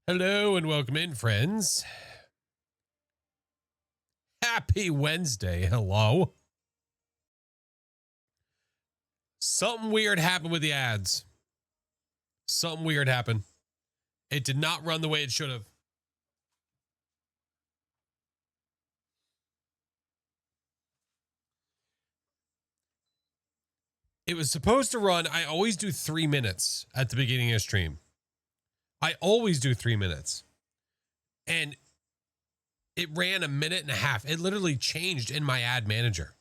Hello and welcome in, friends. Happy Wednesday. Hello. Something weird happened with the ads. Something weird happened. It did not run the way it should have. It was supposed to run. I always do 3 minutes at the beginning of stream. I always do 3 minutes. And it ran a minute and a half. It literally changed in my ad manager.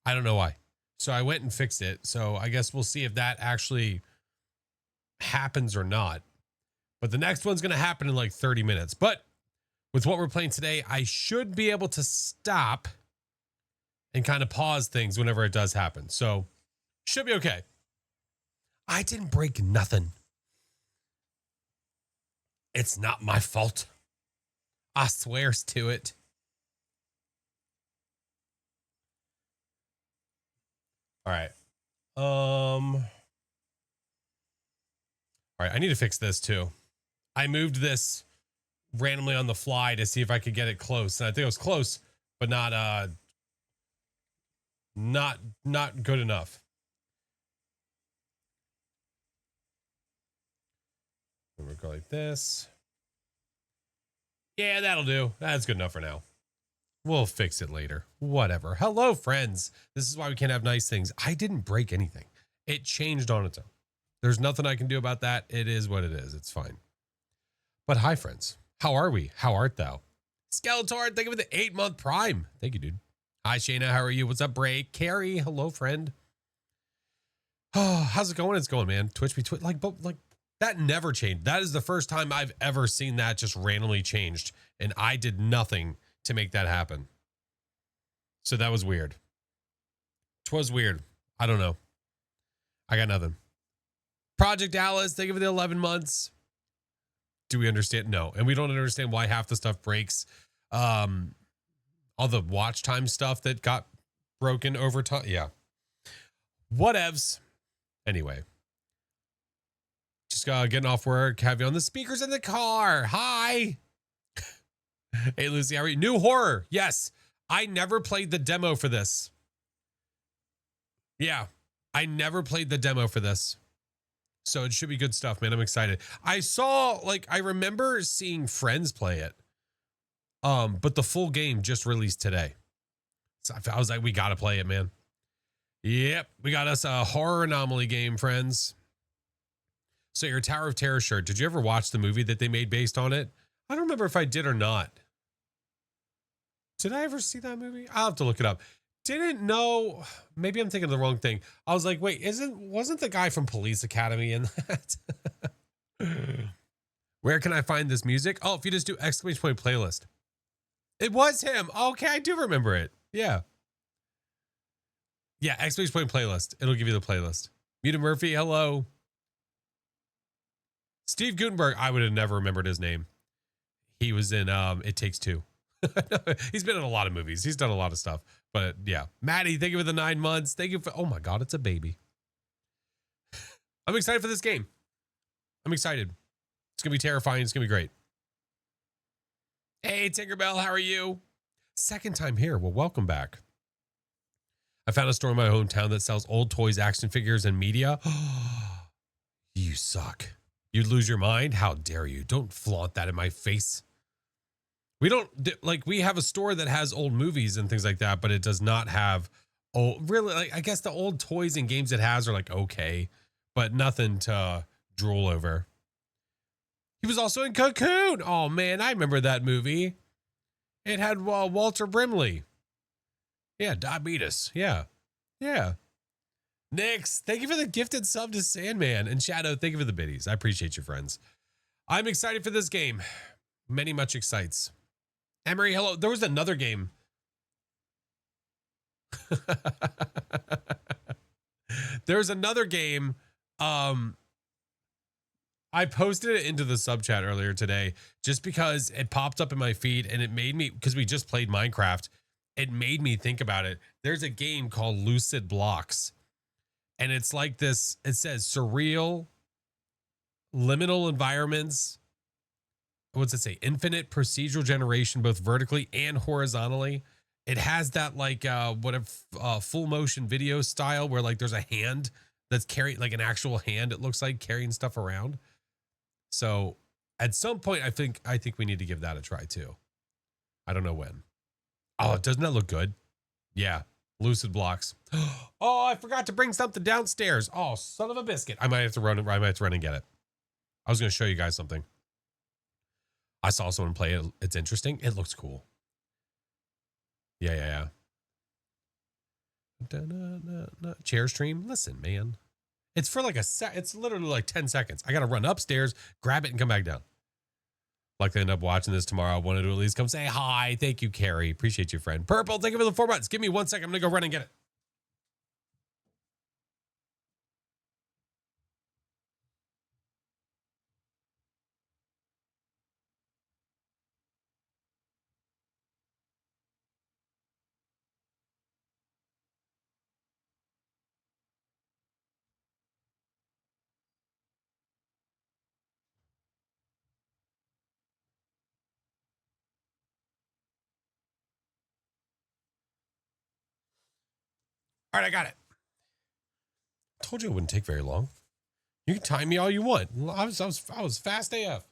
I don't know why. So I went and fixed it. So I guess we'll see if that actually happens or not. But the next one's going to happen in like 30 minutes. But with what we're playing today, I should be able to stop and kind of pause things whenever it does happen. So should be okay. I didn't break nothing. It's not my fault. I swears to it. All right. All right, I need to fix this too. I moved this randomly on the fly to see if I could get it close. And I think it was close, but not good enough. And we'll go like this. Yeah, that'll do. That's good enough for now. We'll fix it later. Whatever. Hello, friends. This is why we can't have nice things. I didn't break anything. It changed on its own. There's nothing I can do about that. It is what it is. It's fine. But hi, friends. How are we? How art thou? Skeletor, thank you for the 8-month prime. Thank you, dude. Hi, Shayna. How are you? What's up, Bray? Carrie. Hello, friend. Oh, how's it going? It's going, man. Twitch. Like that never changed. That is the first time I've ever seen that just randomly changed. And I did nothing to make that happen. So that was weird. 'Twas weird. I don't know. I got nothing. Project Alice, thank you for the 11 months. Do we understand? No. And we don't understand why half the stuff breaks. All the watch time stuff that got broken over time. Yeah. Whatevs. Anyway. Just getting off work. Have you on the speakers in the car. Hi. Hey, Lucy, how are you? New horror. Yes. I never played the demo for this. Yeah. I never played the demo for this. So it should be good stuff, man. I'm excited. I remember seeing friends play it. But the full game just released today. So I was like, we got to play it, man. Yep. We got us a horror anomaly game, friends. So your Tower of Terror shirt. Did you ever watch the movie that they made based on it? I don't remember if I did or not. Did I ever see that movie? I'll have to look it up. Didn't know. Maybe I'm thinking of the wrong thing. I was like, wait, wasn't the guy from Police Academy in that? Where can I find this music? Oh, if you just do exclamation point playlist. It was him. Okay, I do remember it. Yeah. Yeah, exclamation point playlist. It'll give you the playlist. Muta Murphy, hello. Steve Gutenberg, I would have never remembered his name. He was in It Takes Two. He's been in a lot of movies. He's done a lot of stuff. But yeah. Maddie, thank you for the 9 months. Thank you for, oh my God, it's a baby. I'm excited for this game. I'm excited. It's going to be terrifying. It's going to be great. Hey, Tinkerbell, how are you? Second time here. Well, welcome back. I found a store in my hometown that sells old toys, action figures, and media. You suck. You'd lose your mind? How dare you? Don't flaunt that in my face. We don't, like, we have a store that has old movies and things like that, but it does not have, really, like, I guess the old toys and games it has are like, okay, but nothing to drool over. He was also in Cocoon. Oh man, I remember that movie. It had Walter Brimley. Yeah, diabetes. Yeah. Yeah. Nix, thank you for the gifted sub to Sandman. And Shadow, thank you for the biddies. I appreciate you, friends. I'm excited for this game. Many much excites. Emery, hello. There was another game. There's another game. I posted it into the sub chat earlier today just because it popped up in my feed and it made me, because we just played Minecraft, it made me think about it. There's a game called Lucid Blocks. And it's like this, it says surreal, liminal environments, what's it say? Infinite procedural generation, both vertically and horizontally. It has that like full motion video style where like there's a hand that's carrying, like an actual hand, it looks like, carrying stuff around. So at some point, I think we need to give that a try too. I don't know when. Oh, doesn't that look good? Yeah. Lucid blocks. Oh, I forgot to bring something downstairs. Oh, son of a biscuit. I might have to run and get it. I was going to show you guys something. I saw someone play it. It's interesting. It looks cool. Yeah. Chair stream. Listen, man. It's for like it's literally like 10 seconds. I got to run upstairs, grab it, and come back down. Like I end up watching this tomorrow. I wanted to at least come say hi. Thank you, Carrie. Appreciate you, friend. Purple, thank you for the 4 months. Give me 1 second. I'm going to go run and get it. All right, I got it. Told you it wouldn't take very long. You can time me all you want. I was fast AF.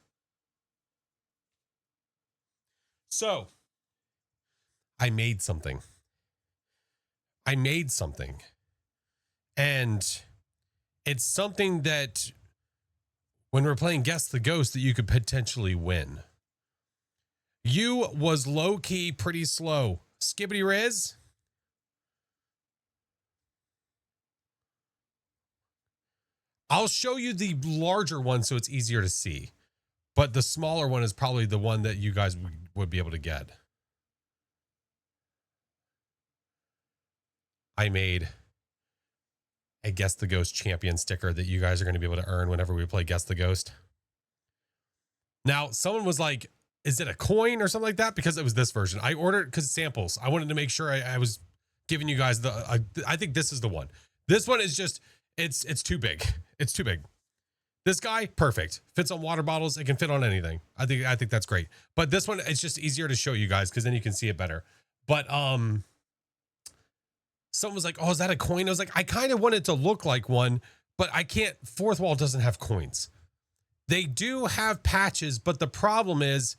So, I made something. And it's something that when we're playing Guess the Ghost that you could potentially win. You was low key pretty slow. Skibbity Riz. I'll show you the larger one so it's easier to see. But the smaller one is probably the one that you guys would be able to get. I made a Guess the Ghost champion sticker that you guys are going to be able to earn whenever we play Guess the Ghost. Now, someone was like, is it a coin or something like that? Because it was this version. I ordered because samples. I wanted to make sure I was giving you guys I think this is the one. This one is just, it's too big. It's too big. This guy, perfect. Fits on water bottles. It can fit on anything. I think that's great. But this one, it's just easier to show you guys because then you can see it better. But someone was like, oh, is that a coin? I was like, I kind of want it to look like one, but I can't. Fourth Wall doesn't have coins. They do have patches, but the problem is,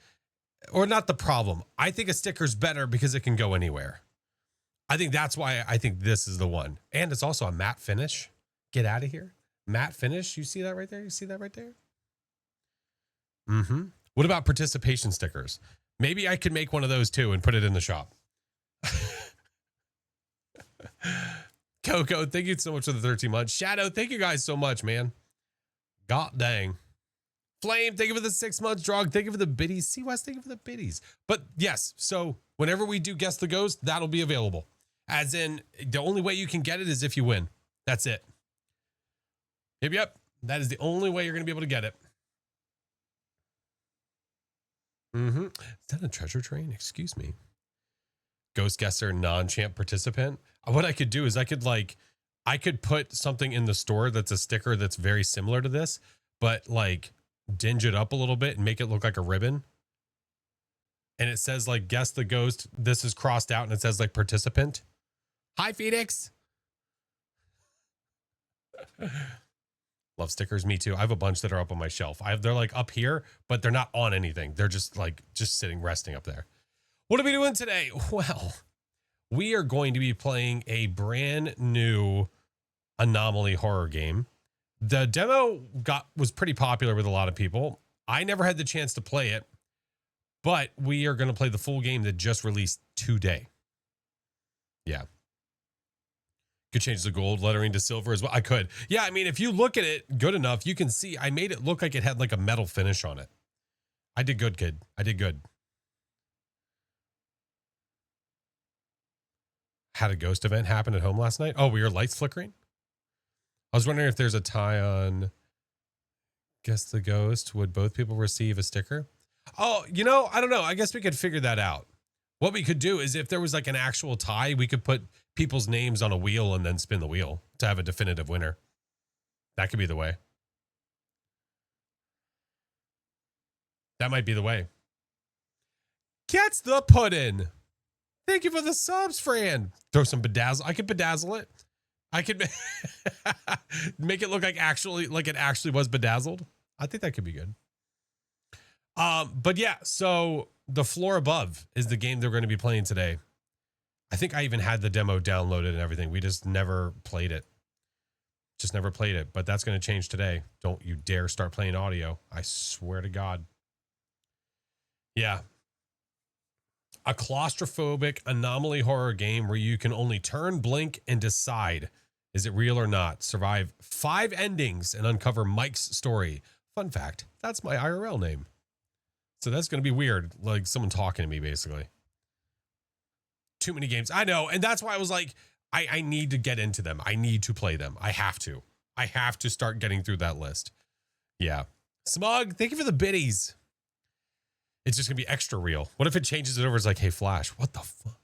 or not the problem. I think a sticker's better because it can go anywhere. I think that's why I think this is the one. And it's also a matte finish. Get out of here. Matte finish. You see that right there? You see that right there? Mm-hmm. What about participation stickers? Maybe I could make one of those too and put it in the shop. Coco, thank you so much for the 13 months. Shadow, thank you guys so much, man. God dang. Flame, thank you for the 6 months. Drog, thank you for the biddies. C West, thank you for the biddies. But yes, so whenever we do Guess the Ghost, that'll be available. As in, the only way you can get it is if you win. That's it. Yep. That is the only way you're going to be able to get it. Mm-hmm. Is that a treasure train? Excuse me. Ghost guesser, non-champ participant. What I could do is I could put something in the store that's a sticker that's very similar to this, but like dinge it up a little bit and make it look like a ribbon. And it says like Guess the Ghost. This is crossed out and it says like participant. Hi, Phoenix. Love stickers. Me too. I have a bunch that are up on my shelf. They're like up here, but they're not on anything. They're just sitting, resting up there. What are we doing today? Well, we are going to be playing a brand new anomaly horror game. The demo was pretty popular with a lot of people. I never had the chance to play it, but we are going to play the full game that just released today. Yeah. Could change the gold lettering to silver as well. I could. Yeah, I mean, if you look at it good enough, you can see I made it look like it had like a metal finish on it. I did good, kid. I did good. Had a ghost event happen at home last night. Oh, were your lights flickering? I was wondering if there's a tie on Guess the Ghost. Would both people receive a sticker? Oh, I don't know. I guess we could figure that out. What we could do is if there was like an actual tie, we could put people's names on a wheel and then spin the wheel to have a definitive winner. That could be the way. That might be the way. Gets the pudding. Thank you for the subs, Fran. Throw some bedazzle. I could bedazzle it. I could make it look like it actually was bedazzled. I think that could be good. But yeah, so The Floor Above is the game they're going to be playing today. I think I even had the demo downloaded and everything. We just never played it. But that's going to change today. Don't you dare start playing audio. I swear to God. Yeah. A claustrophobic anomaly horror game where you can only turn, blink, and decide, is it real or not? Survive 5 endings and uncover Mike's story. Fun fact, that's my IRL name. So that's going to be weird, like someone talking to me, basically. Too many games. I know, and that's why I was like, I need to get into them. I need to play them. I have to start getting through that list. Yeah. Smug, thank you for the biddies. It's just going to be extra real. What if it changes it over? It's like, hey, Flash, what the fuck?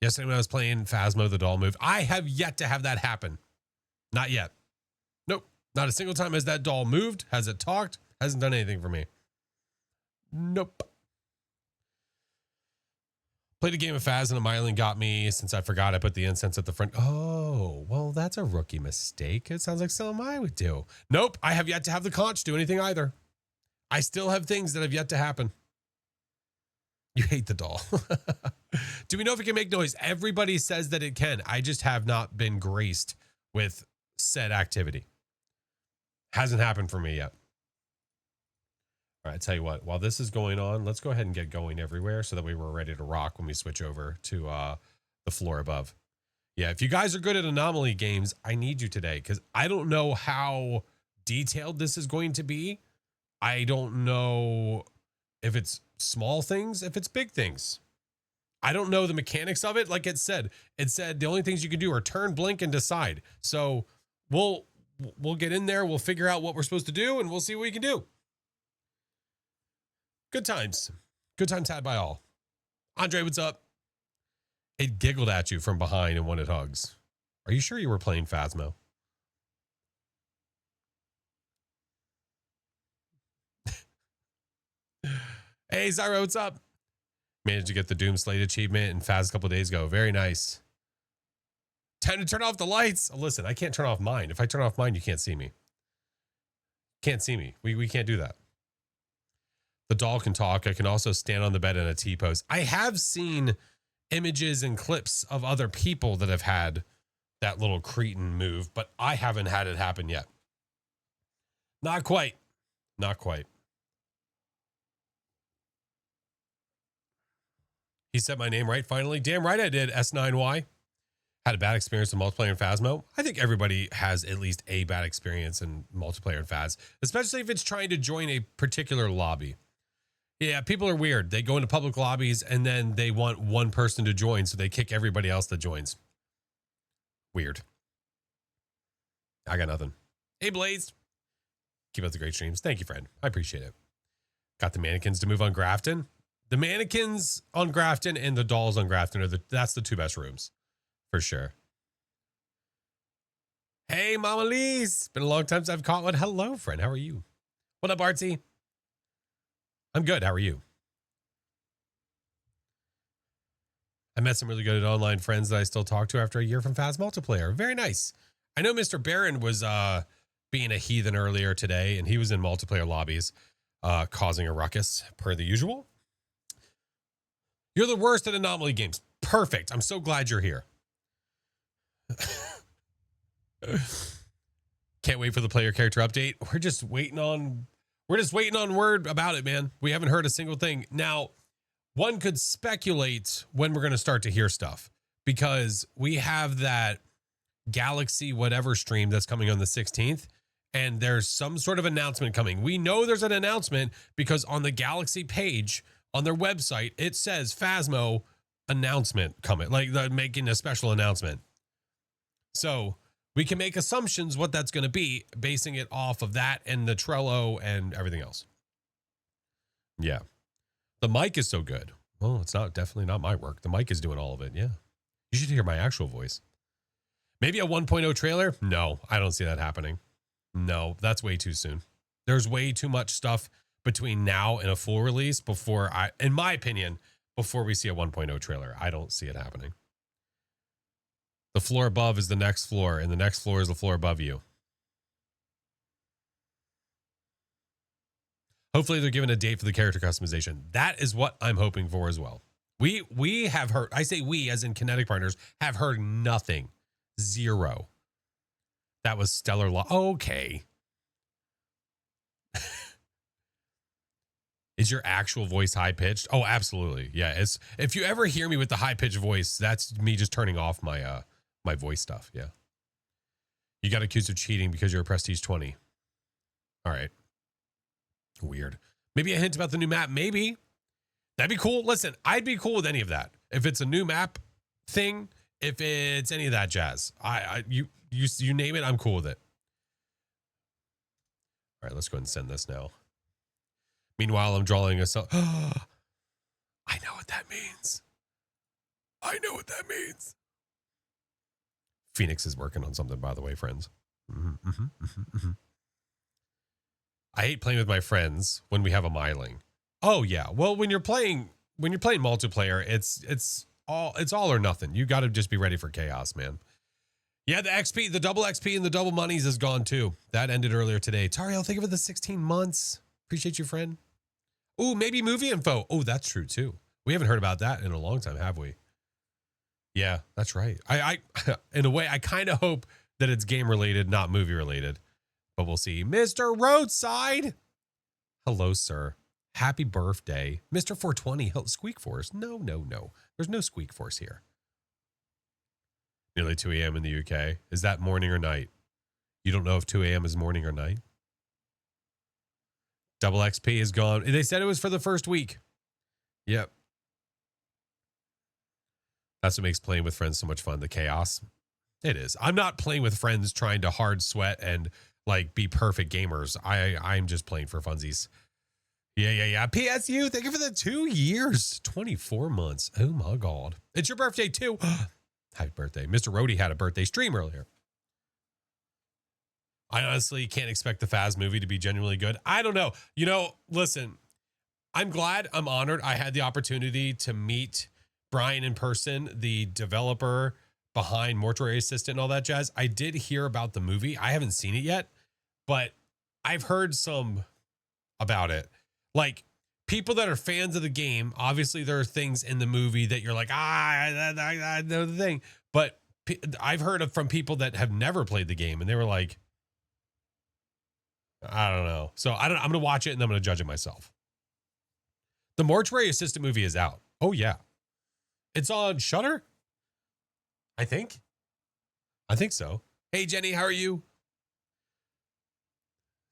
Yesterday when I was playing Phasmo, the doll moved. I have yet to have that happen. Not yet. Nope. Not a single time has that doll moved. Has it talked? Hasn't done anything for me. Nope. Played a game of Phas and a Myelin got me. Since I forgot, I put the incense at the front. Oh, well, that's a rookie mistake. It sounds like something I would do. Nope. I have yet to have the conch do anything either. I still have things that have yet to happen. You hate the doll. Do we know if it can make noise? Everybody says that it can. I just have not been graced with said activity. Hasn't happened for me yet. All right, I tell you what, while this is going on, let's go ahead and get going everywhere so that we were ready to rock when we switch over to The Floor Above. Yeah, if you guys are good at anomaly games, I need you today because I don't know how detailed this is going to be. I don't know if it's small things, if it's big things. I don't know the mechanics of it. Like it said the only things you can do are turn, blink, and decide. So we'll get in there. We'll figure out what we're supposed to do, and we'll see what we can do. Good times. Good times had by all. Andre, what's up? It giggled at you from behind and wanted hugs. Are you sure you were playing Phasmo? Hey, Zyro, what's up? Managed to get the Doom Slate achievement in Phas a couple days ago. Very nice. Time to turn off the lights. Oh, listen, I can't turn off mine. If I turn off mine, you can't see me. Can't see me. We can't do that. The doll can talk. I can also stand on the bed in a T-pose. I have seen images and clips of other people that have had that little cretin move, but I haven't had it happen yet. Not quite. Not quite. He said my name right finally. Damn right I did, S9Y. Had a bad experience in multiplayer in Phasmo. I think everybody has at least a bad experience in multiplayer in Phas, especially if it's trying to join a particular lobby. Yeah, people are weird. They go into public lobbies and then they want one person to join, so they kick everybody else that joins. Weird. I got nothing. Hey, Blaze. Keep up the great streams. Thank you, friend. I appreciate it. Got the mannequins to move on Grafton. The mannequins on Grafton and the dolls on Grafton that's the 2 best rooms for sure. Hey, Mama Lee's. Been a long time since I've caught one. Hello, friend. How are you? What up, Artsy? I'm good. How are you? I met some really good online friends that I still talk to after a year from Phas multiplayer. Very nice. I know Mr. Barron was being a heathen earlier today, and he was in multiplayer lobbies causing a ruckus per the usual. You're the worst at anomaly games. Perfect. I'm so glad you're here. Can't wait for the player character update. We're just waiting on word about it, man. We haven't heard a single thing. Now, one could speculate when we're going to start to hear stuff because we have that Galaxy whatever stream that's coming on the 16th. And there's some sort of announcement coming. We know there's an announcement because on the Galaxy page on their website, it says Phasmo announcement coming, like they're making a special announcement. So we can make assumptions what that's going to be, basing it off of that and the Trello and everything else. Yeah. The mic is so good. Well, it's definitely not my work. The mic is doing all of it. Yeah. You should hear my actual voice. Maybe a 1.0 trailer? No, I don't see that happening. No, that's way too soon. There's way too much stuff between now and a full release before in my opinion, before we see a 1.0 trailer. I don't see it happening. The floor above is the next floor, and the next floor is the floor above you. Hopefully they're giving a date for the character customization. That is what I'm hoping for as well. We have heard, I say we as in Kinetic Partners, have heard nothing. Zero. That was Stellar Law. Okay. Is your actual voice high pitched? Oh, absolutely. Yeah. It's, if you ever hear me with the high pitched voice, that's me just turning off my my voice stuff. Yeah. You got accused of cheating because you're a Prestige 20. All right. Weird. Maybe a hint about the new map. Maybe. That'd be cool. Listen, I'd be cool with any of that. If it's a new map thing, if it's any of that jazz, you name it, I'm cool with it. All right, let's go ahead and send this now. Meanwhile, I'm drawing a cell. I know what that means. I know what that means. Phoenix is working on something, by the way, friends. I hate playing with my friends when we have a myling. Oh yeah. Well, when you're playing multiplayer, it's all or nothing. You got to just be ready for chaos, man. Yeah, the XP, the double XP and the double monies is gone too. That ended earlier today. Tariel, think of it the 16 months. Appreciate you, friend. Oh, maybe movie info. Oh, that's true too. We haven't heard about that in a long time, have we? Yeah, that's right. I in a way, I kind of hope that it's game related, not movie related, but we'll see. Mr. Roadside. Hello, sir. Happy birthday. Mr. 420. Squeak Force. No. There's no Squeak Force here. Nearly 2 a.m. in the UK. Is that morning or night? You don't know if 2 a.m. is morning or night? Double XP is gone. They said it was for the first week. Yep. That's what makes playing with friends so much fun. The chaos. It is. I'm not playing with friends trying to hard sweat and like be perfect gamers. I'm just playing for funsies. Yeah. PSU, thank you for the 2 years. 24 months. Oh my God. It's your birthday too. Happy birthday. Mr. Rhodey had a birthday stream earlier. I honestly can't expect the Faz movie to be genuinely good. I don't know. You know, listen, I'm glad, I'm honored. I had the opportunity to meet Brian in person, the developer behind Mortuary Assistant and all that jazz. I did hear about the movie. I haven't seen it yet, but I've heard some about it. Like people that are fans of the game, obviously there are things in the movie that you're like, I know the thing. But I've heard from people that have never played the game and they were like, I don't know. So I'm going to watch it and I'm going to judge it myself. The Mortuary Assistant movie is out. Oh yeah. It's on Shudder. I think so. Hey Jenny, how are you?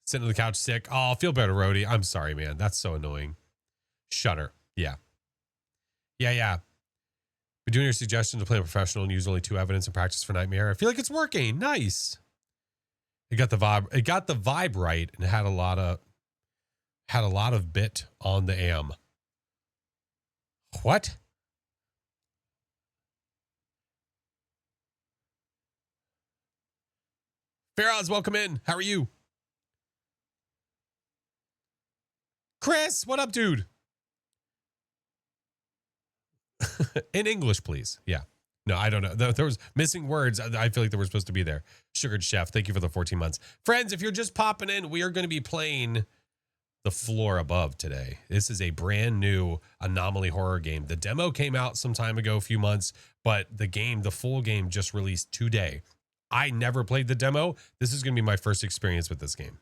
Sitting on the couch sick. Oh, feel better, Rhodey. I'm sorry, man. That's so annoying. Shudder. Yeah. We're doing your suggestion to play a professional and use only 2 evidence and practice for Nightmare. I feel like it's working. Nice. It got the vibe. It got the vibe right and had a lot of bit on the am. What? Faraz, welcome in. How are you? Chris, what up, dude? In English, please. Yeah. No, I don't know. There was missing words. I feel like they were supposed to be there. Sugared Chef, thank you for the 14 months. Friends, if you're just popping in, we are going to be playing The Floor Above today. This is a brand new anomaly horror game. The demo came out some time ago, a few months, but the full game just released today. I never played the demo. This is going to be my first experience with this game.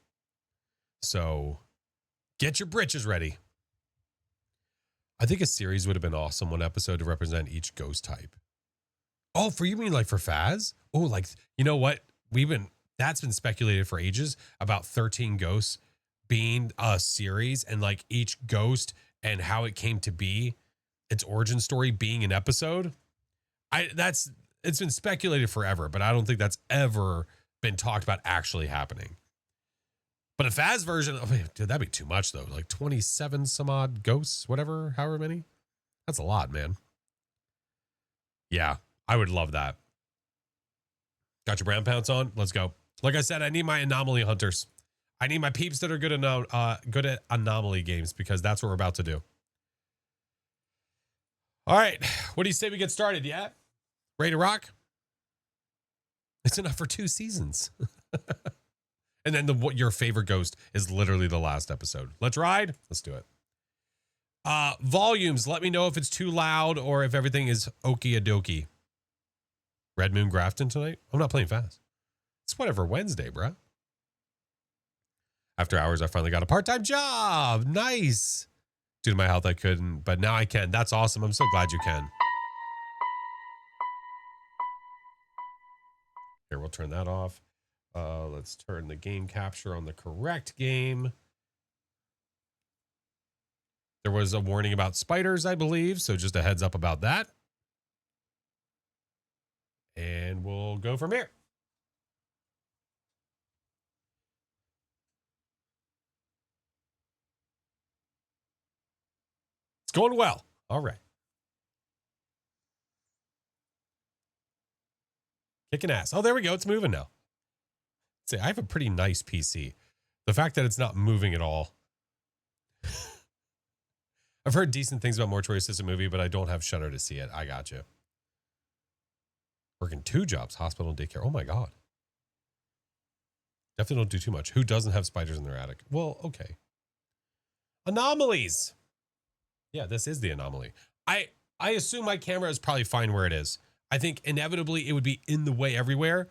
So get your britches ready. I think a series would have been awesome. One episode to represent each ghost type. Oh, for you mean like for Faz? Oh, like, you know what? That's been speculated for ages about 13 Ghosts being a series and like each ghost and how it came to be, its origin story being an episode. It's been speculated forever, but I don't think that's ever been talked about actually happening. But a Faz version, dude, that'd be too much though. Like 27 some odd ghosts, whatever, however many. That's a lot, man. Yeah, I would love that. Got your brown pants on? Let's go. Like I said, I need my anomaly hunters. I need my peeps that are good at anomaly games, because that's what we're about to do. All right. What do you say we get started? Yeah? Ready to rock? It's enough for 2 seasons. And then your favorite ghost is literally the last episode. Let's ride. Let's do it. Volumes. Let me know if it's too loud or if everything is okie dokie. Red Moon Grafton tonight? I'm not playing fast. It's whatever Wednesday, bruh. After hours, I finally got a part-time job. Nice. Due to my health, I couldn't, but now I can. That's awesome. I'm so glad you can. Here, we'll turn that off. Let's turn the game capture on the correct game. There was a warning about spiders, I believe, so just a heads up about that. And we'll go from here. It's going well. All right. Kicking ass. Oh, there we go. It's moving now. See, I have a pretty nice PC. The fact that it's not moving at all. I've heard decent things about Mortuary Assistant movie, but I don't have Shudder to see it. I got you. Working 2 jobs, hospital and daycare. Oh my God. Definitely don't do too much. Who doesn't have spiders in their attic? Well, okay. Anomalies. Yeah, this is the anomaly. I assume my camera is probably fine where it is. I think inevitably it would be in the way everywhere,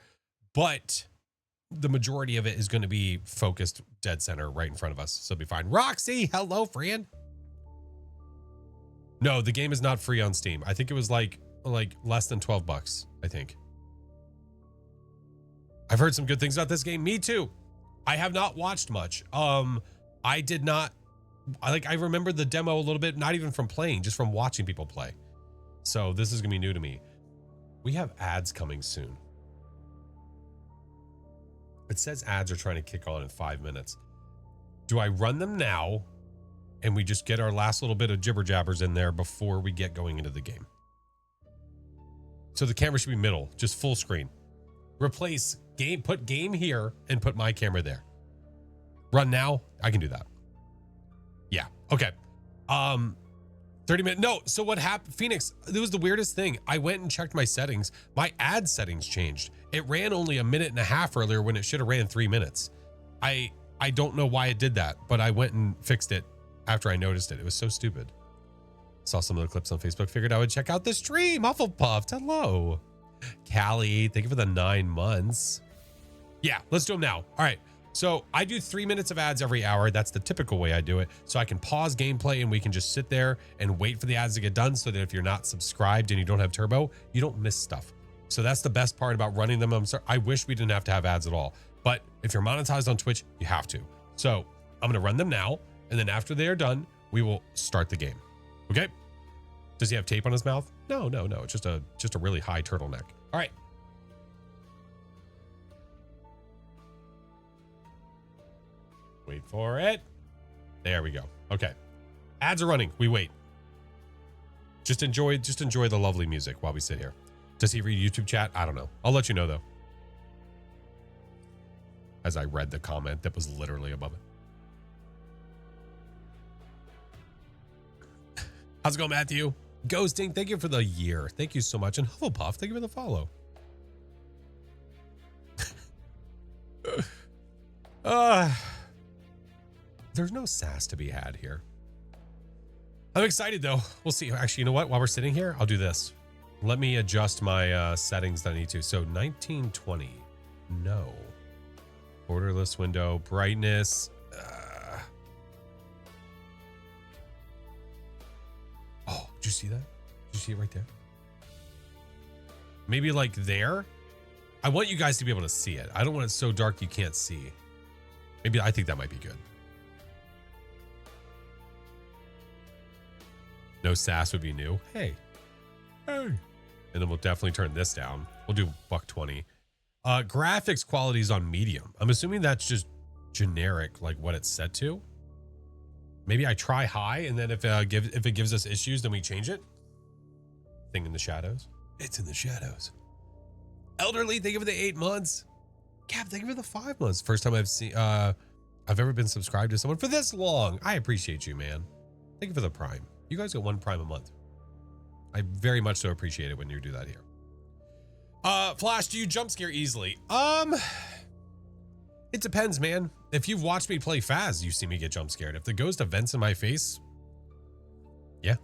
but the majority of it is going to be focused dead center right in front of us. So it'll be fine. Roxy, hello, friend. No, the game is not free on Steam. I think it was like less than $12, I think. I've heard some good things about this game. Me too. I have not watched much. I did not I remember the demo a little bit, not even from playing, just from watching people play. So this is gonna be new to me. We have ads coming soon. It says ads are trying to kick on in 5 minutes. Do I run them now and we just get our last little bit of jibber jabbers in there before we get going into the game? So the camera should be middle, just full screen. Replace game, put game here and put my camera there. Run now. I can do that. Yeah. Okay. 30 minutes. No. So what happened, Phoenix, it was the weirdest thing. I went and checked my settings. My ad settings changed. It ran only 1.5 minutes earlier when it should have ran 3 minutes. I don't know why it did that, but I went and fixed it after I noticed it. It was so stupid. Saw some of the clips on Facebook. Figured I would check out the stream. Hufflepuff. Hello. Callie, thank you for the 9 months. Yeah, let's do them now. All right. So I do 3 minutes of ads every hour. That's the typical way I do it. So I can pause gameplay and we can just sit there and wait for the ads to get done so that if you're not subscribed and you don't have turbo, you don't miss stuff. So that's the best part about running them. I'm sorry. I wish we didn't have to have ads at all, but if you're monetized on Twitch, you have to. So I'm going to run them now. And then after they are done, we will start the game. Okay. Does he have tape on his mouth? No. It's just a really high turtleneck. All right. Wait for it. There we go. Okay. Ads are running. We wait. Just enjoy the lovely music while we sit here. Does he read YouTube chat? I don't know. I'll let you know though. As I read the comment that was literally above it. How's it going, Matthew? Ghosting, thank you for the year. Thank you so much. And Hufflepuff, thank you for the follow. There's no sass to be had here. I'm excited though. We'll see. Actually, you know what? While we're sitting here, I'll do this. Let me adjust my settings that I need to. So 1920, no. Borderless window, brightness. Oh, did you see that? Did you see it right there? Maybe like there. I want you guys to be able to see it. I don't want it so dark you can't see. Maybe I think that might be good. No sass would be new. Hey. And then we'll definitely turn this down. We'll do $120. Graphics quality is on medium. I'm assuming that's just generic, like what it's set to. Maybe I try high, and then if it gives us issues, then we change it. Thing in the shadows. It's in the shadows. Elderly, thank you for the 8 months. Cap, thank you for the 5 months. First time I've seen I've ever been subscribed to someone for this long. I appreciate you, man. Thank you for the Prime. You guys get 1 Prime a month. I very much so appreciate it when you do that here. Flash, do you jump scare easily? It depends, man. If you've watched me play Faz, you see me get jump scared. If the ghost vents in my face, yeah.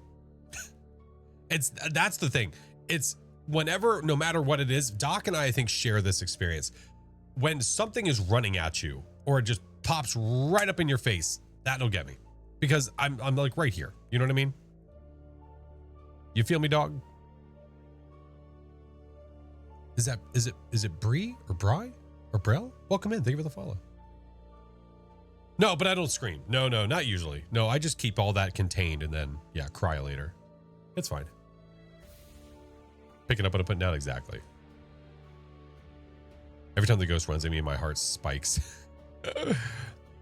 That's the thing. It's whenever, no matter what it is, Doc and I think, share this experience. When something is running at you or it just pops right up in your face, that'll get me. Because I'm like right here. You know what I mean? You feel me, dog? Is it Bree or Bry or Brell? Welcome in. Thank you for the follow. No, but I don't scream. No, not usually. No, I just keep all that contained and then, yeah, cry later. It's fine. Picking up and putting down, exactly. Every time the ghost runs at me, my heart spikes.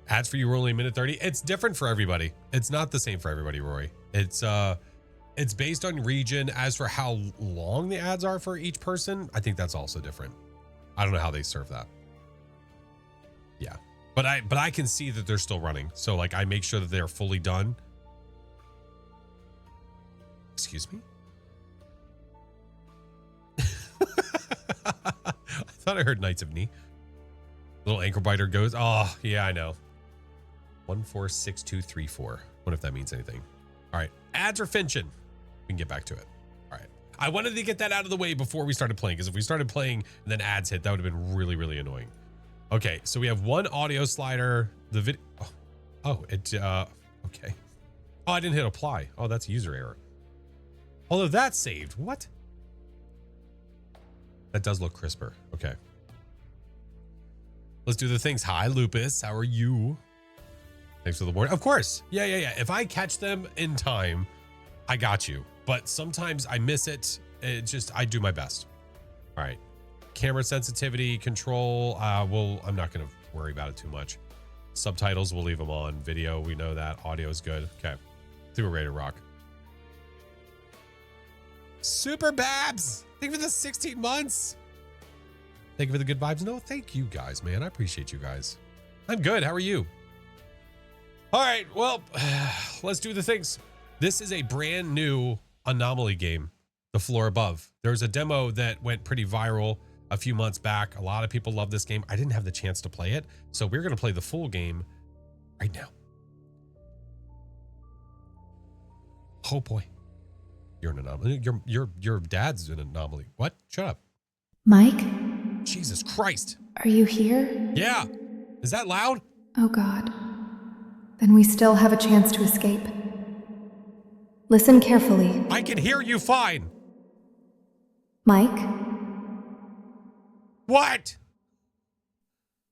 Ads for you were only a minute 30. It's different for everybody. It's not the same for everybody, Rory. It's based on region. As for how long the ads are for each person, I think that's also different. I don't know how they serve that. Yeah. But I can see that they're still running. So like I make sure that they're fully done. Excuse me? I thought I heard Knights of Knee. Little ankle biter goes. Oh, yeah, I know. 146234. Wonder if that means anything. All right. Ads are finching. We can get back to it. All right. I wanted to get that out of the way before we started playing, because if we started playing and then ads hit, that would have been really, really annoying. Okay. So we have one audio slider. The video. Okay. Oh, I didn't hit apply. Oh, that's user error. Although that's saved. What? That does look crisper. Okay. Let's do the things. Hi, Lupus. How are you? Thanks for the board. Of course. Yeah. If I catch them in time, I got you. But sometimes I miss it. I do my best. All right. Camera sensitivity control. I'm not going to worry about it too much. Subtitles, we'll leave them on. Video, we know that. Audio is good. Okay. I think we're ready to rock. Super Babs. Thank you for the 16 months. Thank you for the good vibes. No, thank you guys, man. I appreciate you guys. I'm good. How are you? All right. Well, let's do the things. This is a brand new Anomaly game, The Floor Above. There's a demo that went pretty viral a few months back. A lot of people love this game. I didn't have the chance to play it, so we're going to play the full game right now. Oh boy. You're an anomaly. Your dad's an anomaly. What? Shut up. Mike? Jesus Christ. Are you here? Yeah. Is that loud? Oh God. Then we still have a chance to escape. Listen carefully. I can hear you fine. Mike? What?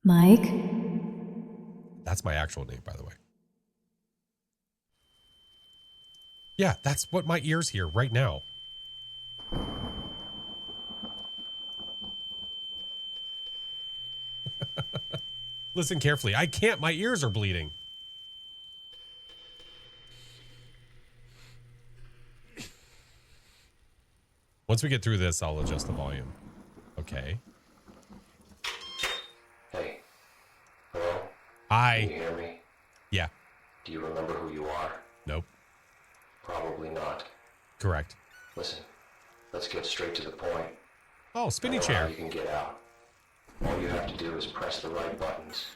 Mike? That's my actual name, by the way. Yeah, that's what my ears hear right now. Listen carefully. I can't. My ears are bleeding. Once we get through this, I'll adjust the volume. Okay. Hey. Hello? Hi. Can you hear me? Yeah. Do you remember who you are? Nope. Probably not. Correct. Listen, let's get straight to the point. Oh, spinny I know chair. how you can get out. All you have to do is press the right buttons.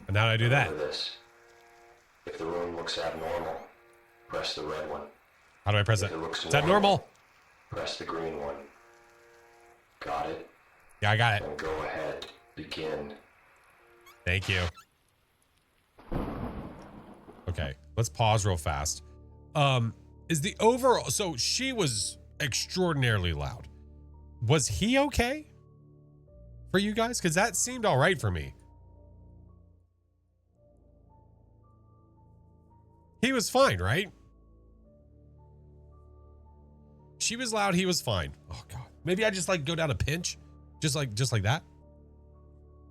And how do I do that? Remember this. If the room looks abnormal, press the red one. How do I press If it? it looks Is that normal? Press the green one. Got it? Yeah, I got it. Then go ahead. Begin. Thank you. Okay, let's pause real fast. Is the overall, so she was extraordinarily loud. Was he okay for you guys? Because that seemed all right for me. He was fine, right? She was loud. He was fine. Oh God. Maybe I just like go down a pinch. Just like that.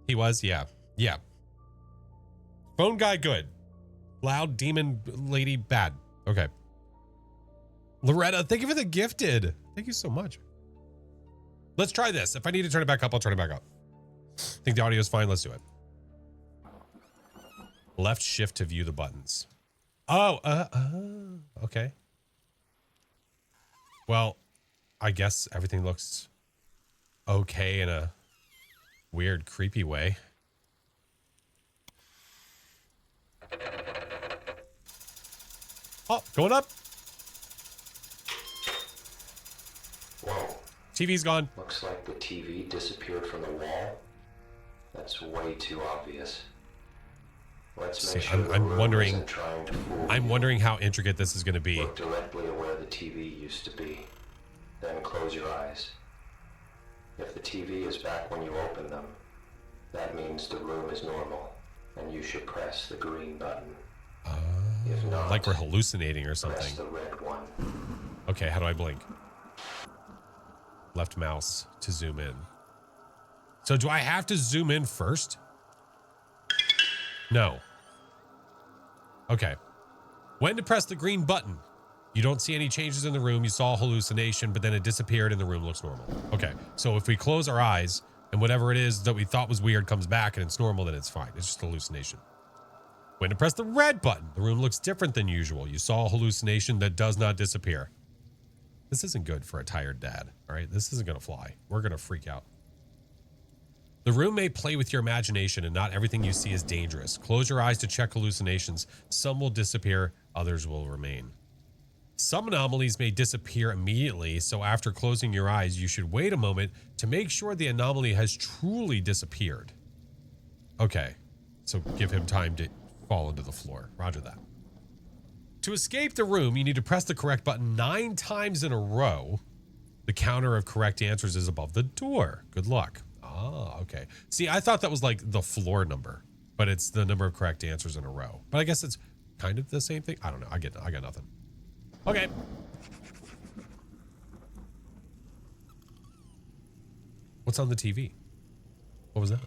He was. Yeah. Yeah. Phone guy, good. Loud demon lady, bad. Okay. Loretta, thank you for the gifted. Thank you so much. Let's try this. If I need to turn it back up, I'll turn it back up. I think the audio is fine. Let's do it. Left shift to view the buttons. Oh, okay. Well, I guess everything looks okay in a weird, creepy way. Oh, going up. Whoa. TV's gone. Looks like the TV disappeared from the wall. That's way too obvious. Let's make sure I'm wondering. isn't trying to fool I'm you. wondering how intricate this is going to be. Look directly at where the TV used to be. Then close your eyes. If the TV is back when you open them, that means the room is normal, and you should press the green button. If not, Like we're hallucinating or press something. the red one. Okay, how do I blink? Left mouse to zoom in. So do I have to zoom in first? No. Okay. When to press the green button? You don't see any changes in the room. You saw a hallucination, but then it disappeared and the room looks normal. Okay, so if we close our eyes and whatever it is that we thought was weird comes back and it's normal, then it's fine. It's just a hallucination. When to press the red button? The room looks different than usual. You saw a hallucination that does not disappear. This isn't good for a tired dad, all right? This isn't going to fly. We're going to freak out. The room may play with your imagination and not everything you see is dangerous. Close your eyes to check hallucinations. Some will disappear, others will remain. Some anomalies may disappear immediately, so after closing your eyes, you should wait a moment to make sure the anomaly has truly disappeared. Okay, so give him time to fall into the floor. Roger that. To escape the room, you need to press the correct button 9 times in a row. The counter of correct answers is above the door. Good luck. Oh, okay. See, I thought that was like the floor number, but it's the number of correct answers in a row. But I guess it's kind of the same thing. I don't know. I got nothing. Okay. What's on the TV? What was that?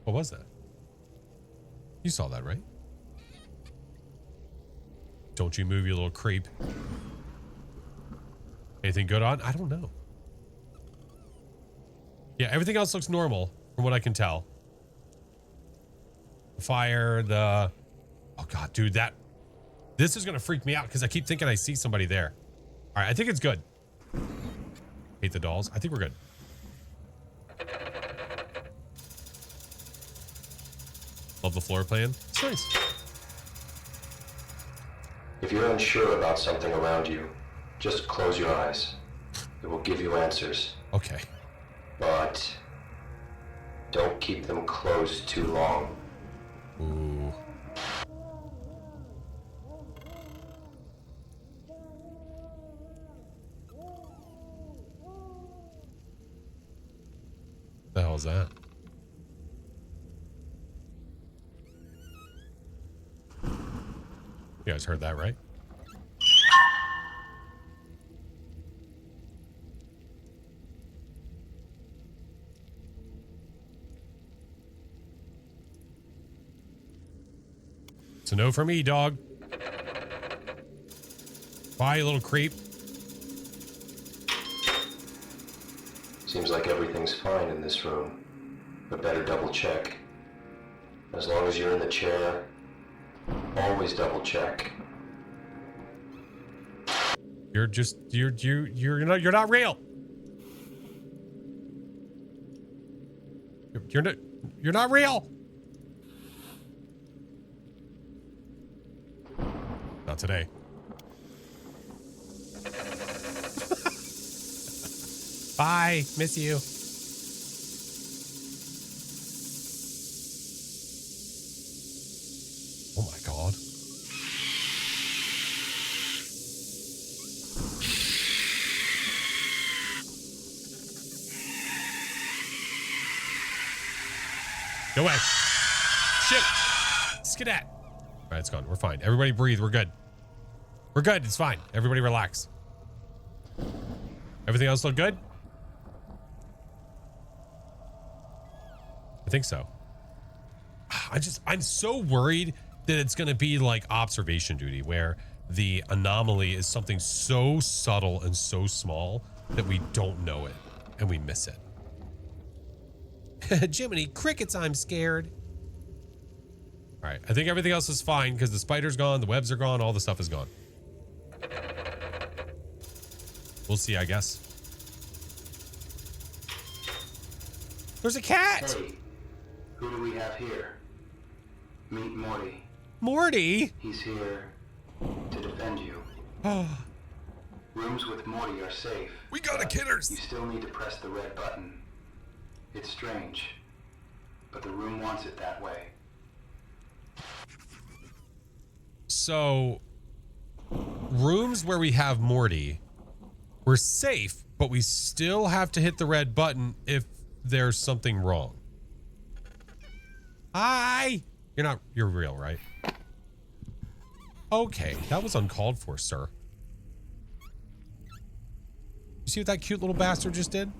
What was that? You saw that, right? Don't you move, you little creep. Anything good on? I don't know. Yeah, everything else looks normal from what I can tell. The fire, the... Oh, God, dude, this is going to freak me out because I keep thinking I see somebody there. All right, I think it's good. Hate the dolls. I think we're good. Love the floor plan. It's nice. If you're unsure about something around you, just close your eyes. It will give you answers. Okay. But don't keep them closed too long. Ooh. The hell is that? You guys heard that, right? It's a no for me, dog. Bye, you little creep. Seems like everything's fine in this room, but better double check. As long as you're in the chair, always double check. You're not real. You're not real. Not today. Bye. Miss you. Oh my God. Go away. Shit. Skedat. All right, it's gone. We're fine. Everybody breathe. We're good. We're good. It's fine. Everybody relax. Everything else look good? I think so. I'm so worried that it's going to be like observation duty where the anomaly is something so subtle and so small that we don't know it and we miss it. Jiminy crickets, I'm scared. All right, I think everything else is fine because the spider's gone, the webs are gone, all the stuff is gone. We'll see, I guess. There's a cat! Hey, who do we have here? Meet Morty. Morty? He's here to defend you. Oh, Rooms with Morty are safe. we got a but kidders. You still need to press the red button. It's strange, but the room wants it that way. So, rooms where we have Morty, we're safe, but we still have to hit the red button if there's something wrong. Hi! You're real, right? Okay, that was uncalled for, sir. You see what that cute little bastard just did?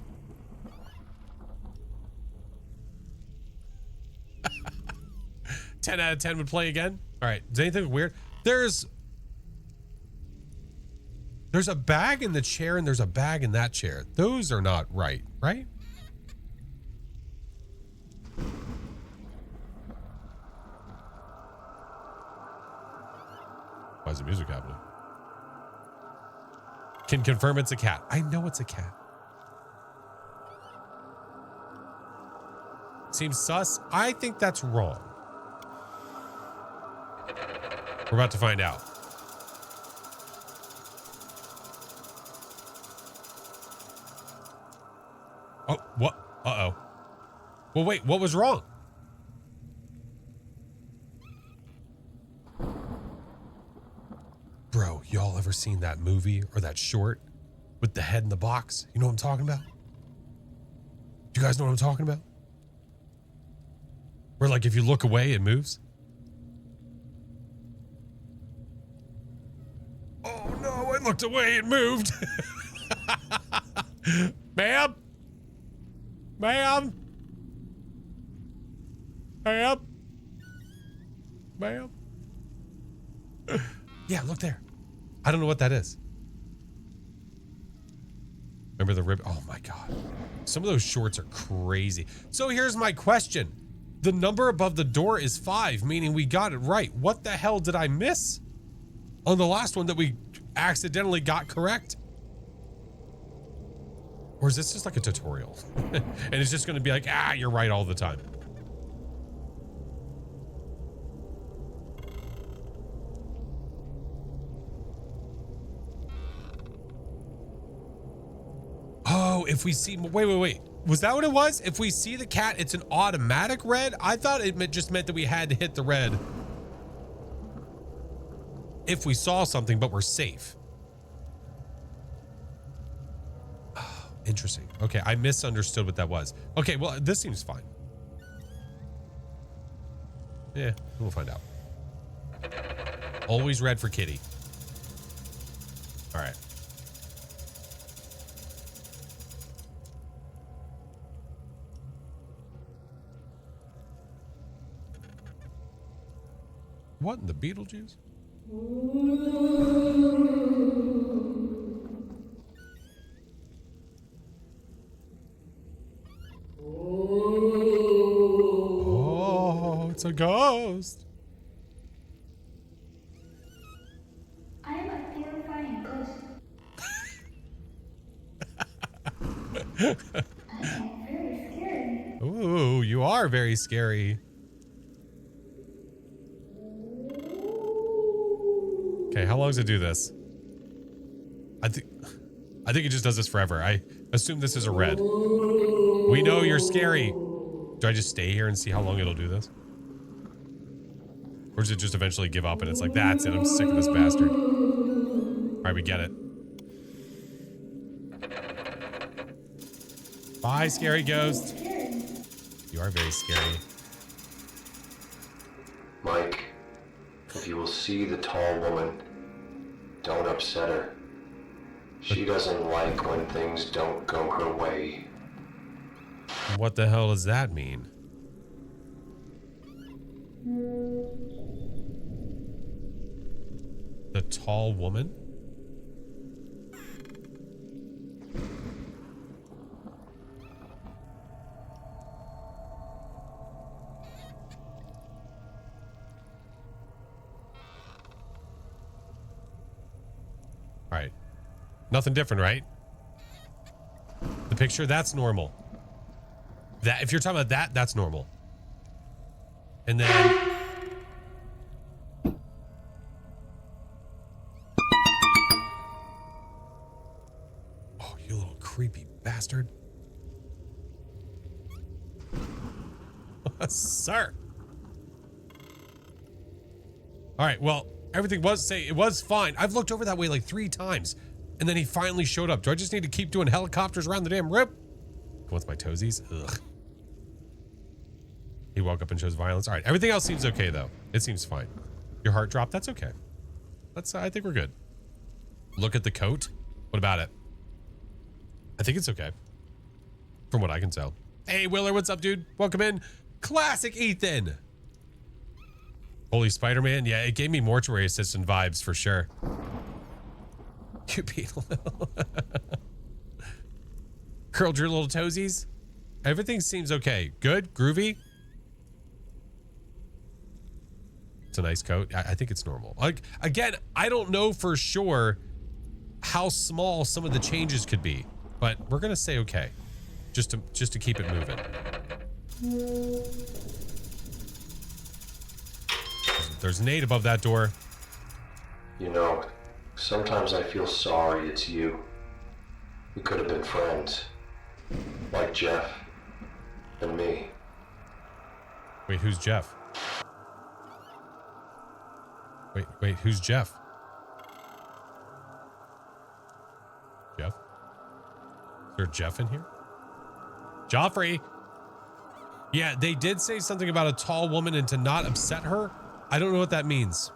Ten out of 10 would play again. All right, is anything weird? There's a bag in the chair and there's a bag in that chair. Those are not right, right? Why is the music happening? Can confirm it's a cat. I know it's a cat. Seems sus. I think that's wrong. We're about to find out. Oh, what? Uh-oh. Well, wait, what was wrong? Bro, y'all ever seen that movie or that short with the head in the box? You know what I'm talking about? Do you guys know what I'm talking about? Where like if you look away, it moves? Oh no, I looked away, it moved. Ma'am? Ma'am? Ma'am? Ma'am? Yeah, look there. I don't know what that is. Remember the rib? Oh my God. Some of those shorts are crazy. So here's my question. The number above the door is 5, meaning we got it right. What the hell did I miss on the last one that we accidentally got correct? Or is this just like a tutorial? And it's just going to be like, ah, you're right all the time. Oh, if we see, wait. Was that what it was? If we see the cat, it's an automatic red? I thought it just meant that we had to hit the red if we saw something, but we're safe. Oh, interesting. Okay, I misunderstood what that was. Okay, well, this seems fine. Yeah, we'll find out. Always red for kitty. All right. What in the Beetlejuice? Oh, it's a ghost. I am a terrifying ghost. I am very scary. Ooh, you are very scary. Okay, how long does it do this? I think it just does this forever. I assume this is a red. We know you're scary. Do I just stay here and see how long it'll do this? Or does it just eventually give up and it's like, that's it, I'm sick of this bastard. All right, we get it. Bye, scary ghost. You are very scary. Mike, if you will see the tall woman, don't upset her. She doesn't like when things don't go her way. What the hell does that mean? The tall woman? Nothing different, right? The picture, that's normal. That, if you're talking about that, that's normal. And then... Oh, you little creepy bastard. Sir. All right, well, everything was fine. I've looked over that way like 3 times, and then he finally showed up. Do I just need to keep doing helicopters around the damn room? Go with my toesies. Ugh. He woke up and shows violence. All right, everything else seems okay though. It seems fine. Your heart dropped. That's okay. I think we're good. Look at the coat. What about it? I think it's okay. From what I can tell. Hey, Willer, what's up, dude? Welcome in. Classic Ethan. Holy Spider-Man. Yeah, it gave me mortuary assistant vibes for sure. You beat a little. Curled your little toesies. Everything seems okay. Good? Groovy? It's a nice coat. I think it's normal. Like, again, I don't know for sure how small some of the changes could be, but we're gonna say okay, just to keep it moving. There's Nate above that door. You know, sometimes I feel sorry it's you. We could have been friends. Like Jeff and me. Wait, who's Jeff? Wait, who's Jeff? Jeff? Is there Jeff in here? Joffrey! Yeah, they did say something about a tall woman and to not upset her. I don't know what that means.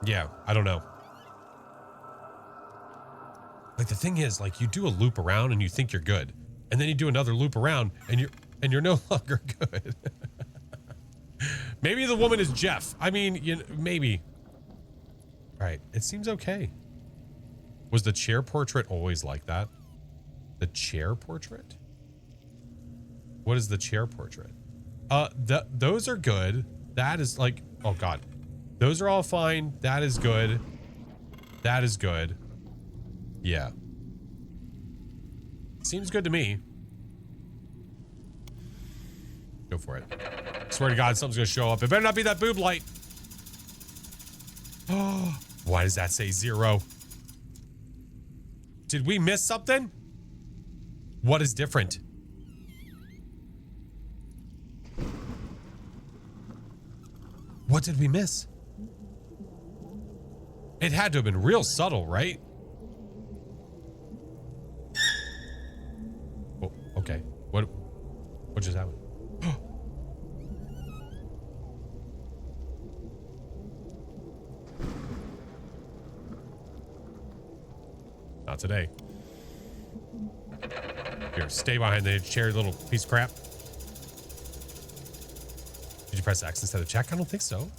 Yeah, I don't know. Like, the thing is, like, you do a loop around and you think you're good, and then you do another loop around and you're no longer good. Maybe the woman is Jeff. I mean, you know, maybe. All right, it seems okay. Was the chair portrait always like that? The chair portrait? What is the chair portrait? Those are good. That is like, oh God. Those are all fine. That is good. That is good. Yeah. Seems good to me. Go for it. Swear to God, something's gonna show up. It better not be that boob light. Oh, why does that say 0? Did we miss something? What is different? What did we miss? It had to have been real subtle, right? Oh, okay. What just happened? Not today. Here, stay behind the chair, you little piece of crap. Did you press X instead of check? I don't think so.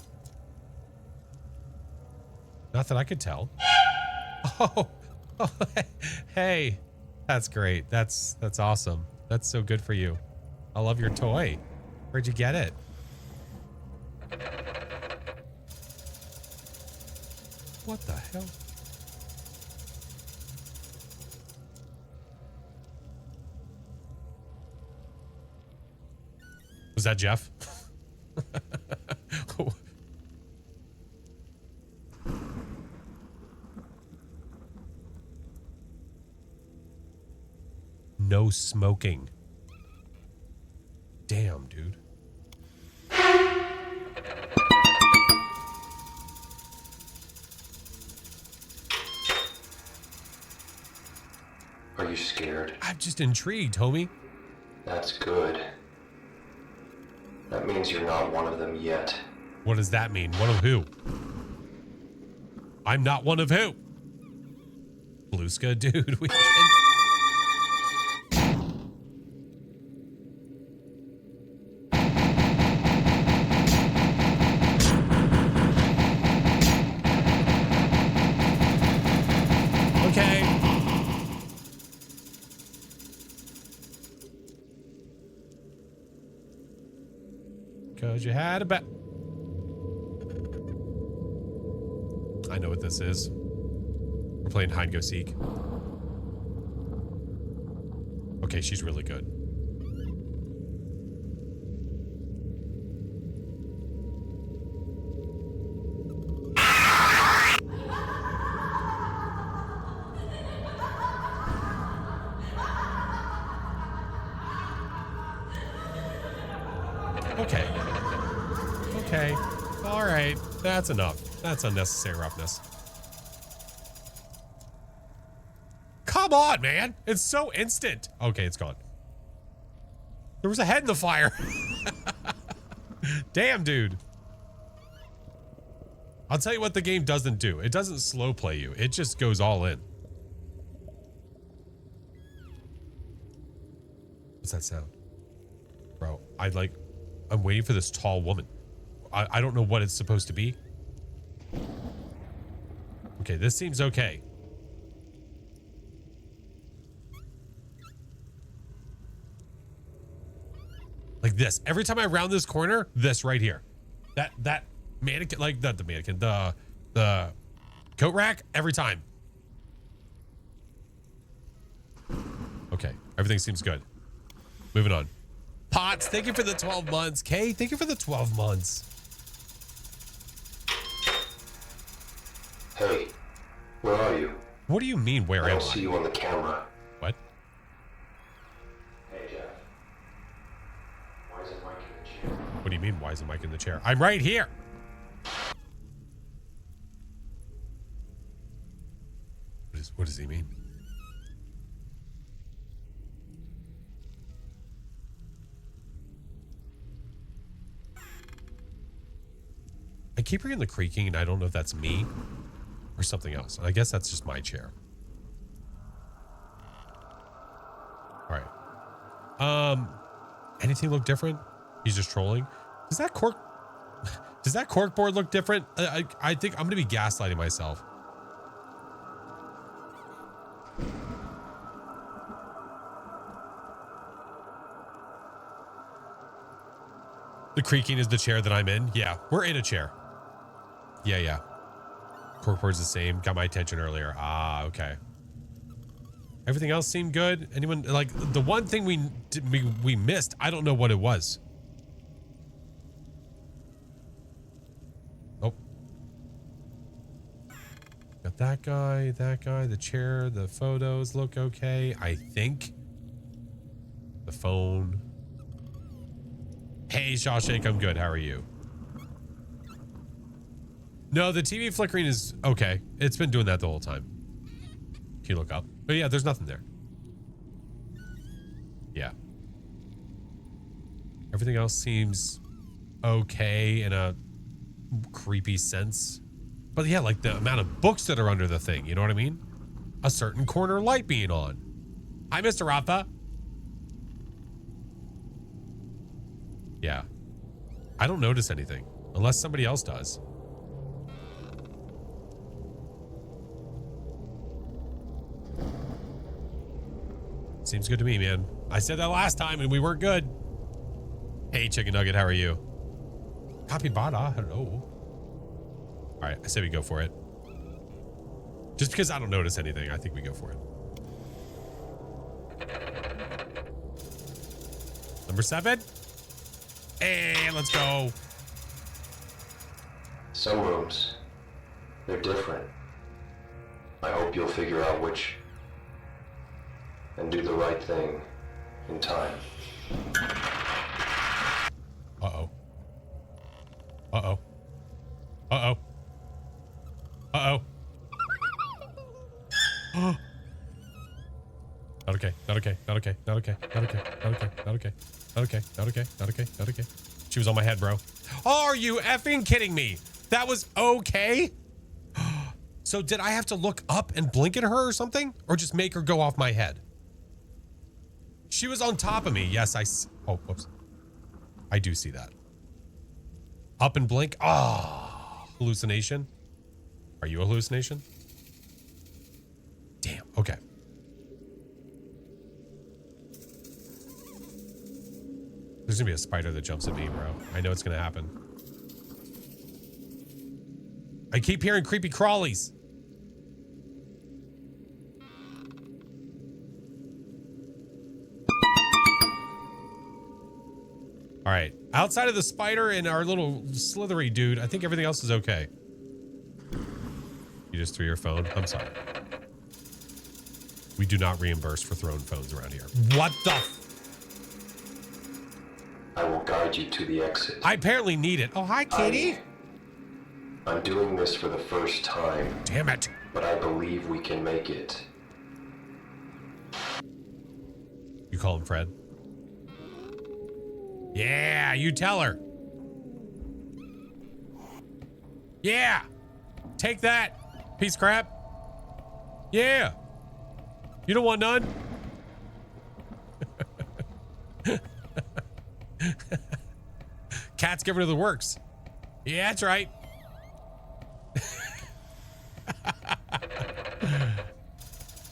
Not that I could tell. Oh, hey, that's great. That's awesome. That's so good for you. I love your toy. Where'd you get it? What the hell? Was that Jeff? No smoking. Damn, dude. Are you scared? I'm just intrigued, homie. That's good. That means you're not one of them yet. What does that mean? One of who? I'm not one of who? Bluska, dude. We can... Okay. Because you had a bet. I know what this is. We're playing hide and go seek. Okay, she's really good. Okay. Okay. All right. That's enough. That's unnecessary roughness. Come on, man. It's so instant. Okay, it's gone. There was a head in the fire. Damn, dude. I'll tell you what the game doesn't do. It doesn't slow play you. It just goes all in. What's that sound? Bro, I'm waiting for this tall woman. I don't know what it's supposed to be. Okay, this seems okay. Like this. Every time I round this corner, this right here. That mannequin, like the mannequin, the coat rack, every time. Okay, everything seems good. Moving on. Potts, thank you for the 12 months. Kay, thank you for the 12 months. Hey, where are you? What do you mean, where I am don't see I? you on the camera. What? Hey, Jeff. Why isn't Mike in the chair? What do you mean, why isn't Mike in the chair? I'm right here. What does he mean? I keep hearing the creaking, and I don't know if that's me or something else. I guess that's just my chair. All right. Anything look different? He's just trolling. Does that cork board look different? I think I'm gonna be gaslighting myself. The creaking is the chair that I'm in. Yeah, we're in a chair. Yeah. Corkboard's the same. Got my attention earlier. Ah, okay. Everything else seemed good. Anyone, like, the one thing we missed, I don't know what it was. Oh. Got that guy, the chair, the photos look okay, I think. The phone. Hey, Shawshank, I'm good. How are you? No, the TV flickering is okay. It's been doing that the whole time. Can you look up? But yeah, there's nothing there. Yeah. Everything else seems okay in a creepy sense. But yeah, like the amount of books that are under the thing, you know what I mean? A certain corner light being on. Hi, Mr. Rafa. Yeah. I don't notice anything unless somebody else does. Seems good to me, man. I said that last time and we weren't good. Hey, Chicken Nugget, how are you? Capybara, hello. All right, I say we go for it. Just because I don't notice anything, I think we go for it. Number 7. Hey, let's go. Some rooms, they're different. I hope you'll figure out which and do the right thing in time. Uh-oh. Uh-oh. Uh-oh. Uh-oh. Not okay. Not okay. Not okay. Not okay. Not okay. Not okay. Not okay. Not okay. Not okay. Not okay. Not okay. She was on my head, bro. Are you effing kidding me? That was okay? So did I have to look up and blink at her or something? Or just make her go off my head? She was on top of me. Yes, oh, whoops. I do see that. Up and blink. Ah, hallucination. Are you a hallucination? Damn. Okay. There's gonna be a spider that jumps at me, bro. I know it's gonna happen. I keep hearing creepy crawlies. All right. Outside of the spider and our little slithery dude, I think everything else is okay. You just threw your phone? I'm sorry. We do not reimburse for throwing phones around here. What the? I will guide you to the exit. I apparently need it. Oh, hi, kitty. I'm doing this for the first time. Damn it. But I believe we can make it. You call him Fred? Yeah, you tell her. Yeah. Take that, piece of crap. Yeah. You don't want none? Cat's giving her the works. Yeah, that's right.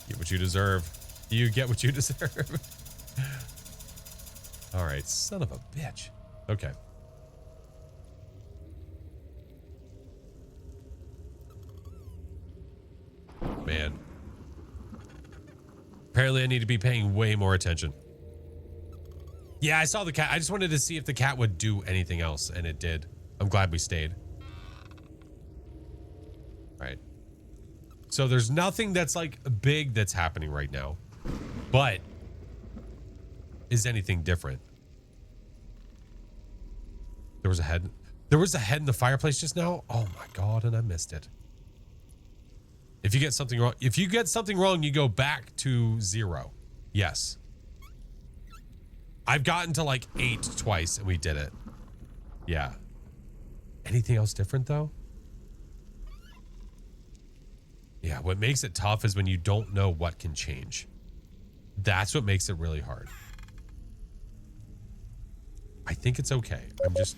Get what you deserve. You get what you deserve. All right, son of a bitch. Okay. Man. Apparently I need to be paying way more attention. Yeah, I saw the cat. I just wanted to see if the cat would do anything else, and it did. I'm glad we stayed. Right. So there's nothing that's like big that's happening right now. But is anything different? There was a head. There was a head in the fireplace just now. Oh my God, and I missed it. If you get something wrong, you go back to 0. Yes. I've gotten to like 8 twice and we did it. Yeah. Anything else different though? Yeah, what makes it tough is when you don't know what can change. That's what makes it really hard. I think it's okay. I'm just...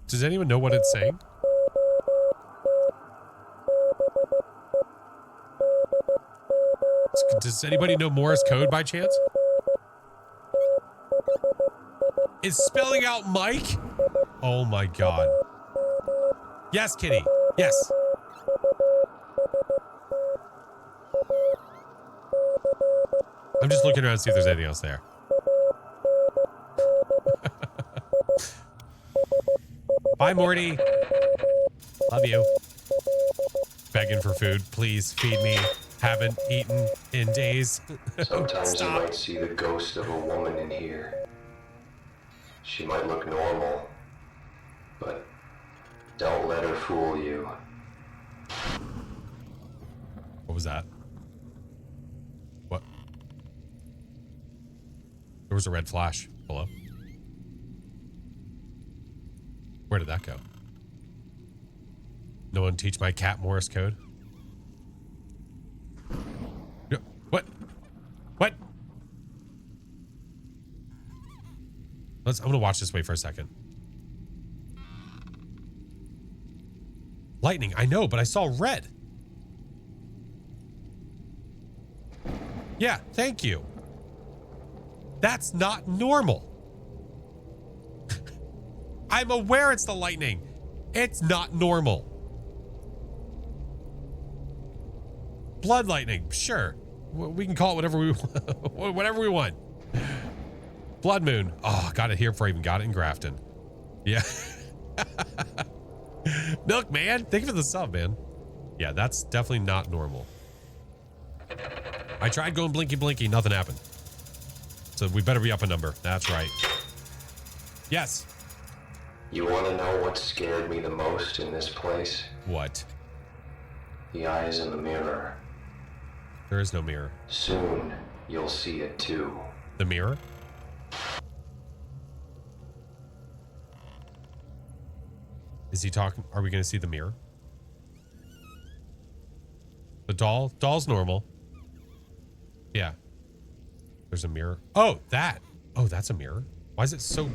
Does anyone know what it's saying? Does anybody know Morse code by chance? It's spelling out Mike? Oh my God. Yes, kitty. Yes. I'm just looking around to see if there's anything else there. Bye, Morty. Love you. Begging for food. Please feed me. Haven't eaten in days. Sometimes you might see the ghost of a woman in here. She might look normal, but don't let her fool you. What was that? What? There was a red flash. Hello? Where did that go? No one teach my cat Morse code? No, what? What? I'm gonna watch this way for a second. Lightning, I know, but I saw red. Yeah, thank you. That's not normal. I'm aware it's the lightning. It's not normal. Blood lightning, sure. We can call it whatever we want. Whatever we want. Blood moon. Oh, got it here before I even got it in Grafton. Yeah. Milk man, thank you for the sub, man. Yeah, that's definitely not normal. I tried going blinky blinky, nothing happened. So we better be up a number. That's right. Yes. You want to know what scared me the most in this place? What? The eyes in the mirror. There is no mirror. Soon, you'll see it too. The mirror? Is he talking? Are we going to see the mirror? The doll? Doll's normal. Yeah. There's a mirror. Oh, that. Oh, that's a mirror. Why is it so...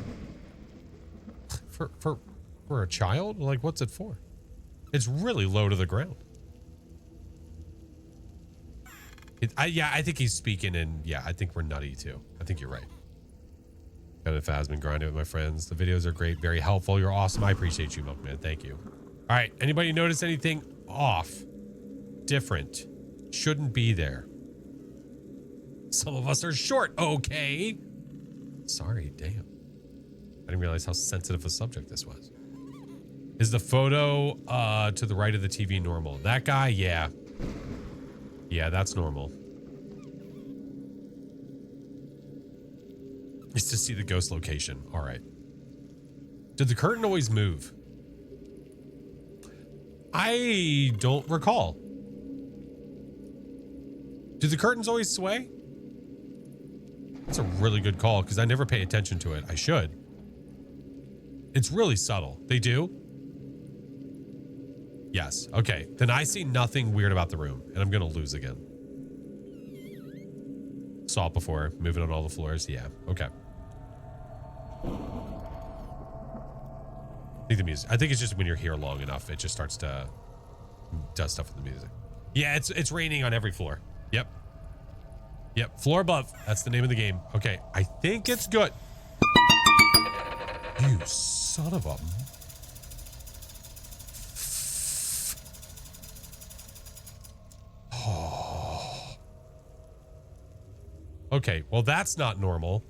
For a child? Like, what's it for? It's really low to the ground. Yeah, I think he's speaking, and yeah, I think we're nutty too. I think you're right. Kind of has been grinding with my friends. The videos are great, very helpful. You're awesome. I appreciate you, Milkman. Thank you. All right, anybody notice anything off, different, shouldn't be there? Some of us are short. Okay. Sorry, damn. I didn't realize how sensitive a subject this was. Is the photo to the right of the TV normal? That guy, yeah. Yeah, that's normal. It's to see the ghost location. All right. Did the curtain always move? I don't recall. Do the curtains always sway? That's a really good call because I never pay attention to it. I should. It's really subtle. They do? Yes. Okay. Then I see nothing weird about the room and I'm going to lose again. Saw it before. Moving on all the floors. Yeah. Okay. I think the music. I think it's just when you're here long enough, it just starts to does stuff with the music. Yeah, it's raining on every floor. Yep. Yep. Floor above. That's the name of the game. Okay. I think it's good. You son of a. Oh. Okay. Well, that's not normal.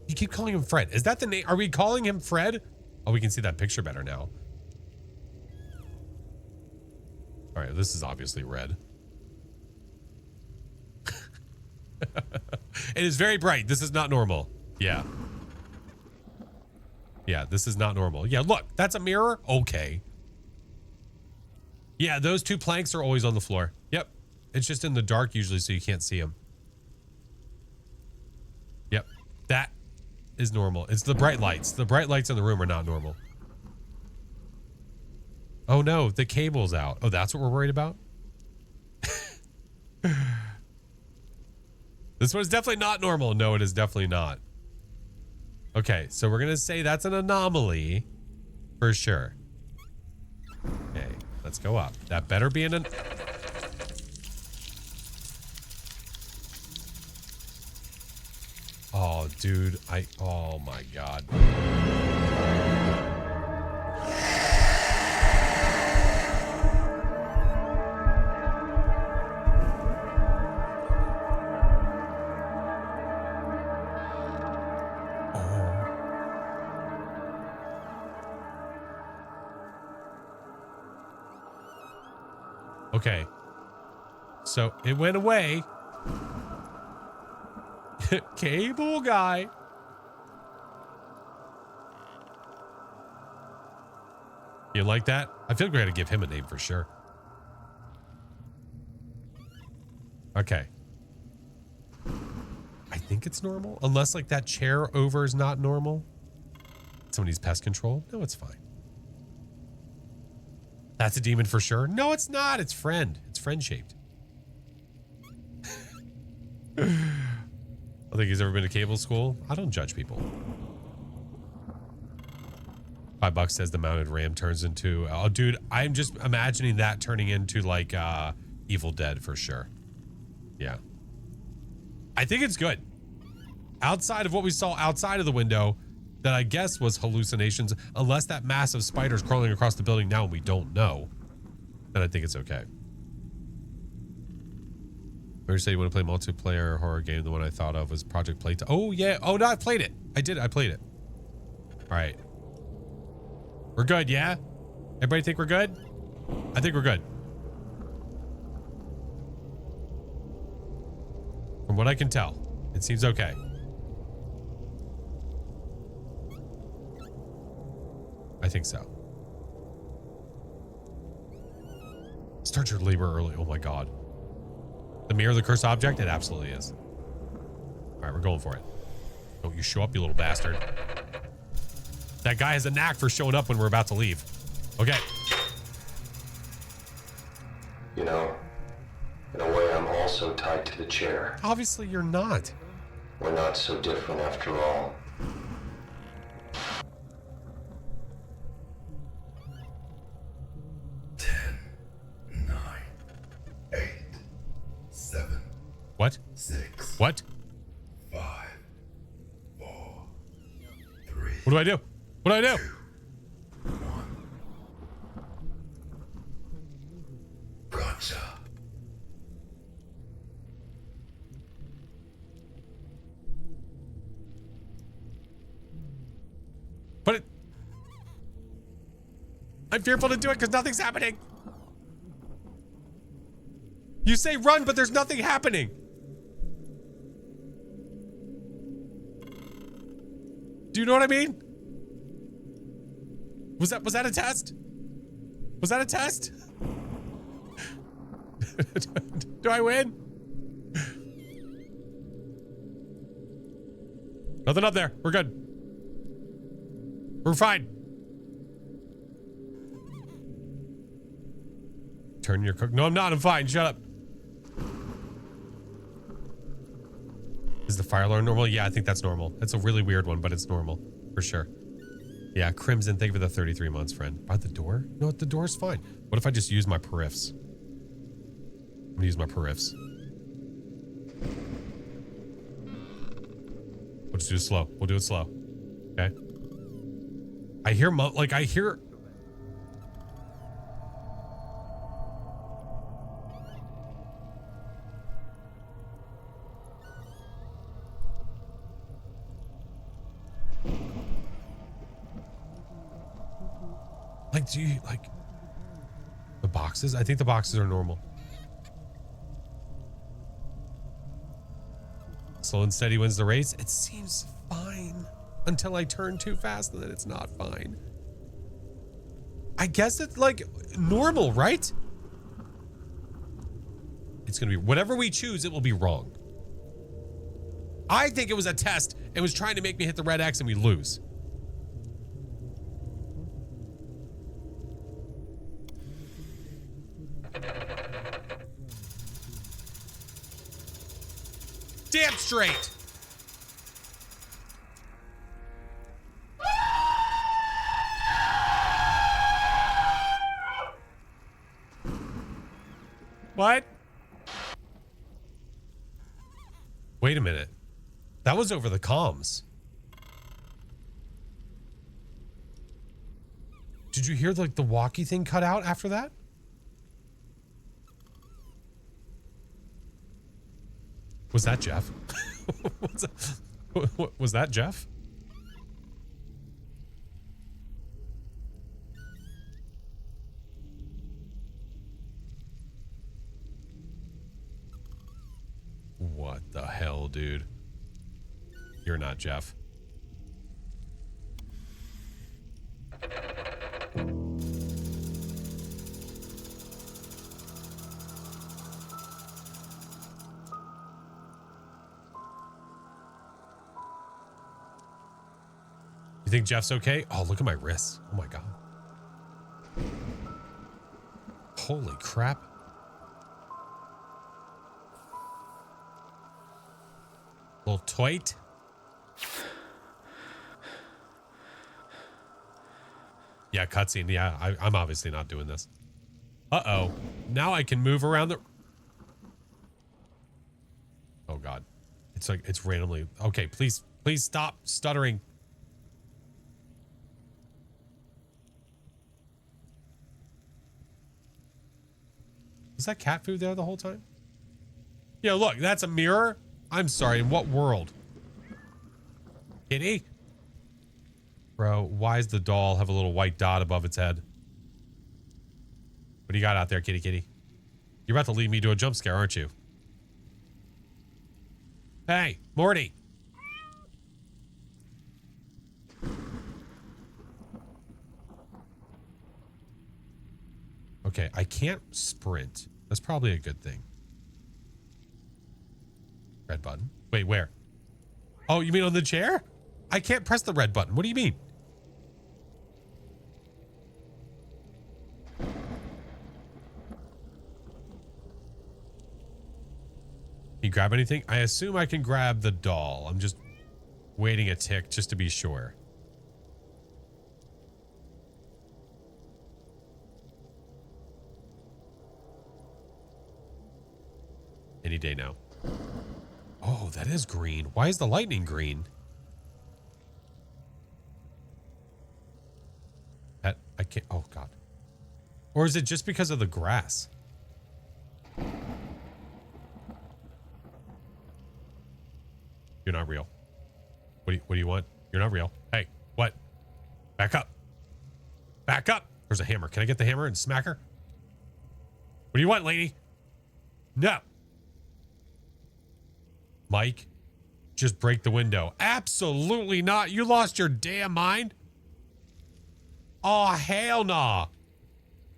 You keep calling him Fred. Is that the name? Are we calling him Fred? Oh, we can see that picture better now. All right, this is obviously red. It is very bright. This is not normal. Yeah. Yeah, this is not normal. Yeah, look, that's a mirror. Okay. Yeah, those two planks are always on the floor. Yep. It's just in the dark usually, so you can't see them. Yep. That is normal. It's the bright lights. The bright lights in the room are not normal. Oh no, the cable's out. Oh, that's what we're worried about? This one's definitely not normal. No, it is definitely not. Okay, so we're gonna say that's an anomaly for sure. Okay, let's go up. That better be an... Oh, dude, oh my God. Okay. So it went away. Cable guy. You like that? I feel like we're going to give him a name for sure. Okay. I think it's normal. Unless like that chair over is not normal. Somebody's pest control. No, it's fine. That's a demon for sure. No, it's not. It's friend. It's friend shaped. I don't think he's ever been to cable school. I don't judge people. $5 says the mounted ram turns into... Oh, dude, I'm just imagining that turning into like Evil Dead for sure. Yeah. I think it's good. Outside of what we saw outside of the window, that I guess was hallucinations, unless that massive spider's crawling across the building now and we don't know, then I think it's okay. Remember, say you want to play multiplayer horror game. The one I thought of was Project Playtime. Oh yeah. Oh no, I played it. I did. I played it. All right. We're good. Yeah. Everybody think we're good? I think we're good. From what I can tell, it seems okay. I think so. Start your labor early. Oh my God. The mirror, the cursed object? It absolutely is. All right, we're going for it. Don't you show up, you little bastard. That guy has a knack for showing up when we're about to leave. Okay. You know, in a way, I'm also tied to the chair. Obviously, you're not. We're not so different after all. What? 6. What? 5. 4. 3. What do I do? What do I do? 1. Gotcha. But I'm fearful to do it because nothing's happening. You say run, but there's nothing happening. Do you know what I mean? Was that a test? Was that a test? Do I win? Nothing up there. We're good. We're fine. Turn your cook. No, I'm not. I'm fine. Shut up. Is the fire alarm normal? Yeah, I think that's normal. It's a really weird one, but it's normal for sure. Yeah, Crimson, thank you for the 33 months, friend. By the door? No, the door's fine. What if I just use my periffs? I'm gonna use my periffs. We'll just do it slow. We'll do it slow. Okay. I hear I hear. Like, do you like the boxes? I think the boxes are normal. Slow and steady wins the race. It seems fine until I turn too fast and then it's not fine. I guess it's like normal, right? It's gonna be whatever we choose, it will be wrong. I think it was a test and was trying to make me hit the red X and we lose. Damn straight. What? Wait a minute. That was over the comms. Did you hear like the walkie thing cut out after that? Was that Jeff? Was that Jeff? What the hell, dude? You're not Jeff. You think Jeff's okay? Oh, look at my wrists. Oh my God. Holy crap. Little toit. Yeah, cutscene. Yeah, I'm obviously not doing this. Uh-oh. Now I can move around the... Oh God. It's like, it's randomly... Okay, please stop stuttering. Was that cat food there the whole time? Yeah, look, that's a mirror. I'm sorry, in what world? Kitty? Bro, why does the doll have a little white dot above its head? What do you got out there, kitty kitty? You're about to lead me to a jump scare, aren't you? Hey, Morty. Okay, I can't sprint. That's probably a good thing. Red button. Wait, where? Oh, you mean on the chair? I can't press the red button. What do you mean? you grab anything? I assume I can grab the doll. I'm just waiting a tick just to be sure. Any day now. Oh, that is green. Why is the lightning green? That I can't. Oh, God. Or is it just because of the grass? You're not real. What do you want? You're not real. Hey, what? Back up. Back up. There's a hammer. Can I get the hammer and smack her? What do you want, lady? No. Mike, just break the window. Absolutely not. You lost your damn mind. Oh, hell nah.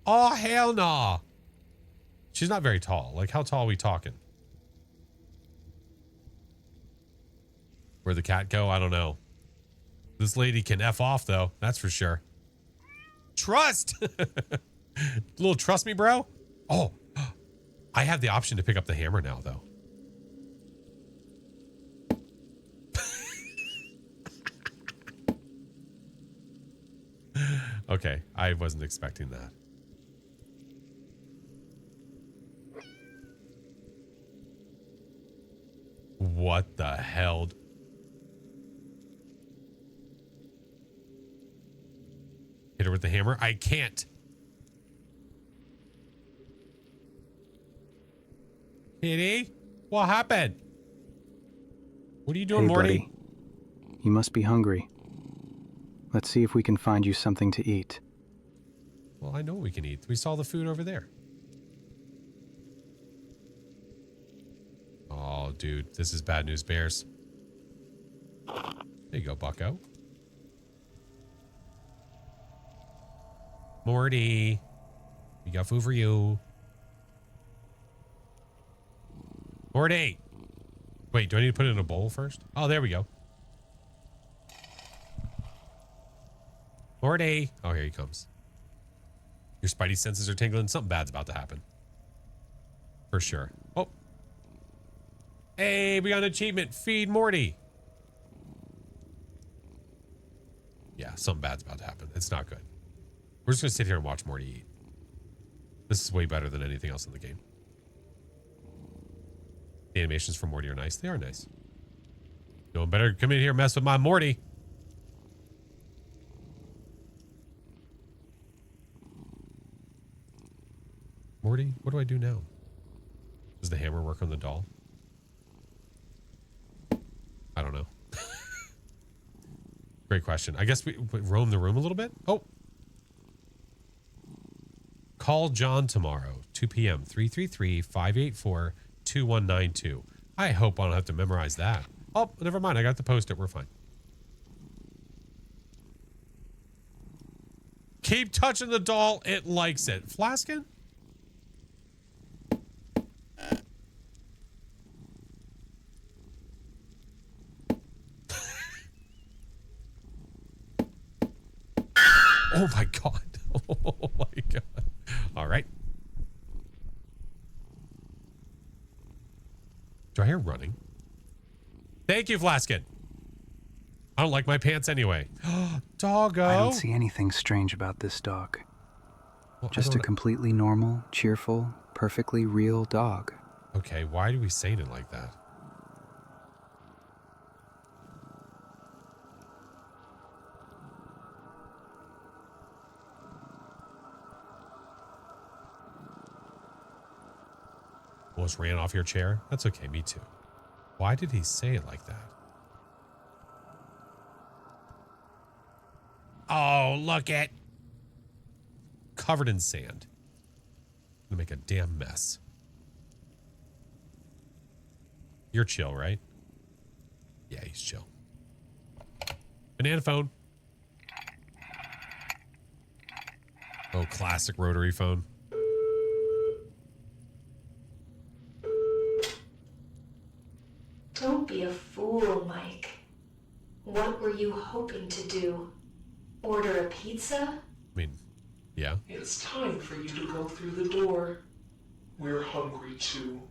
Oh, hell nah. She's not very tall. Like, how tall are we talking? Where'd the cat go? I don't know. This lady can F off, though. That's for sure. Trust! Little trust me, bro? Oh, I have the option to pick up the hammer now, though. Okay, I wasn't expecting that. What the hell? Hit her with the hammer? I can't. Kitty? What happened? What are you doing, Hey, Morty? buddy. You must be hungry. Let's see if we can find you something to eat. Well, I know what we can eat. We saw the food over there. Oh, dude. This is bad news bears. There you go, bucko. Morty. We got food for you. Morty. Wait, do I need to put it in a bowl first? Oh, there we go. Morty. Oh, here he comes. Your spidey senses are tingling. Something bad's about to happen. For sure. Oh. Hey, we got an achievement. Feed Morty. Yeah, something bad's about to happen. It's not good. We're just going to sit here and watch Morty eat. This is way better than anything else in the game. The animations for Morty are nice. They are nice. No one better come in here and mess with my Morty. Morty, what do I do now? Does the hammer work on the doll? I don't know. Great question. I guess we roam the room a little bit. Oh. Call John tomorrow, 2 p.m., 333-584-2192. I hope I don't have to memorize that. Oh, never mind. I got the post-it. We're fine. Keep touching the doll. It likes it. Flaskin? Oh my God. Oh my God. All right. Do I hear running? Thank you, Flaskin. I don't like my pants anyway. Doggo. I don't see anything strange about this dog. Well, Just a completely normal, cheerful, perfectly real dog. Okay, why do we say it like that? Almost ran off your chair? That's okay, me too. Why did he say it like that? Oh, look at... Covered in sand. Gonna make a damn mess. You're chill, right? Yeah, he's chill. Banana phone. Oh, classic rotary phone. Don't be a fool, Mike. What were you hoping to do? Order a pizza? I mean, yeah. It's time for you to go through the door. We're hungry too.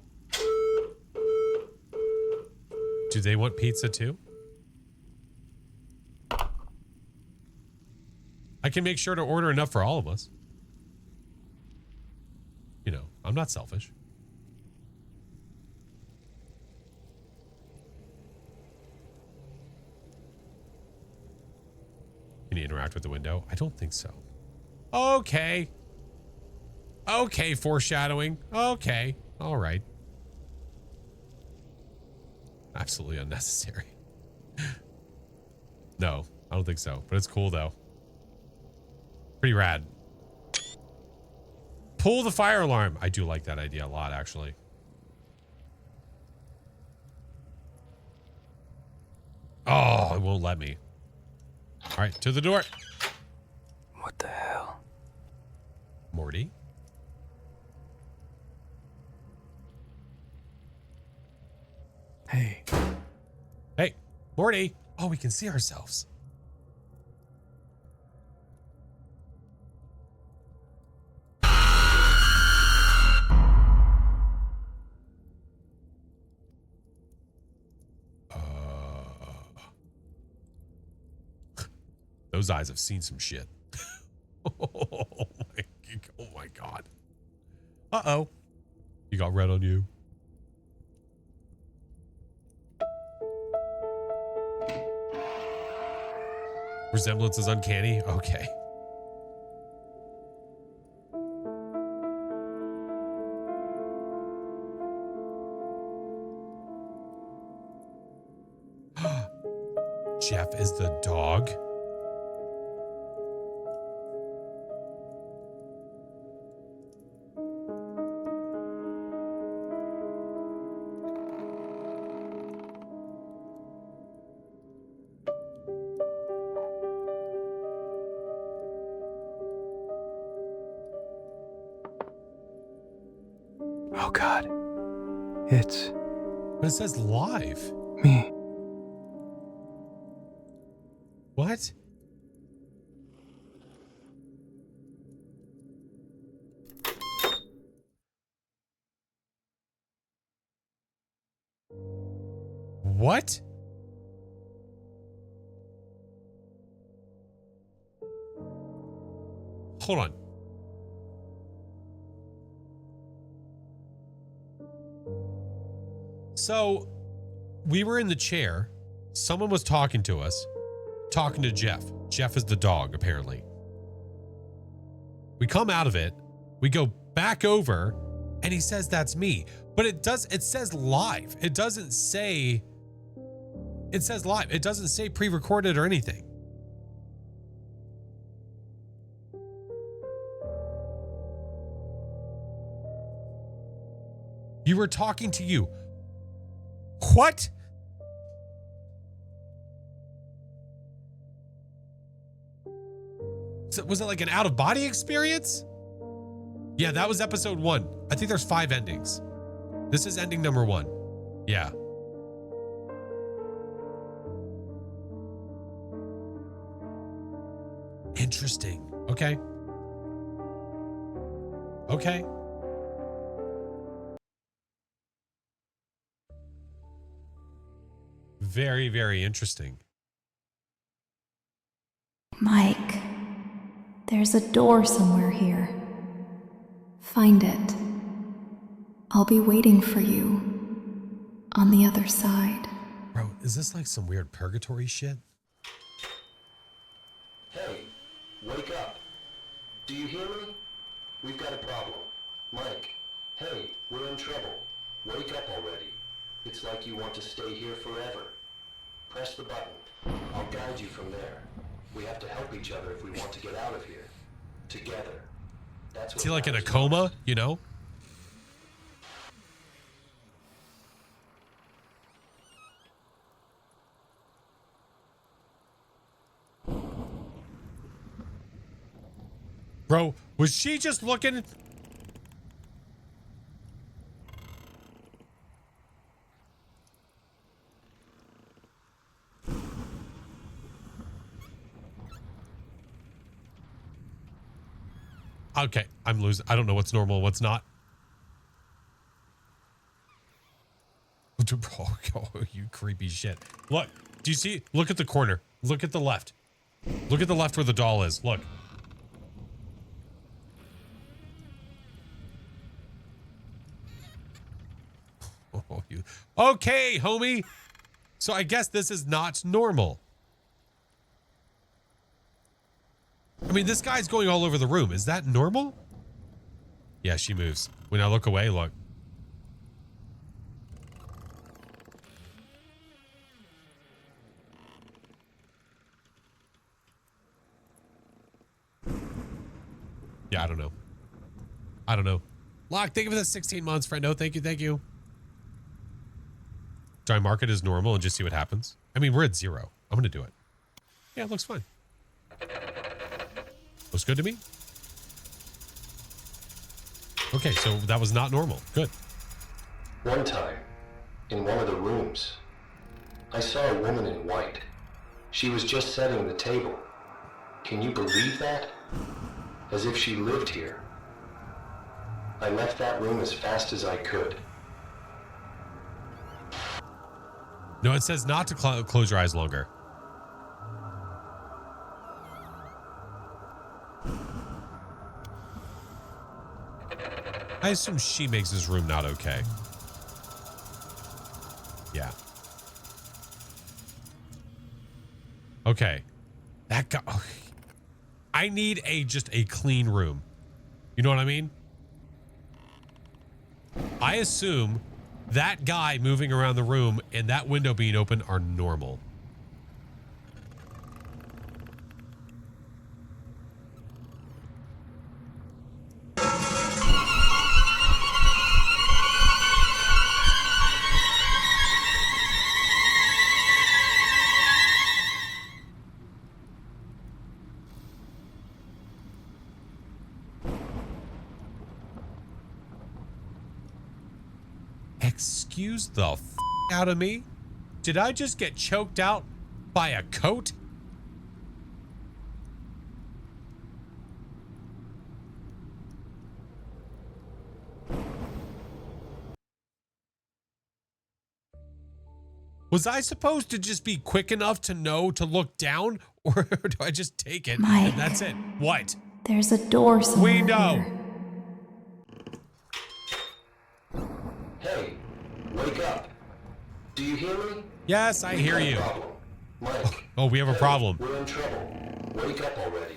Do they want pizza too? I can make sure to order enough for all of us. You know, I'm not selfish. Can you interact with the window? I don't think so. Okay. Okay, foreshadowing. Okay. All right. Absolutely unnecessary. No, I don't think so. But it's cool, though. Pretty rad. Pull the fire alarm. I do like that idea a lot, actually. Oh, it won't let me. All right, to the door. What the hell? Morty? Hey. Hey, Morty. Oh, we can see ourselves. Those eyes have seen some shit. Oh my God. Uh-oh. You got red on you. Resemblance is uncanny. Okay. Jeff is the dog. Oh God. It's But it says live. me. What? What? Hold on. So, we were in the chair. Someone was talking to us. Talking to Jeff. Jeff is the dog, apparently. We come out of it. We go back over, and he says that's me. But it says live. It doesn't say... It says live. It doesn't say pre-recorded or anything. You were talking to you. What? So was it like an out-of-body experience? Yeah, that was episode 1. I think there's 5 endings. This is ending number 1. Yeah. Interesting. Okay. Okay. Very, very interesting. Mike, there's a door somewhere here. Find it. I'll be waiting for you on the other side. Bro, is this like some weird purgatory shit? Hey, wake up. Do you hear me? We've got a problem. Mike, hey, we're in trouble. Wake up already. It's like you want to stay here forever. Press the button. I'll guide you from there. We have to help each other if we want to get out of here. Together. That's what Is he like in a matters coma, most. you know? Bro, was she just looking? Okay, I'm losing. I don't know what's normal, what's not. Oh, you creepy shit. Look, do you see? Look at the corner. Look at the left. Look at the left where the doll is. Look. Oh, you. Okay, homie. So I guess this is not normal. I mean, this guy's going all over the room. Is that normal? Yeah, she moves. When I look away, look. Yeah, I don't know. I don't know. Locke, thank you for the 16 months, friend. No, thank you, thank you. Do I mark it as normal and just see what happens? I mean, we're at 0. I'm going to do it. Yeah, it looks fine. Looks good to me. Okay, so that was not normal. Good. One time, in one of the rooms, I saw a woman in white. She was just setting the table. Can you believe that? As if she lived here. I left that room as fast as I could. No, it says not to close your eyes longer. I assume she makes this room not okay. Yeah. Okay. That guy. Oh, I need just a clean room. You know what I mean? I assume that guy moving around the room and that window being open are normal. Excuse the f out of me? Did I just get choked out by a coat? Was I supposed to just be quick enough to know to look down, or do I just take it Mike. and that's it? What? There's a door somewhere We know. here. Hey, wake up. Do you hear me? Yes, I hear you. Problem. Mike. Oh, we have a Hey, problem. We're in trouble. Wake up already.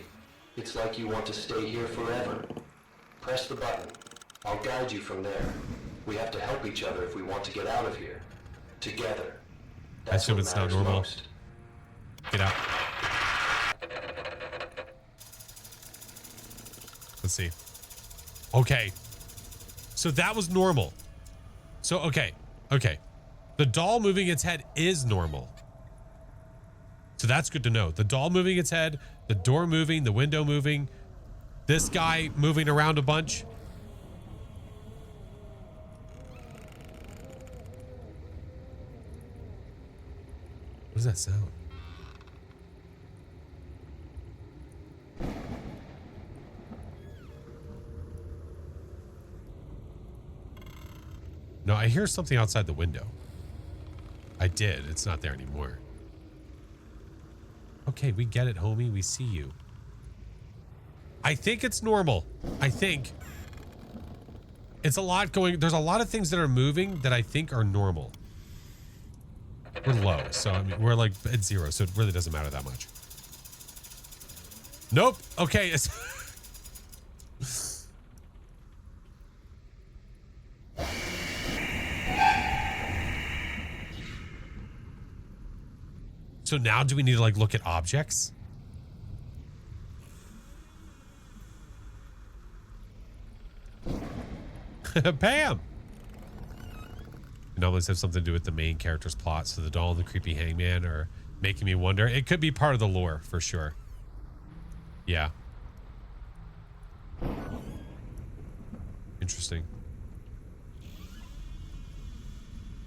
It's like you want to stay here forever. Press the button. I'll guide you from there. We have to help each other if we want to get out of here. Together. I assume what it's not matters normal. most. Get out. Let's see. Okay. So that was normal. So, okay. Okay. The doll moving its head is normal. So that's good to know. The doll moving its head, the door moving, the window moving, this guy moving around a bunch. What does that sound? No, I hear something outside the window. I did. It's not there anymore. Okay, we get it, homie. We see you. I think it's normal. I think. It's a lot going. There's a lot of things that are moving that I think are normal. We're low, so I mean, we're like at 0, so it really doesn't matter that much. Nope. Okay. It's so now do we need to like look at objects? Pam! It always have something to do with the main character's plot, so the doll and the creepy hangman are making me wonder. It could be part of the lore, for sure. Yeah. Interesting.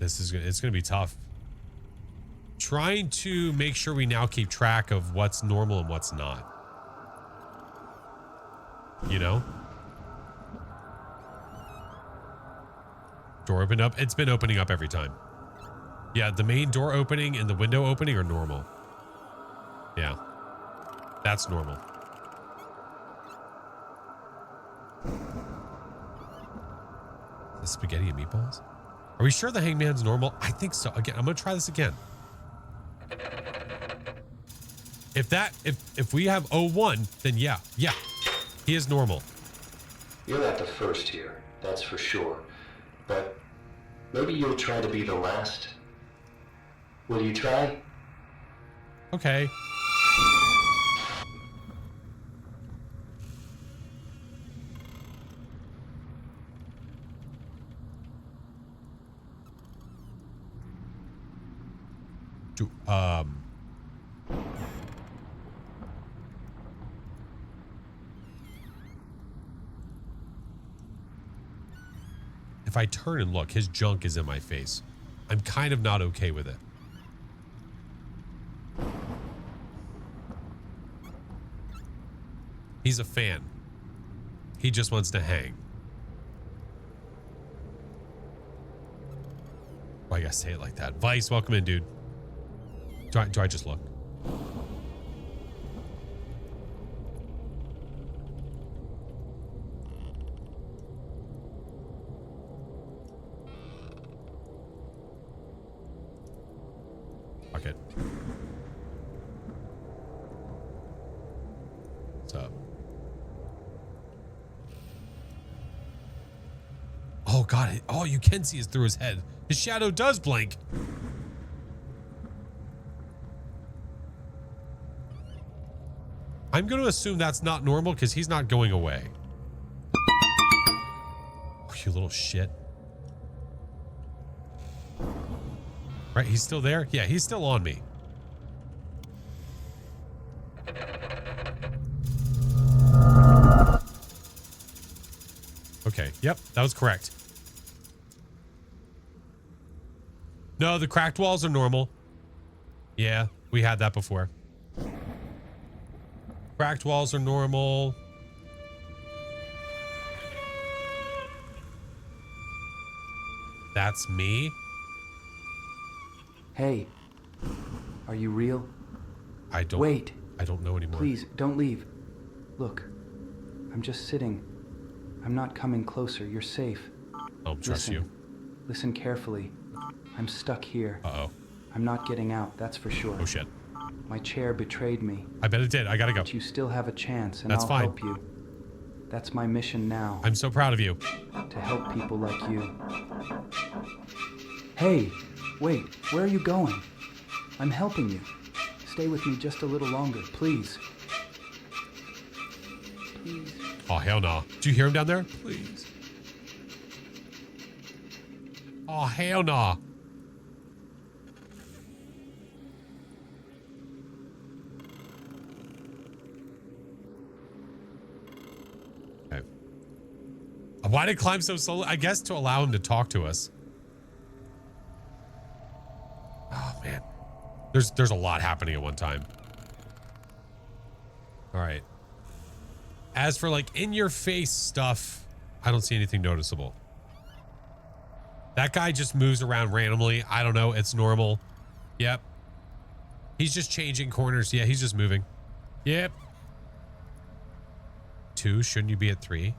It's gonna be tough. Trying to make sure we now keep track of what's normal and what's not. You know? Door opened up. It's been opening up every time. Yeah, the main door opening and the window opening are normal. Yeah, that's normal. The spaghetti and meatballs? Are we sure the hangman's normal? I think so. Again, I'm gonna try this again. If we have 01, then yeah, he is normal. You're not the first here, that's for sure. But maybe you'll try to be the last. Will you try? Okay. If I turn and look, his junk is in my face. I'm kind of not okay with it. He's a fan. He just wants to hang. Why you gotta say it like that? Vice, welcome in, dude. Do I just look? Fuck it. What's up? Oh, God. Oh, you can see it through his head. His shadow does blink. I'm going to assume that's not normal because he's not going away. Oh, you little shit. Right, he's still there? Yeah, he's still on me. Okay, yep, that was correct. No, the cracked walls are normal. Yeah, we had that before. Cracked walls are normal. That's me. Hey, are you real? I don't. Wait. I don't know anymore. Please, don't leave. Look, I'm just sitting. I'm not coming closer. You're safe. I don't trust you. Listen carefully. I'm stuck here. Uh-oh. I'm not getting out, that's for sure. Oh, shit. My chair betrayed me. I bet it did. I gotta go. But you still have a chance, and That's I'll fine. help you. That's my mission now. I'm so proud of you. To help people like you. Hey, wait, where are you going? I'm helping you. Stay with me just a little longer, please. Please. Oh, hell no. Do you hear him down there? Please. Oh, hell no. Okay. Why did it climb so slowly? I guess to allow him to talk to us. Oh, man. There's a lot happening at one time. All right. As for like in your face stuff, I don't see anything noticeable. That guy just moves around randomly. I don't know. It's normal. Yep. He's just changing corners. Yeah, he's just moving. Yep. 2. Shouldn't you be at 3?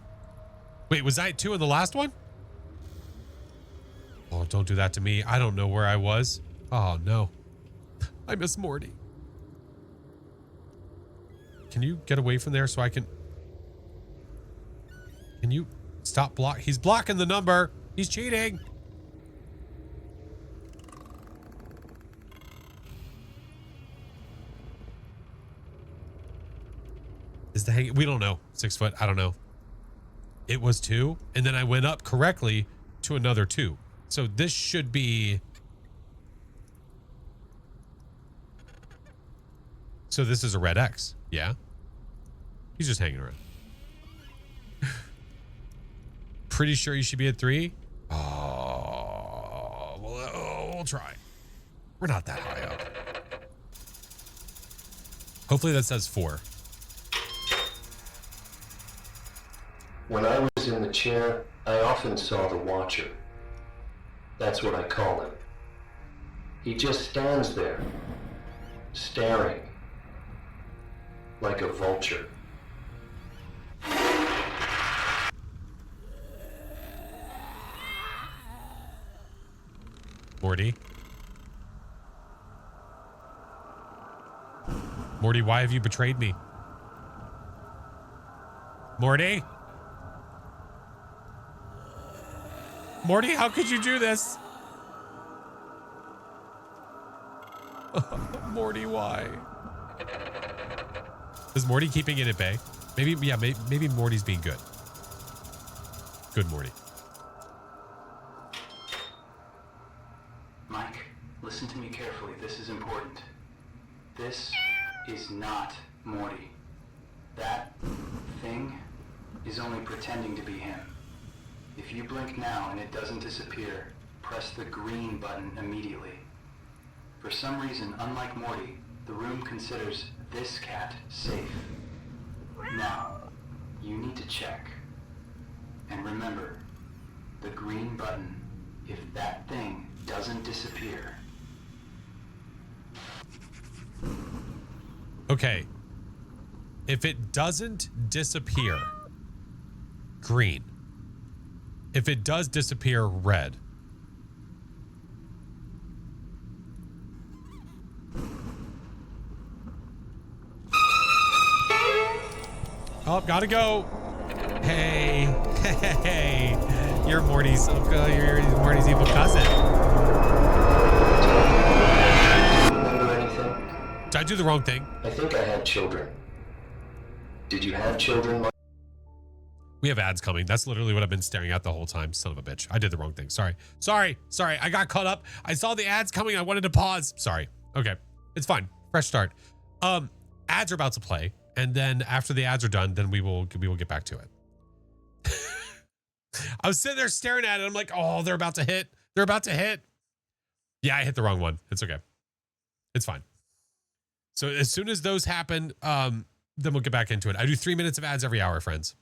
Wait, was I at 2 in the last one? Oh, don't do that to me. I don't know where I was. Oh, no. I miss Morty. Can you get away from there so I can... Can you stop block? He's blocking the number. He's cheating. Is the hang? We don't know. 6 foot. I don't know. It was 2. And then I went up correctly to another 2. So this should be... So this is a red X. Yeah. He's just hanging around. Pretty sure you should be at 3. Oh, well, we'll try. We're not that high up. Hopefully that says 4. When I was in the chair, I often saw the Watcher. That's what I call him. He just stands there, staring, like a vulture. Morty? Morty, why have you betrayed me? Morty? Morty, how could you do this? Morty, why? Is Morty keeping it at bay? Maybe, yeah, maybe Morty's being good. Good Morty. Mike, listen to me carefully. This is important. This is not Morty. That thing is only pretending to be him. If you blink now and it doesn't disappear, press the green button immediately. For some reason, unlike Morty, the room considers this cat safe. Now, you need to check. And remember, the green button, if that thing doesn't disappear. Okay. If it doesn't disappear, green. If it does disappear, red. Oh, gotta go. Hey, hey, you're Morty's evil cousin. Remember anything? Did I do the wrong thing? I think I had children. Did you have children, Mike? We have ads coming. That's literally what I've been staring at the whole time. Son of a bitch. I did the wrong thing. Sorry. I got caught up. I saw the ads coming. I wanted to pause. Sorry. Okay. It's fine. Fresh start. Ads are about to play. And then after the ads are done, then we will get back to it. I was sitting there staring at it. I'm like, oh, they're about to hit. They're about to hit. Yeah, I hit the wrong one. It's okay. It's fine. So as soon as those happen, then we'll get back into it. I do 3 minutes of ads every hour, friends.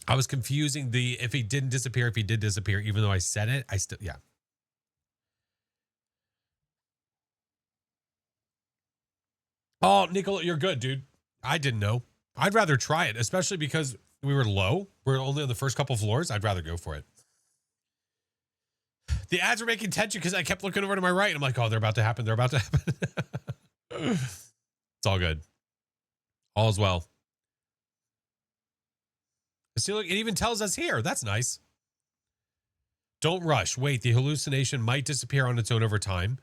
I was confusing if he didn't disappear, if he did disappear, even though I said it, I still, yeah. Oh, Nicola, you're good, dude. I didn't know. I'd rather try it, especially because we were low. We're only on the first couple floors. I'd rather go for it. The ads were making tension because I kept looking over to my right. And I'm like, oh, they're about to happen. They're about to happen. It's all good. All is well. See, look, it even tells us here. That's nice. Don't rush. Wait, the hallucination might disappear on its own over time.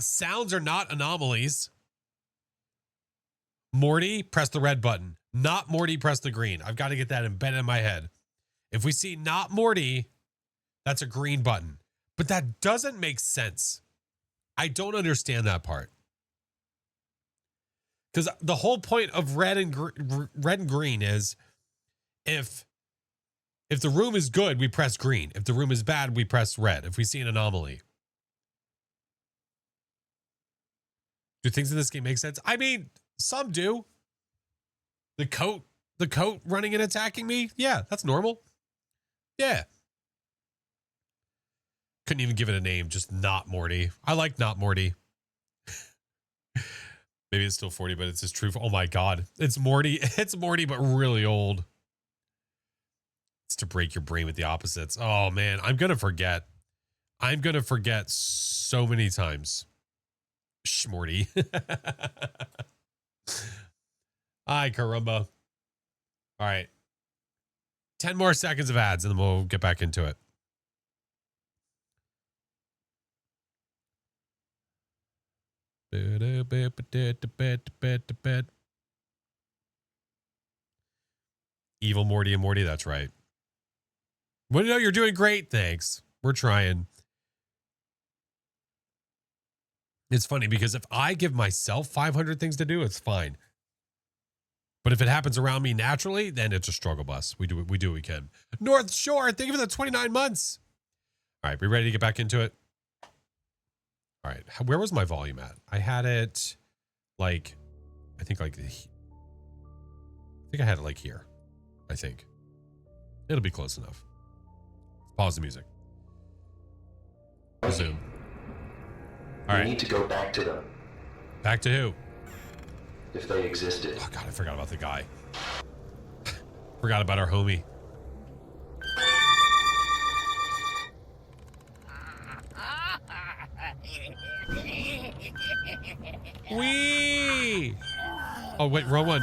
Sounds are not anomalies. Morty, press the red button. Not Morty, press the green. I've got to get that embedded in my head. If we see not Morty, that's a green button. But that doesn't make sense. I don't understand that part. Because the whole point of red and green is if the room is good, we press green. If the room is bad, we press red. If we see an anomaly. Do things in this game make sense? I mean, some do. The coat running and attacking me? Yeah, that's normal. Yeah. Couldn't even give it a name, just not Morty. I like not Morty. Maybe it's still 40, but it's his truth. Oh my God. It's Morty. It's Morty, but really old. It's to break your brain with the opposites. Oh man, I'm going to forget. I'm going to forget so many times. Shmorty. Ay, caramba. All right. 10 more seconds of ads and then we'll get back into it. Evil Morty and Morty, that's right. Well, no, you're doing great. Thanks. We're trying. It's funny because if I give myself 500 things to do, it's fine. But if it happens around me naturally, then it's a struggle bus. We do what we can. North Shore, thank you for the 29 months. All right, we ready to get back into it? All right, where was my volume at? I had it like, I think I had it like here. I think. It'll be close enough. Pause the music. zoom. You All right. need to go back to them, Back to who? if they existed. Oh, God, I forgot about the guy. Forgot about our homie. Wee! Oh, wait, wrong one.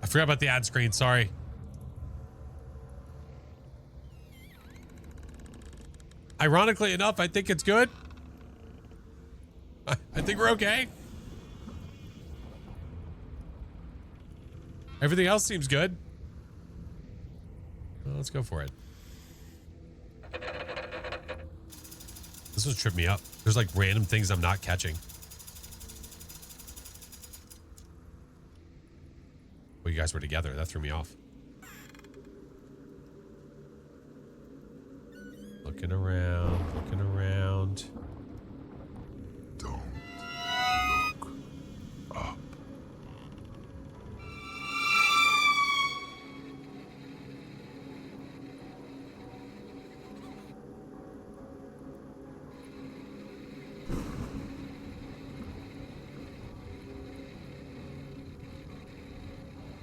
I forgot about the ad screen. Sorry. Ironically enough, I think it's good. I think we're okay. Everything else seems good. Well, let's go for it. This was tripping me up. There's like random things I'm not catching. Well, you guys were together. That threw me off. Looking around, looking around. Don't look up.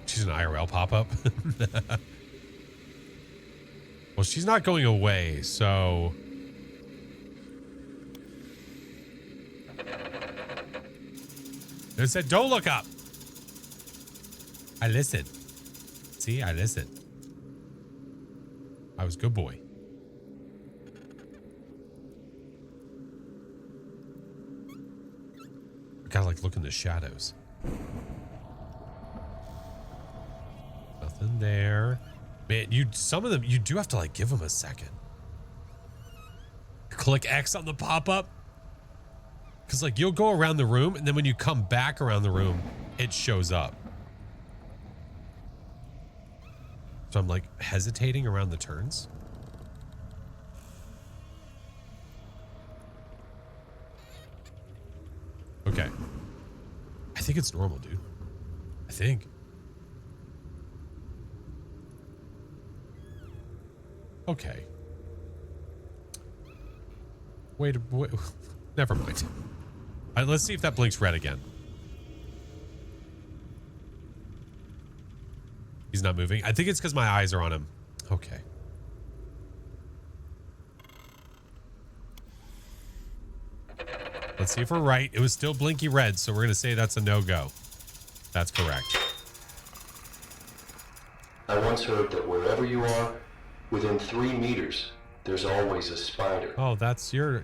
She's an IRL pop-up. Well, she's not going away, so... It said, don't look up. I listened. See, I listened. I was a good boy. I gotta like look in the shadows. Nothing there. Man, some of them, you do have to like give them a second. Click X on the pop-up. Because like you'll go around the room and then when you come back around the room, it shows up. So I'm like hesitating around the turns. Okay. I think it's normal, dude. I think. Okay. Wait, never mind. All right, let's see if that blinks red again. He's not moving. I think it's because my eyes are on him. Okay. Let's see if we're right. It was still blinky red, so we're going to say that's a no-go. That's correct. I once heard that wherever you are, within 3 meters, there's always a spider. Oh, that's you're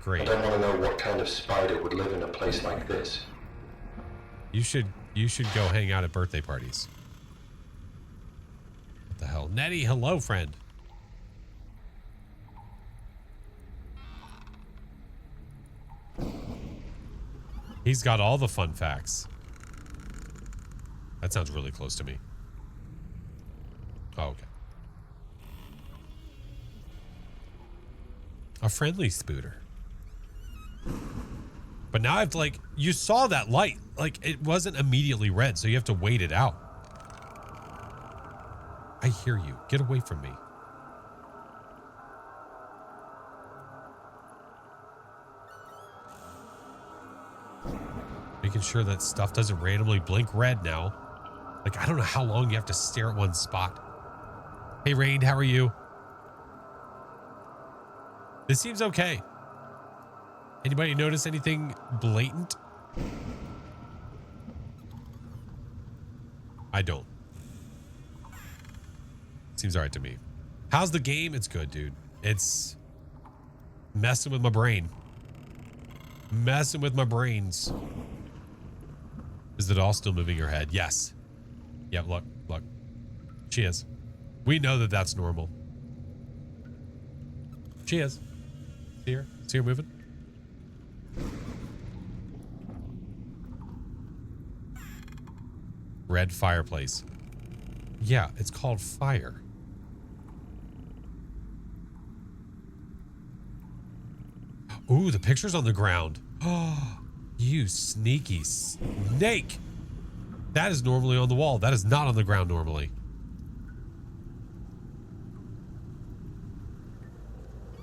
great. I want to know what kind of spider would live in a place like this. You should go hang out at birthday parties. What the hell? Nettie, hello, friend. He's got all the fun facts. That sounds really close to me. Oh, okay. A friendly spooter. But now I've like, you saw that light. Like it wasn't immediately red, so you have to wait it out. I hear you. Get away from me. Making sure that stuff doesn't randomly blink red now. Like, I don't know how long you have to stare at one spot. Hey, Rain, how are you? This seems okay. Anybody notice anything blatant? I don't. Seems all right to me. How's the game? It's good, dude. It's messing with my brain. Messing with my brains. Is it all still moving your head? Yes. Yeah, look. She is. We know that that's normal. She is. See her? See her moving? Red fireplace. Yeah, it's called fire. Ooh, the picture's on the ground. Oh, you sneaky snake. That is normally on the wall. That is not on the ground normally.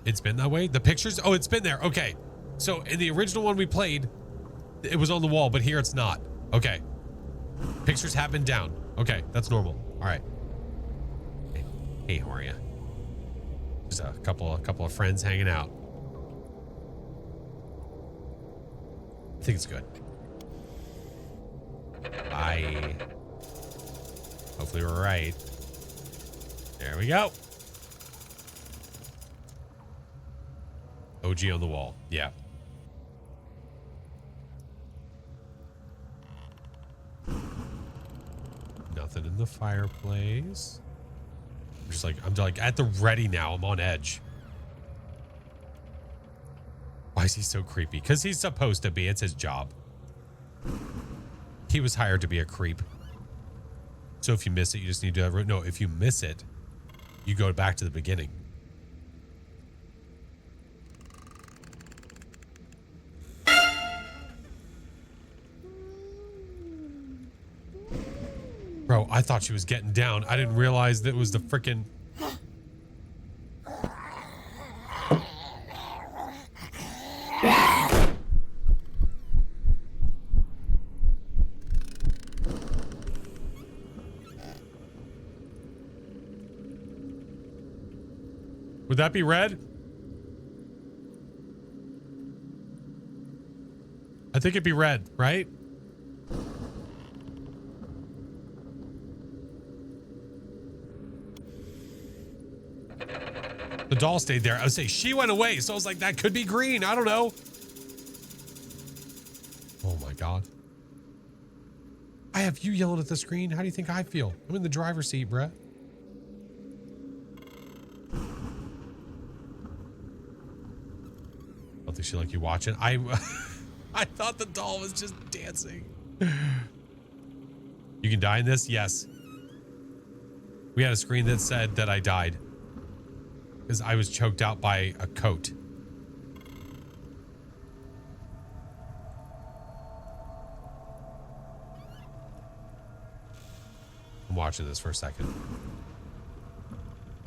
It's been that way? The pictures? Oh, it's been there. Okay. So in the original one we played, it was on the wall, but here it's not. Okay. Pictures have been down. Okay, that's normal. All right. Hey, how are you? Just a couple of friends hanging out. I think it's good. Bye. Hopefully we're right. There we go. OG on the wall. Yeah. Nothing in the fireplace. I'm like at the ready now. I'm on edge. Why is he so creepy? Because he's supposed to be. It's his job. He was hired to be a creep. So if you miss it, you just need to... No, if you miss it, you go back to the beginning. Bro, I thought she was getting down. I didn't realize that it was the frickin'... Would that be red? I think it'd be red, right? The doll stayed there. I would say she went away. So I was like, that could be green. I don't know. Oh my God. I have you yelling at the screen. How do you think I feel? I'm in the driver's seat, Brett. I don't think she like you watching. I thought the doll was just dancing. You can die in this? Yes. We had a screen that said that I died. Because I was choked out by a coat. I'm watching this for a second.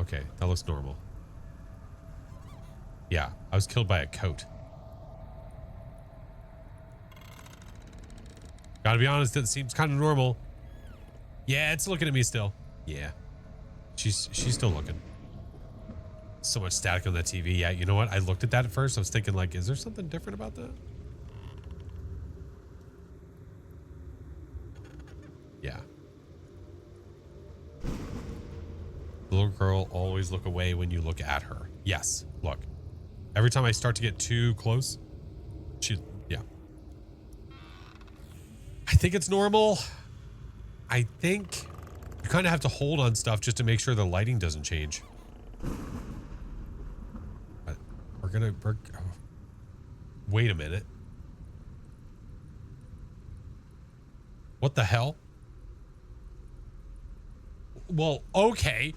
Okay, that looks normal. Yeah, I was killed by a coat. Gotta be honest, it seems kind of normal. Yeah, it's looking at me still. Yeah. She's still looking. So much static on that TV. Yeah, you know what? I looked at that at first. I was thinking like, is there something different about that? Yeah. The little girl always look away when you look at her. Yes, look. Every time I start to get too close, yeah. I think it's normal. I think you kind of have to hold on stuff just to make sure the lighting doesn't change. But we're wait a minute. What the hell? Well, okay.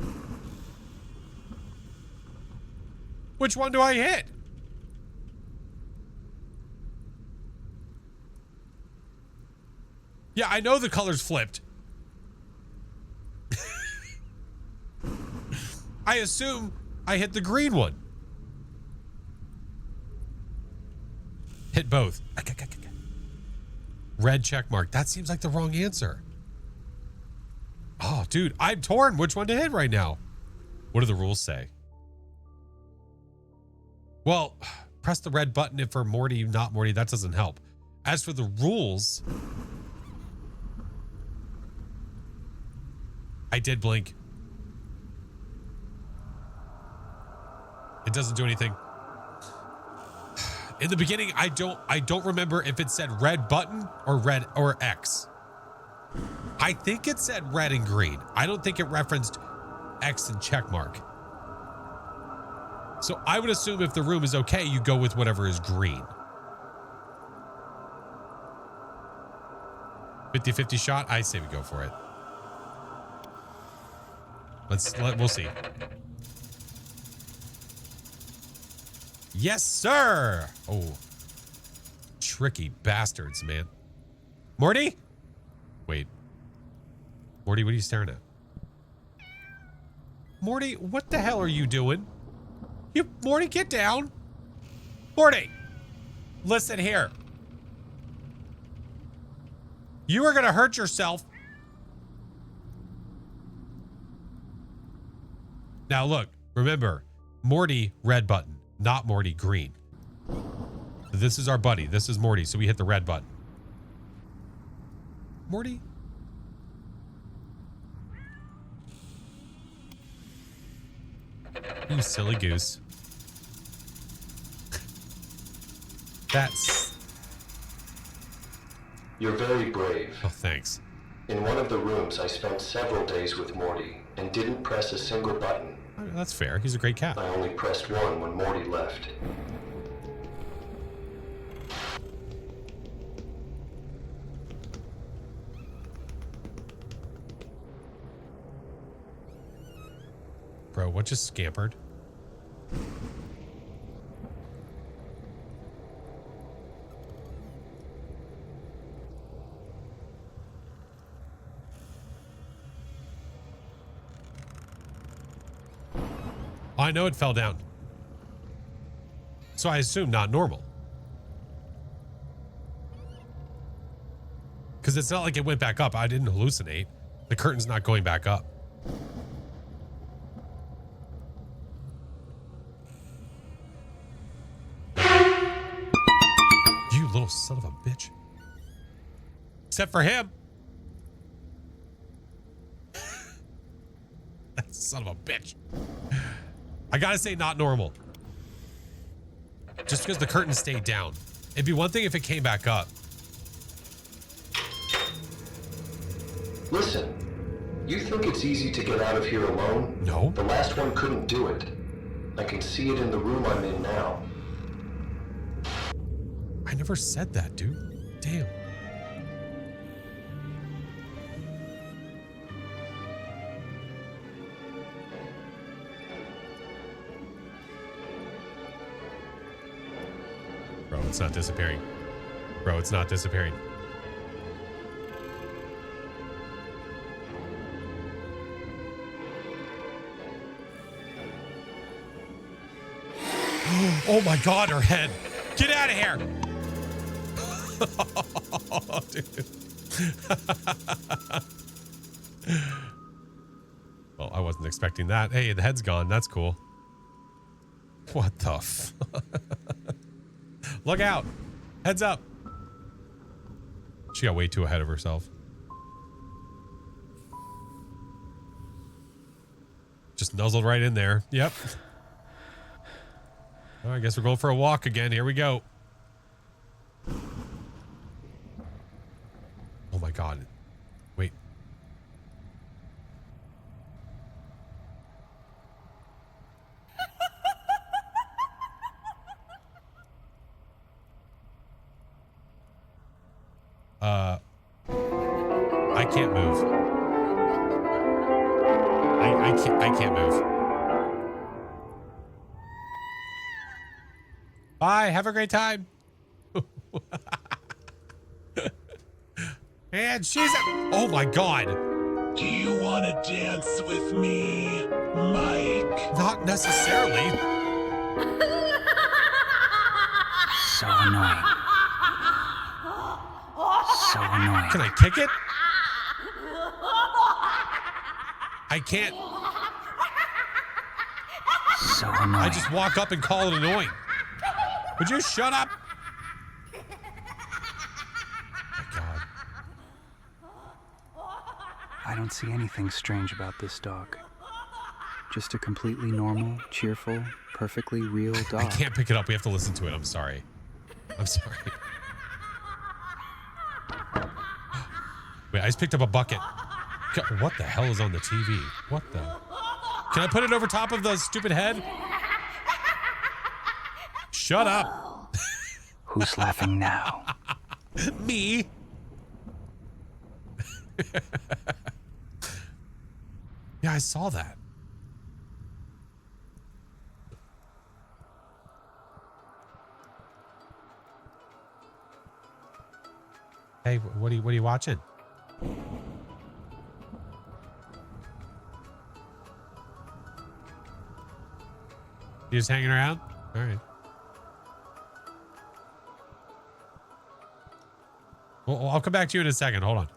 Which one do I hit? Yeah, I know the color's flipped. I assume I hit the green one. Hit both. Red check mark. That seems like the wrong answer. Oh, dude, I'm torn which one to hit right now. What do the rules say? Well, press the red button if for Morty, not Morty. That doesn't help. As for the rules, I did blink. It doesn't do anything. In the beginning, I don't remember if it said red button or red or X. I think it said red and green. I don't think it referenced X and check mark. So I would assume if the room is okay, you go with whatever is green. 50-50 shot. I say we go for it. We'll see. Yes, sir. Oh, tricky bastards, man. Morty? Wait. Morty, what are you staring at? Morty, what the hell are you doing? Morty, get down. Morty, listen here. You are going to hurt yourself. Now look, remember, Morty, red button, not Morty, green. This is our buddy. This is Morty, so we hit the red button. Morty? You silly goose. That's... You're very brave. Oh, thanks. In one of the rooms, I spent several days with Morty and didn't press a single button. That's fair. He's a great cat. I only pressed one when Morty left. Bro, what just scampered? I know it fell down. So I assume not normal. Because it's not like it went back up. I didn't hallucinate. The curtain's not going back up. You little son of a bitch. Except for him. That son of a bitch. I gotta say not normal. Just because the curtain stayed down. It'd be one thing if it came back up. Listen, you think it's easy to get out of here alone? No. The last one couldn't do it. I can see it in the room I'm in now. I never said that, dude. Damn. Bro, it's not disappearing. Bro, it's not disappearing. Oh my God, her head. Get out of here. Oh, dude. Well, I wasn't expecting that. Hey, the head's gone. That's cool. What the f? Look out. Heads up. She got way too ahead of herself. Just nuzzled right in there. Yep. Well, I guess we're going for a walk again. Here we go. Oh my God. Wait. I can't move. I can't move. Bye. Have a great time. And she's oh my God. Do you want to dance with me, Mike? Not necessarily. So annoying. So annoying. Can I kick it? I can't. So annoying. I just walk up and call it annoying. Would you shut up? Oh my God. I don't see anything strange about this dog. Just a completely normal, cheerful, perfectly real dog. I can't pick it up. We have to listen to it. I'm sorry. I'm sorry. Wait, I just picked up a bucket. What the hell is on the TV? What the? Can I put it over top of the stupid head? Shut up. Who's laughing now? Me. Yeah, I saw that. Hey, what are you watching? You just hanging around? All right. Well, I'll come back to you in a second. Hold on.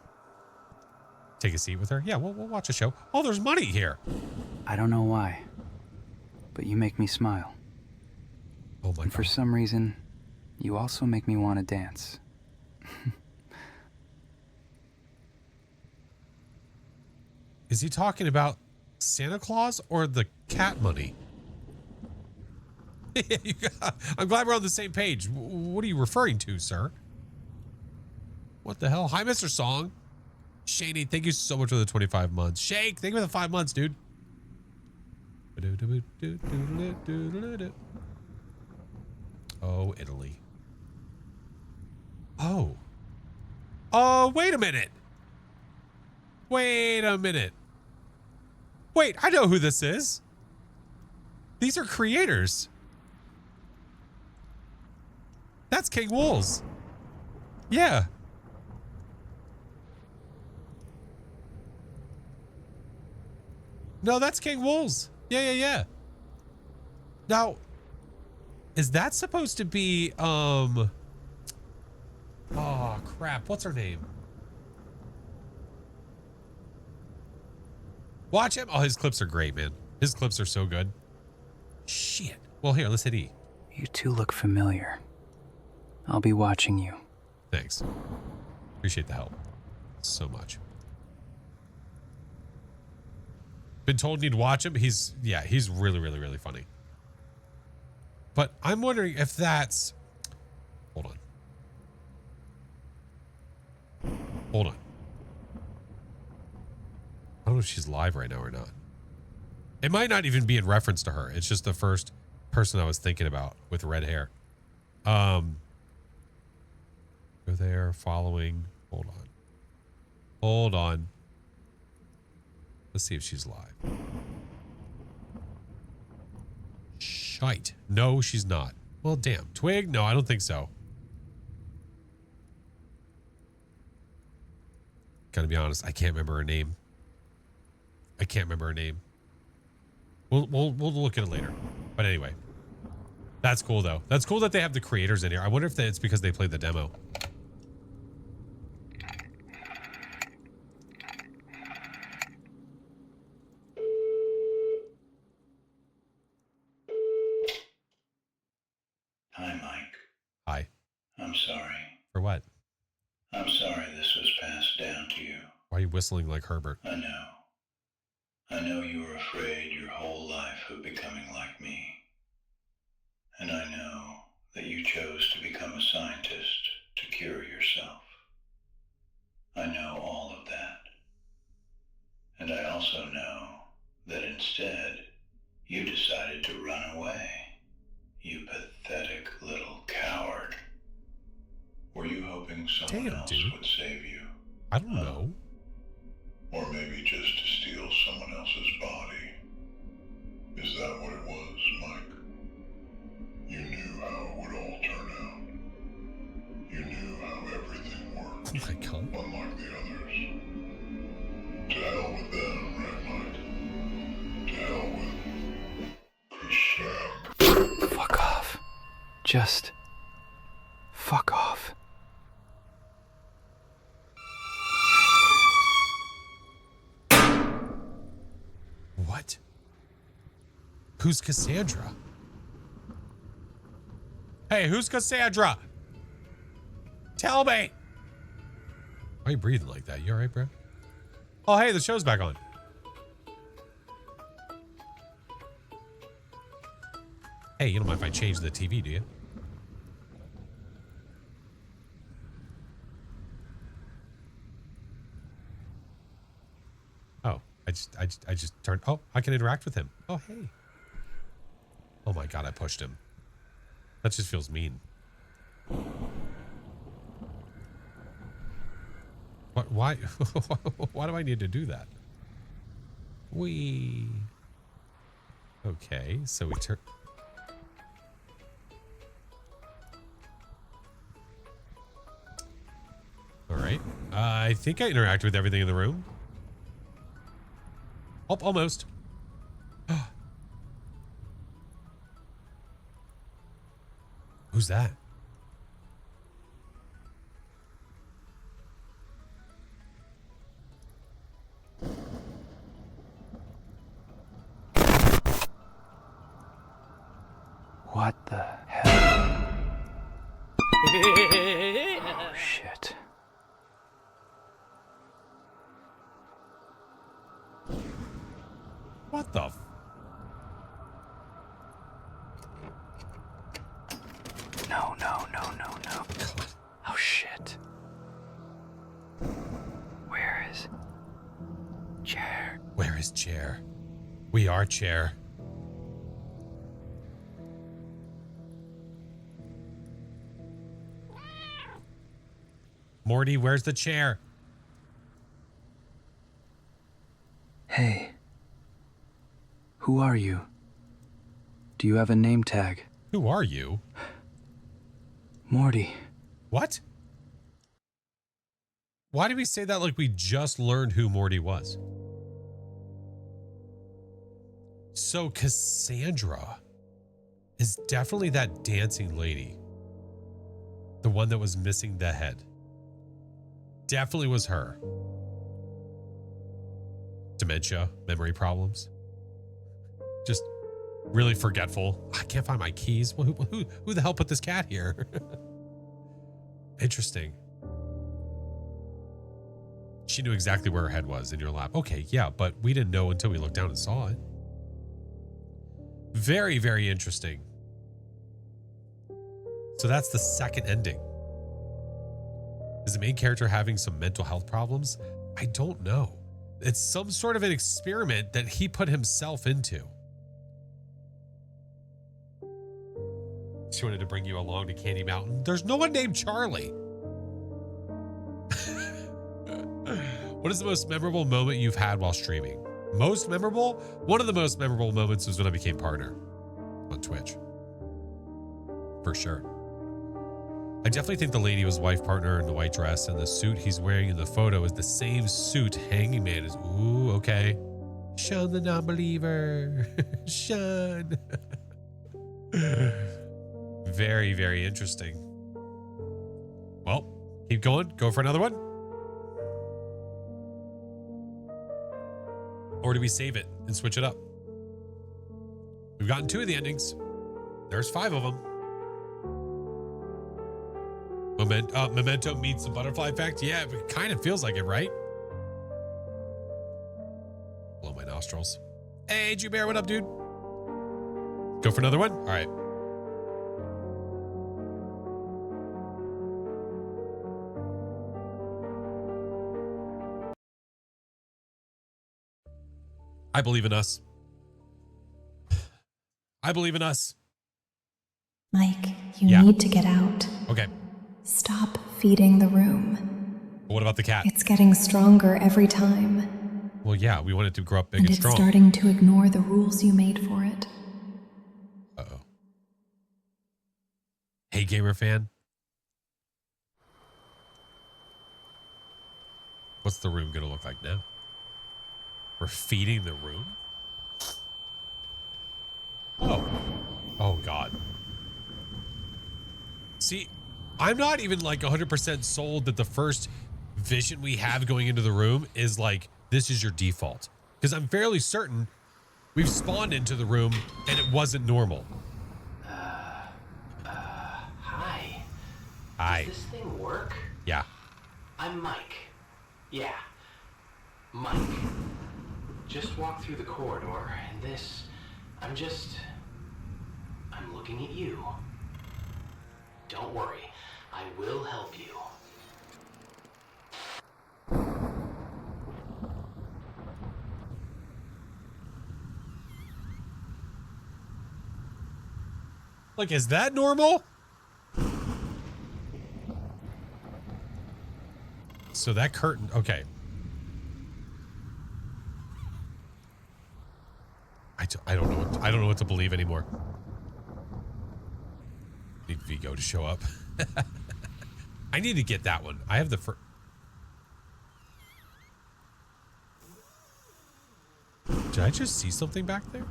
Take a seat with her. Yeah, we'll watch a show. Oh, there's money here. I don't know why, but you make me smile. Oh my And for God. some reason, you also make me want to dance. Is he talking about Santa Claus or the cat money? I'm glad we're on the same page. What are you referring to, sir? What the hell? Hi, Mr. Song. Shady, thank you so much for the 25 months. Shake, thank you for the 5 months, dude. Oh, Italy. Oh. Oh, wait a minute. Wait a minute. Wait, I know who this is. These are creators. That's King Wolves. Yeah. No, that's King Wolves. Yeah. Now, is that supposed to be, oh, crap. What's her name? Watch him. Oh, his clips are great, man. His clips are so good. Shit. Well, here, let's hit E. You two look familiar. I'll be watching you. Thanks. Appreciate the help so much. Been told you'd watch him. He's really funny. But I'm wondering if that's, hold on. I don't know if she's live right now or not. It might not even be in reference to her. It's just the first person I was thinking about with red hair. Go there, following. Hold on. Let's see if she's live. Shite. No, she's not. Well, damn. Twig? No, I don't think so. Gotta be honest, I can't remember her name. We'll look at it later. But anyway. That's cool, though. That's cool that they have the creators in here. I wonder if it's because they played the demo. Hi, Mike. Hi. I'm sorry. For what? I'm sorry this was passed down to you. Why are you whistling like Herbert? I know. I know you were afraid your whole life of becoming like me. And I know that you chose to become a scientist to cure yourself. I know all of that. And I also know that instead, you decided to run away. You pathetic little coward. Were you hoping someone else would save you? I don't know. Or maybe just to steal someone else's body? Is that what it was, Mike? You knew how it would all turn out. You knew how everything worked. Oh my God. Unlike the others. To hell with them, right, Mike? To hell with Sam. Fuck off. Just fuck off. What? Who's Cassandra? Hey, who's Cassandra? Tell me. Why are you breathing like that? You all right, bro? Oh, hey, the show's back on. Hey, you don't mind if I change the TV, do you? Oh, I just turned. Oh, I can interact with him. Oh, hey. Oh my God, I pushed him. That just feels mean. What? Why? Why do I need to do that? Okay, so we turn. All right. right? I think I interacted with everything in the room. Oh, almost. Who's that? What the hell? Oh, shit. What the? No. Oh, shit. Where is Chair? Where is Chair? We are Chair. Morty, where's the chair? Hey. Who are you? Do you have a name tag? Who are you? Morty. What? Why did we say that like we just learned who Morty was? So Cassandra is definitely that dancing lady. The one that was missing the head. Definitely was her. Dementia, memory problems. Just really forgetful. I can't find my keys. Who the hell put this cat here? Interesting. She knew exactly where her head was in your lap. Okay, yeah, but we didn't know until we looked down and saw it. Very, very interesting. So that's the second ending. Is the main character having some mental health problems? I don't know. It's some sort of an experiment that he put himself into. She wanted to bring you along to Candy Mountain. There's no one named Charlie. What is the most memorable moment you've had while streaming? Most memorable? One of the most memorable moments was when I became partner on Twitch. For sure. I definitely think the lady was wife partner in the white dress, and the suit he's wearing in the photo is the same suit Hanging Man is. Ooh, okay. Sean the non-believer. Sean. Very, very interesting. Well, keep going. Go for another one. Or do we save it and switch it up? We've gotten 2 of the endings. There's 5 of them. Memento meets the butterfly effect. Yeah, it kind of feels like it, right? Blow my nostrils. Hey, Bear, what up, dude? Go for another one? All right. I believe in us. I believe in us. Mike, you need to get out. Okay. Stop feeding the room. But what about the cat? It's getting stronger every time. Well, yeah, we want it to grow up big and strong. It's starting to ignore the rules you made for it. Uh-oh. Hey, gamer fan. What's the room going to look like now? We're feeding the room? Oh. Oh, God. See, I'm not even like 100% sold that the first vision we have going into the room is like, this is your default. Because I'm fairly certain we've spawned into the room and it wasn't normal. Hi. Hi. Does this thing work? Yeah. I'm Mike. Yeah. Mike. Just walk through the corridor, and this... I'm looking at you. Don't worry. I will help you. Like, is that normal? So that curtain, okay. I don't know what to believe anymore. Need Vigo to show up. I need to get that one. I have the Did I just see something back there?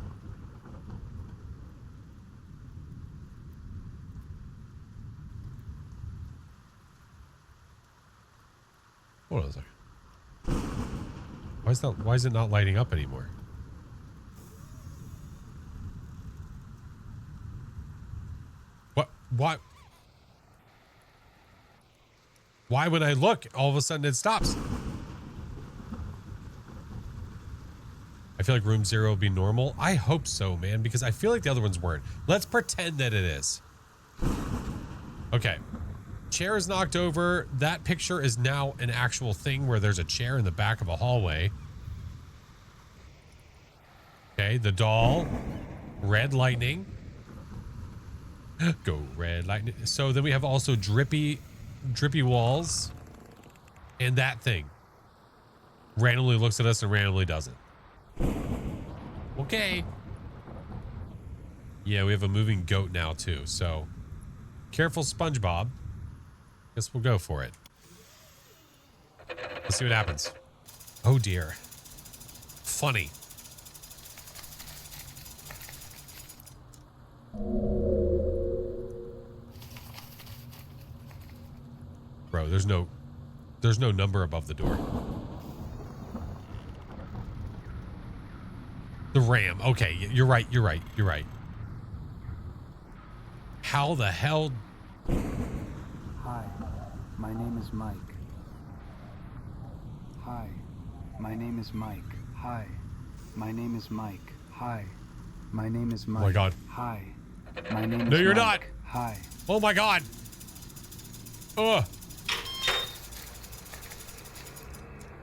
Hold on a second. Why is it not lighting up anymore? What? Why when I look, all of a sudden it stops? I feel like room 0 will be normal. I hope so, man, because I feel like the other ones weren't. Let's pretend that it is. Okay. Chair is knocked over. That picture is now an actual thing where there's a chair in the back of a hallway. Okay, the doll. Red lightning. Go red lightning. So then we have also drippy walls. And that thing. Randomly looks at us and randomly doesn't. Okay. Yeah, we have a moving goat now too, so careful, SpongeBob. Guess we'll go for it. Let's see what happens. Oh dear. Funny. Bro, there's no number above the door. The RAM. Okay, you're right. How the hell? Hi, my name is Mike. Hi, my name is Mike. Hi, my name is Mike. Hi, my name is Mike. Oh my god. Hi, my name is No, you're Mike. not. Hi. Oh my god. Ugh.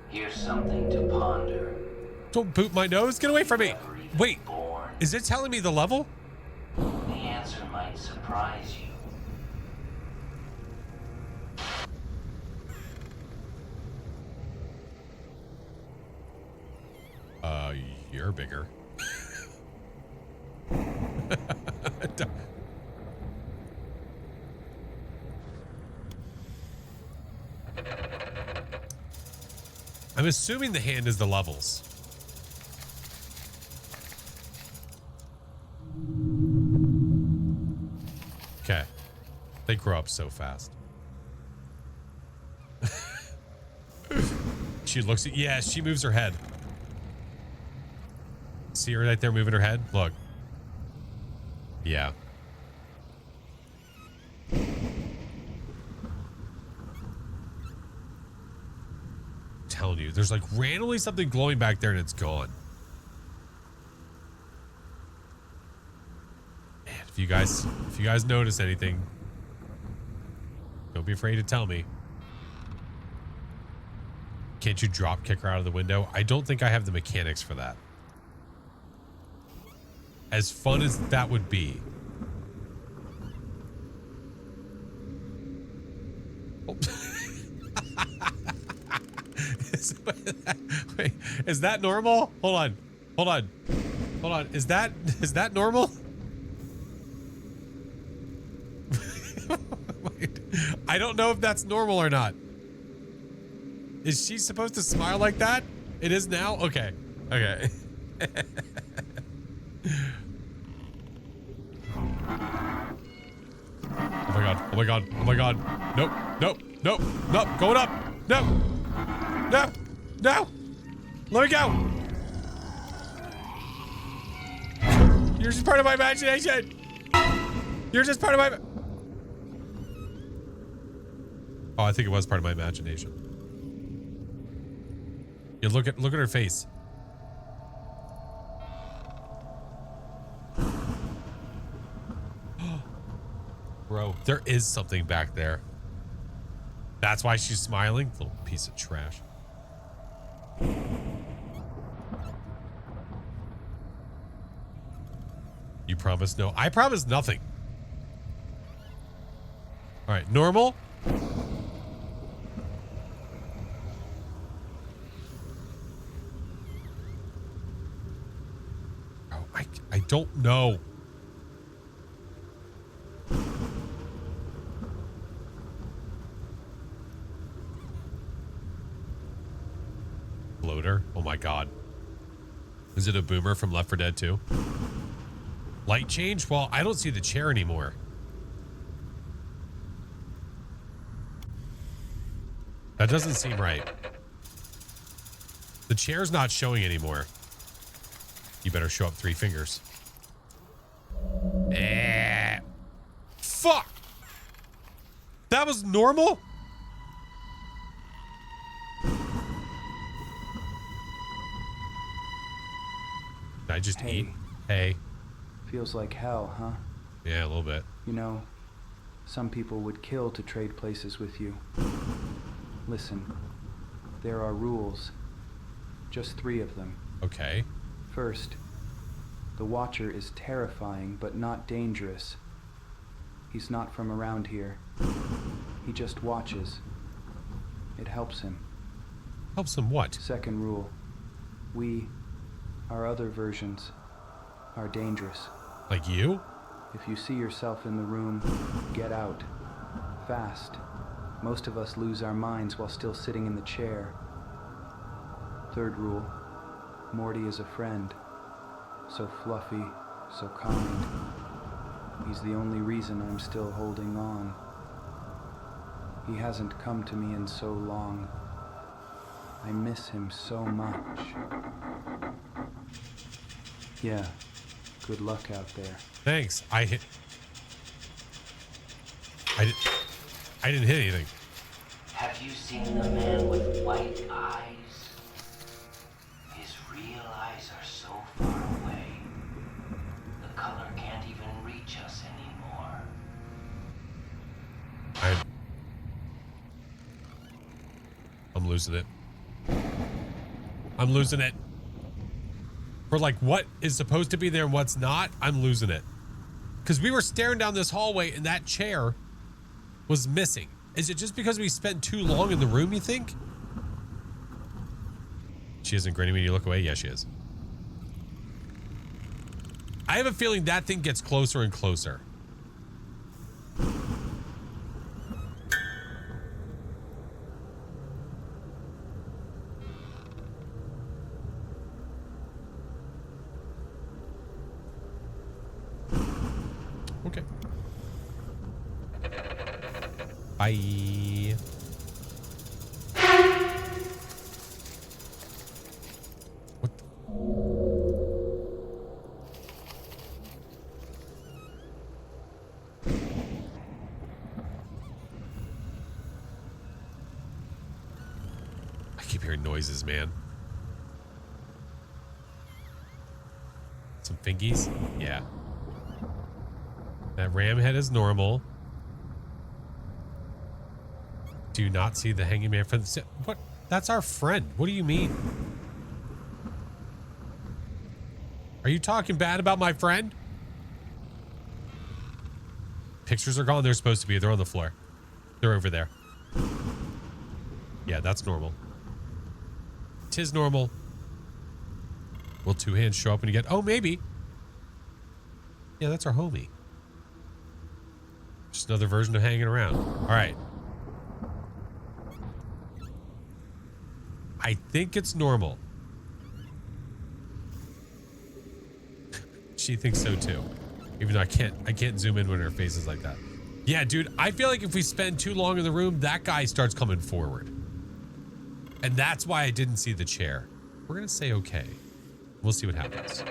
Here's something to ponder. Don't boot my nose. Get away from me. Wait, is it telling me the level? The answer might surprise you. You're bigger. I'm assuming the hand is the levels. Okay. They grow up so fast. She looks at, yeah, she moves her head. See her right there moving her head? Look. Yeah. I'm telling you, there's like randomly something glowing back there and it's gone. Man, if you guys notice anything, don't be afraid to tell me. Can't you drop kick her out of the window? I don't think I have the mechanics for that. As fun as that would be. Oh. Wait, is that normal? Hold on. Is that normal? Wait, I don't know if that's normal or not. Is she supposed to smile like that? It is now? Okay. Okay. Oh my god. Oh my god. Oh my god. Nope. Nope. Nope. Nope. Going up. No. No. No. Let me go. You're just part of my imagination. You're just part of my... Oh, I think it was part of my imagination. You look at her face. Bro, there is something back there. That's why she's smiling. Little piece of trash. You promise no? I promise nothing. All right, normal. Oh, I don't know. Floater. Oh my god. Is it a boomer from Left 4 Dead 2? Light change? Well, I don't see the chair anymore. That doesn't seem right. The chair's not showing anymore. You better show up 3 fingers. Fuck! That was normal? Did I just eat? Hey. Feels like hell, huh? Yeah, a little bit. You know, some people would kill to trade places with you. Listen, there are rules. Just 3 of them. Okay. First, the Watcher is terrifying but not dangerous. He's not from around here. He just watches. It helps him. Helps him what? Second rule, we, our other versions, are dangerous. Like you? If you see yourself in the room, get out. Fast. Most of us lose our minds while still sitting in the chair. Third rule, Morty is a friend. So fluffy, so kind. He's the only reason I'm still holding on. He hasn't come to me in so long. I miss him so much. Yeah, good luck out there. Thanks. I didn't hit anything. Have you seen the man with white eyes? His real eyes are so far away. The color can't even reach us anymore. I'm losing it. I'm losing it. For like what is supposed to be there and what's not, I'm losing it. Because we were staring down this hallway and that chair was missing. Is it just because we spent too long in the room, you think? She isn't grinning when you look away? Yeah, she is. I have a feeling that thing gets closer and closer. Okay. Bye. What the? I keep hearing noises, man. Some fingies? Yeah. That ram head is normal. Do you not see the hanging man from the... What? That's our friend. What do you mean? Are you talking bad about my friend? Pictures are gone. They're supposed to be. They're on the floor. They're over there. Yeah, that's normal. 'Tis normal. Will 2 hands show up when you get... Oh, maybe. Yeah, that's our homie. Just another version of hanging around. All right. I think it's normal. She thinks so too. Even though I can't zoom in when her face is like that. Yeah, dude, I feel like if we spend too long in the room, that guy starts coming forward. And that's why I didn't see the chair. We're gonna say okay. We'll see what happens.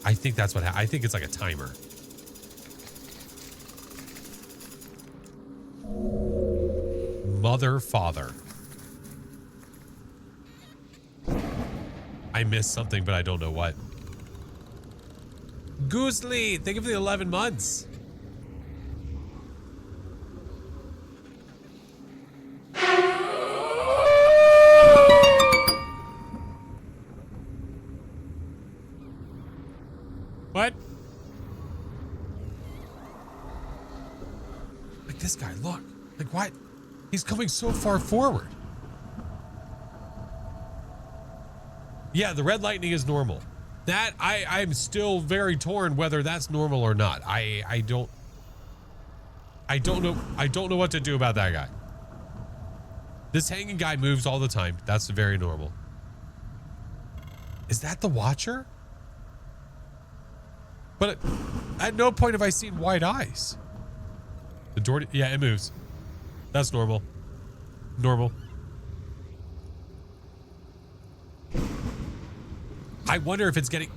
I think that's what I think it's like a timer. Mother, father. I missed something, but I don't know what. Goosely, thank you for the 11 months. What? Like this guy, look. Like what? He's coming so far forward. Yeah, the red lightning is normal. That I'm still very torn whether that's normal or not. I don't know what to do about that guy. This hanging guy moves all the time. That's very normal. Is that the Watcher? But at no point have I seen white eyes. The door, yeah, it moves. That's normal. Normal. I wonder if it's getting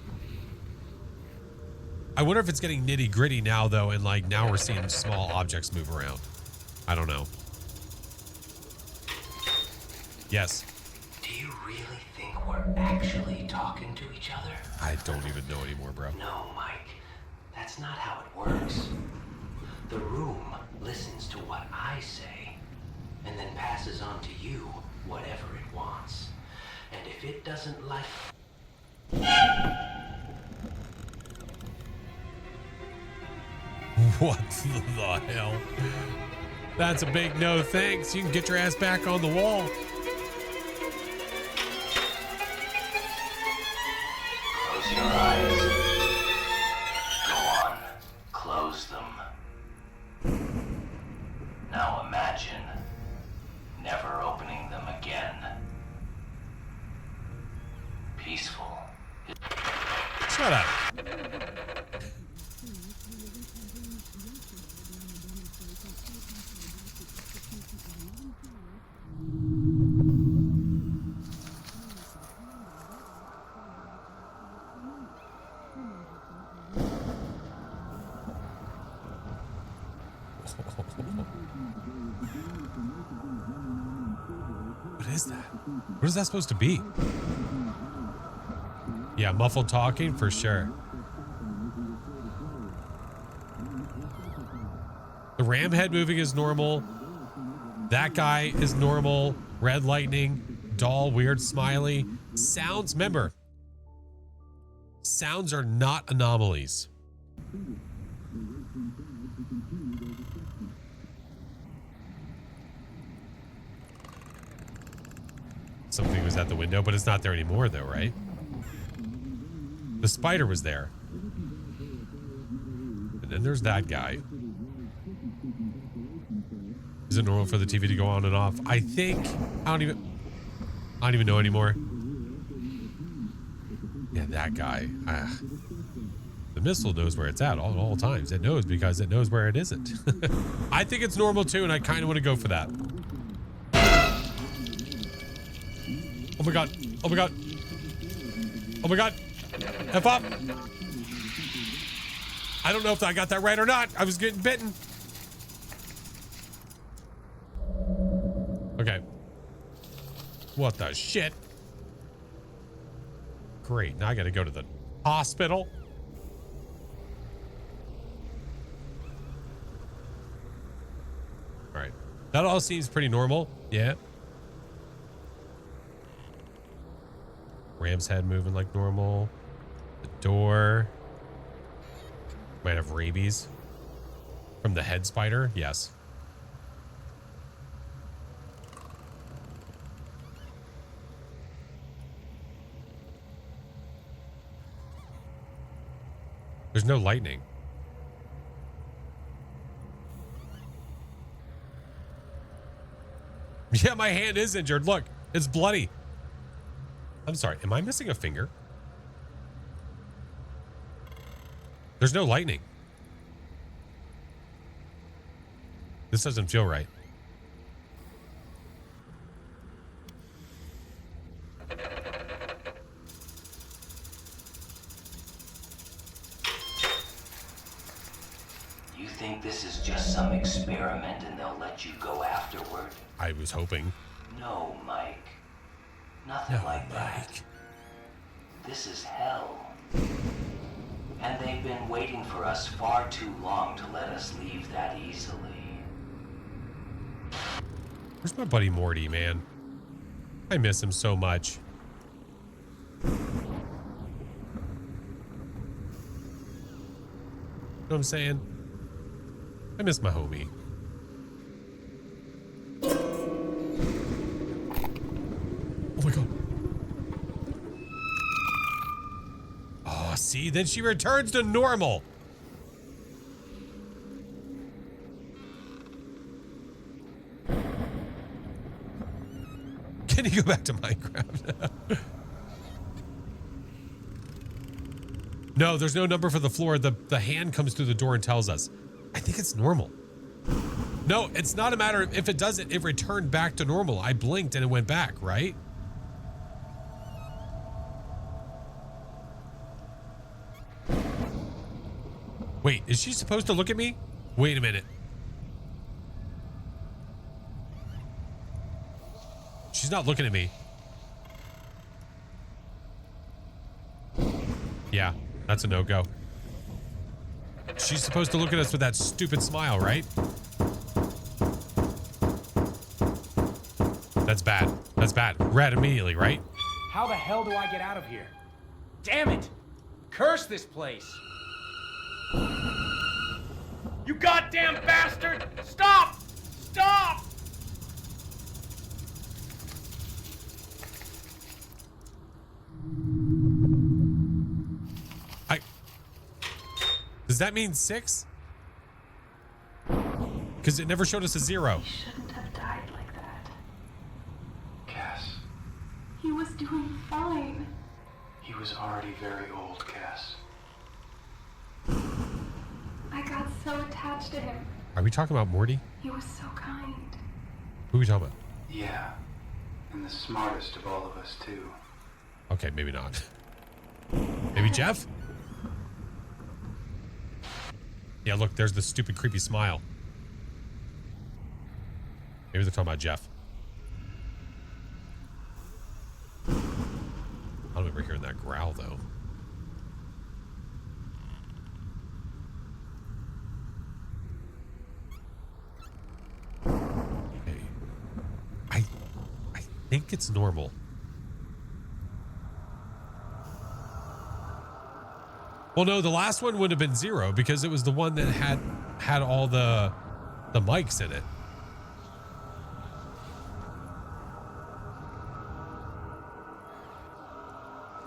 nitty gritty now though, and like now we're seeing small objects move around. I don't know. Yes. Do you really think we're actually talking to each other? I don't even know anymore, bro. No, Mike. That's not how it works. The room listens to what I say and then passes on to you whatever it wants. And if it doesn't like... What the hell? That's a big no thanks. You can get your ass back on the wall. Close your eyes. Go on. Close them. Now imagine never opening them again. Peaceful. Shut up. What is that? What is that supposed to be? Yeah, muffled talking for sure. The ram head moving is normal. That guy is normal. Red lightning, doll, weird smiley. Sounds, remember, sounds are not anomalies. Something was at the window, but it's not there anymore though, right? The spider was there. And then there's that guy. Is it normal for the TV to go on and off? I think, I don't even know anymore. Yeah, that guy. The missile knows where it's at all times. It knows because it knows where it isn't. I think it's normal too, and I kind of want to go for that. Oh my god. Oh my god. Oh my god. F up. I don't know if I got that right or not. I was getting bitten. Okay. What the shit? Great. Now I gotta go to the hospital. All right. That all seems pretty normal. Yeah. Ram's head moving like normal. The door. Might have rabies. From the head spider? Yes. There's no lightning. Yeah, my hand is injured. Look, it's bloody. I'm sorry. Am I missing a finger? There's no lightning. This doesn't feel right. You think this is just some experiment and they'll let you go afterward? I was hoping. No, Mike. Nothing like that. This is hell. And they've been waiting for us far too long to let us leave that easily. Where's my buddy Morty, man? I miss him so much. You know what I'm saying? I miss my homie. Oh my god. Oh, see? Then she returns to normal. Can you go back to Minecraft? No, there's no number for the floor. The hand comes through the door and tells us. I think it's normal. No, it's not a matter of if it does it returned back to normal. I blinked and it went back, right? Wait, is she supposed to look at me? Wait a minute. She's not looking at me. Yeah, that's a no-go. She's supposed to look at us with that stupid smile, right? That's bad. That's bad. Red immediately, right? How the hell do I get out of here? Damn it! Curse this place! You goddamn bastard! Stop! Stop! Does that mean 6? Because it never showed us a 0. He shouldn't have died like that. Cass, He was doing fine. he was already very old, Cass. I got so attached to him. Are we talking about Morty? He was so kind. Who are we talking about? Yeah, and the smartest of all of us, too. Okay, maybe not. Maybe Jeff? Yeah, look, there's the stupid, creepy smile. Maybe they're talking about Jeff. I don't remember hearing that growl, though. Okay. I think it's normal. Well, no, the last one would have been 0 because it was the one that had all the mics in it.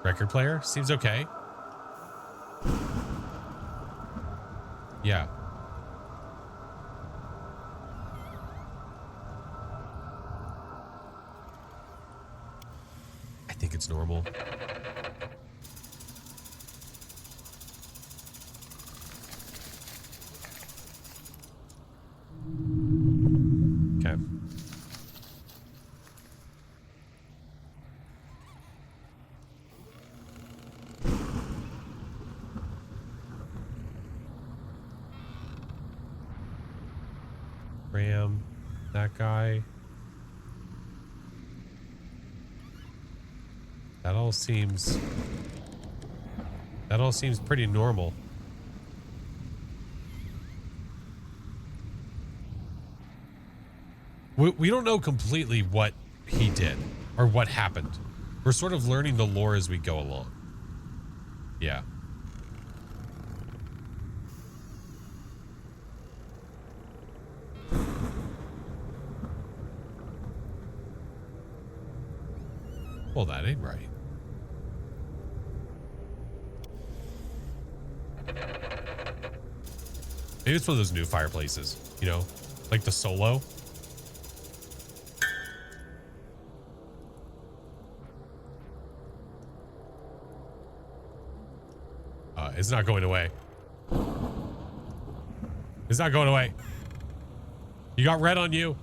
Record player seems okay. Yeah. I think it's normal. Okay. Ram, that guy. That all seems pretty normal. We don't know completely what he did or what happened. We're sort of learning the lore as we go along. Yeah. Well, that ain't right. Maybe it's one of those new fireplaces, you know, like the Solo. It's not going away. It's not going away. You got red on you.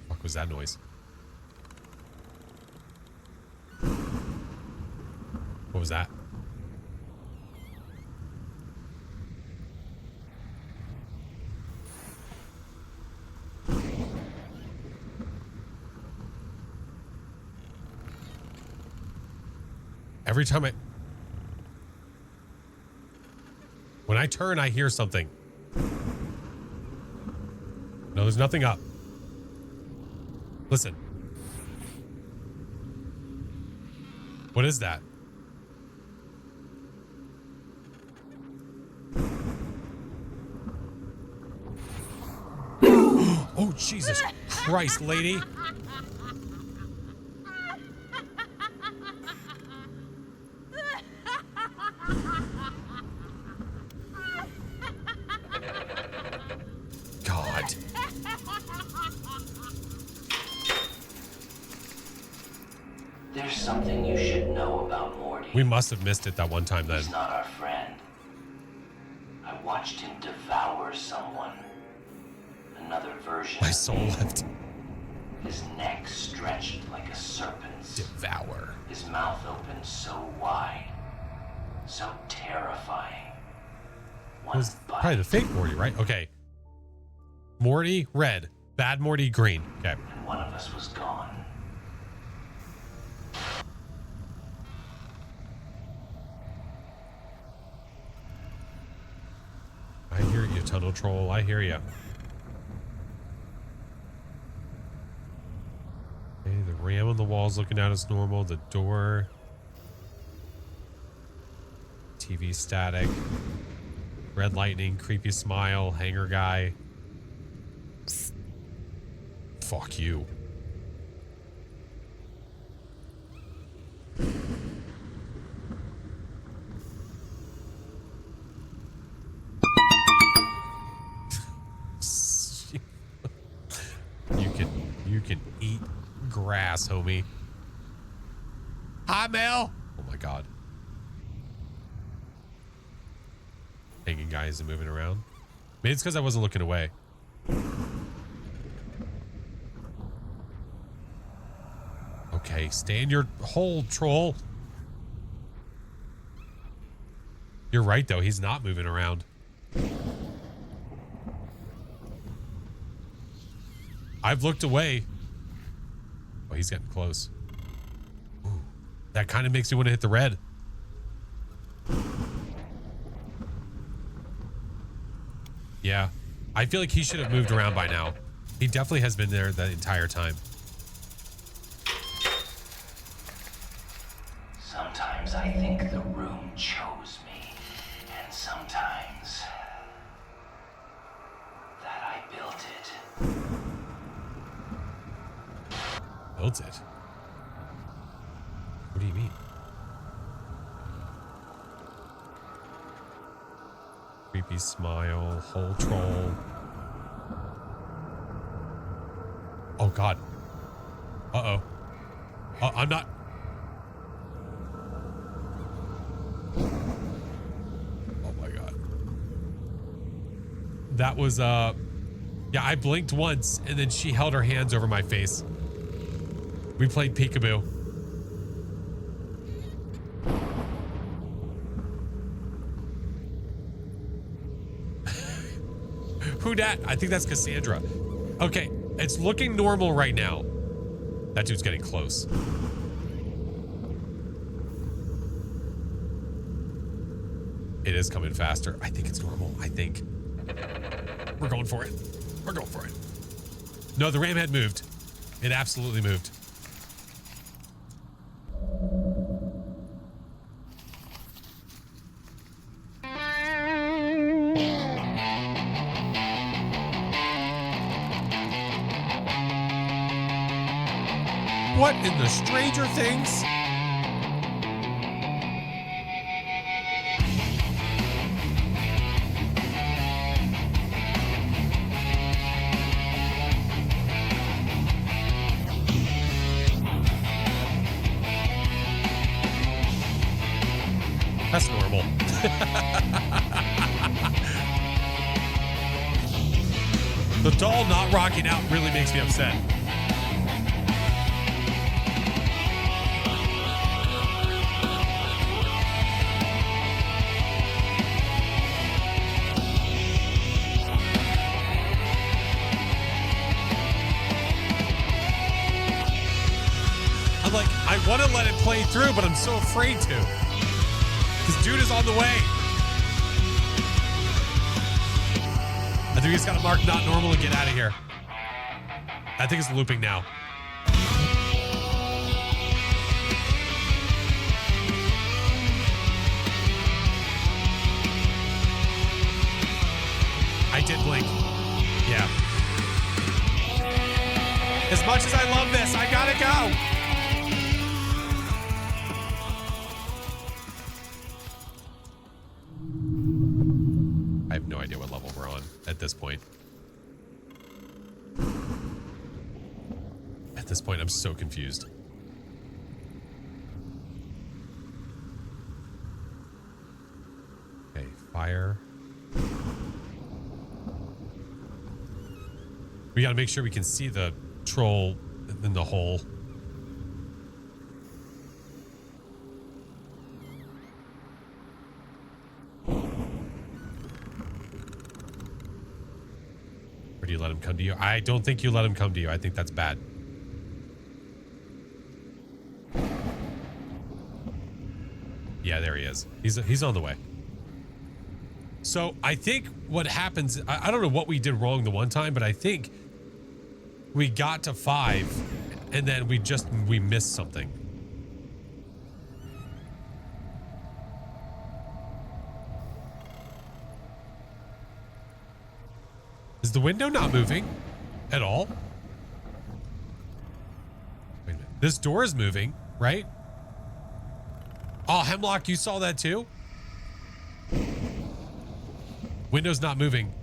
What was that noise? What was that? Every time when I turn, I hear something. No, there's nothing up. Listen. What is that? Jesus Christ, lady. God. There's something you should know about Morty. We must have missed it that one time then. He's not our friend. I watched him devour someone. Another version. My soul left. His neck stretched like a serpent's. Devour. His mouth opened so wide. So terrifying. It was probably the fake Morty, right? Okay. Morty, red. Bad Morty, green. Okay. And one of us was gone. I hear you, Tunnel Troll. I hear you. Okay, the ram on the wall's looking out as normal. The door. TV static. Red lightning, creepy smile, hanger guy. Psst. Fuck you. You can eat grass, homie. Hi, Mel. Oh my God. Hanging guy isn't moving around. Maybe it's because I wasn't looking away. Okay, stay in your hole, troll. You're right, though. He's not moving around. I've looked away. Oh, he's getting close. Ooh, that kind of makes me want to hit the red. Yeah. I feel like he should have moved around by now. He definitely has been there the entire time. Sometimes I think the room chose me, and sometimes that I built it. Built it? What do you mean? Creepy smile, hole troll. Oh God. Uh-oh. I'm not. Oh my God. That was, yeah, I blinked once and then she held her hands over my face. We played peekaboo. Who dat? I think that's Cassandra. Okay, it's looking normal right now. That dude's getting close. It is coming faster. I think it's normal. I think. We're going for it. We're going for it. No, the ram had moved. It absolutely moved. What in the Stranger Things? That's normal. The doll not rocking out really makes me upset. I'm like, I want to let it play through, but I'm so afraid to. This dude is on the way. I think he's got to mark not normal and get out of here. I think it's looping now. I did blink. Yeah. at this point. At this point, I'm so confused. Okay, fire. We gotta make sure we can see the troll in the hole. Or do you let him come to you? I don't think you let him come to you. I think that's bad. Yeah, there he is. He's on the way. So I think what happens, I don't know what we did wrong the one time, but I think we got to 5 and then we missed something. Is the window not moving at all? Wait a minute. This door is moving, right? Oh, Hemlock, you saw that too? Window's not moving.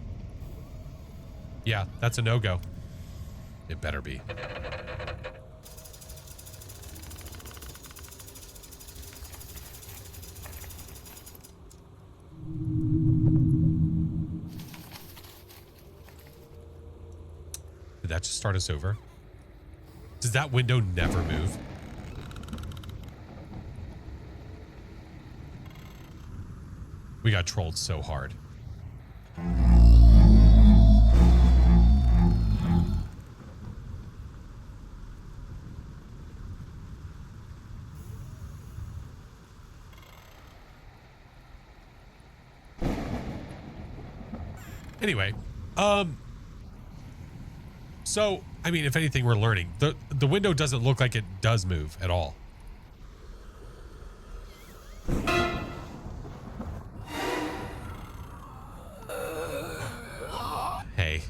Yeah, that's a no-go. It better be. Did that just start us over? Does that window never move? We got trolled so hard. Anyway, so I mean, if anything, we're learning. The window doesn't look like it does move at all. Hey,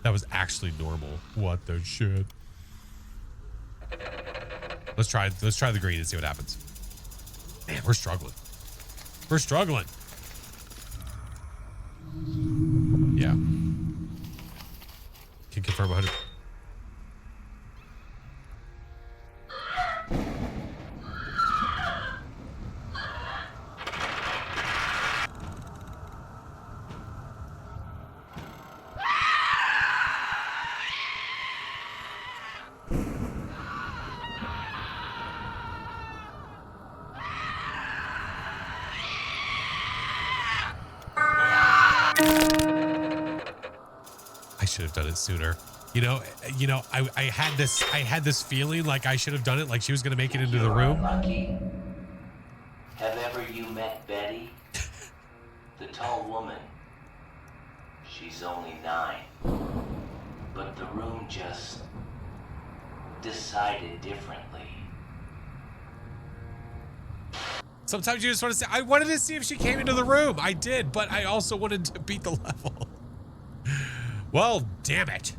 that was actually normal. What the shit? Let's try the green and see what happens. Man, we're struggling. We're struggling. Yeah. Can confirm 100. I should have done it sooner. You know, I had this feeling like I should have done it, like she was gonna make it into the room. Lucky. Have ever you met Betty? The tall woman. She's only 9. But the room just decided differently. Sometimes you just want to say, I wanted to see if she came into the room. I did, but I also wanted to beat the level. Well, damn it.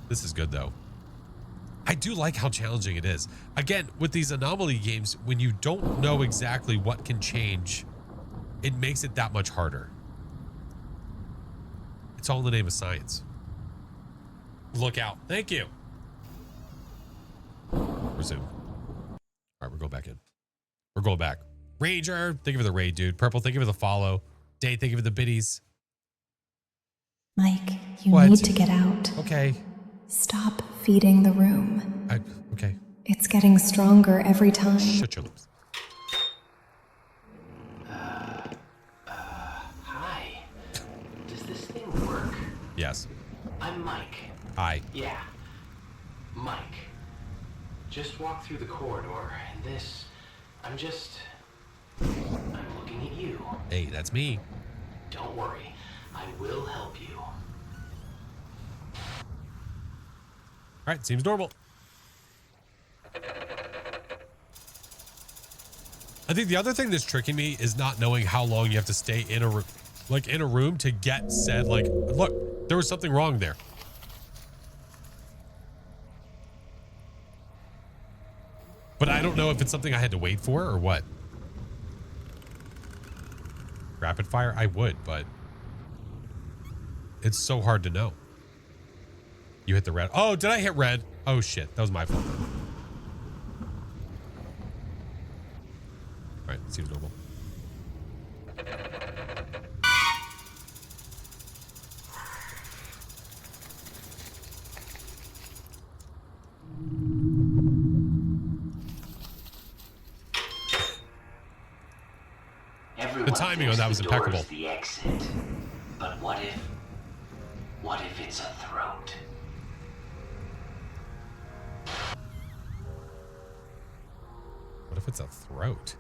This is good, though. I do like how challenging it is. Again, with these anomaly games, when you don't know exactly what can change, it makes it that much harder. It's all in the name of science. Look out. Thank you. Resume. All right, we're going back in. We're going back. Ranger, thank you for the raid, dude. Purple, thank you for the follow. Day, thank you for the biddies. Mike, you What? need to get out. Okay. Stop feeding the room. Okay. It's getting stronger every time. Shut your lips. Hi. Does this thing work? Yes. I'm Mike. Hi. Yeah. Mike. Just walk through the corridor, and this... I'm looking at you. Hey, that's me. Don't worry. I will help you. All right, seems normal. I think the other thing that's tricking me is not knowing how long you have to stay in a room to get said, like, look, there was something wrong there. But I don't know if it's something I had to wait for or what. Rapid fire? I would, but it's so hard to know. You hit the red. Oh, did I hit red? Oh shit, that was my fault. All right, seems normal. Everyone The timing on that was thinks the door impeccable. is the exit. But what if it's a throat? What if it's a throat?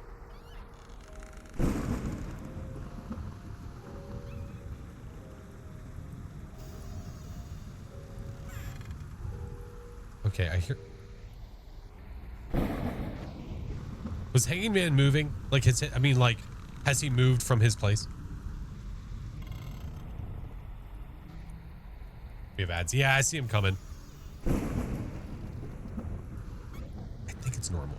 Okay, I hear. Was Hanging Man moving? Like, has he moved from his place? We have ads. Yeah, I see him coming. I think it's normal.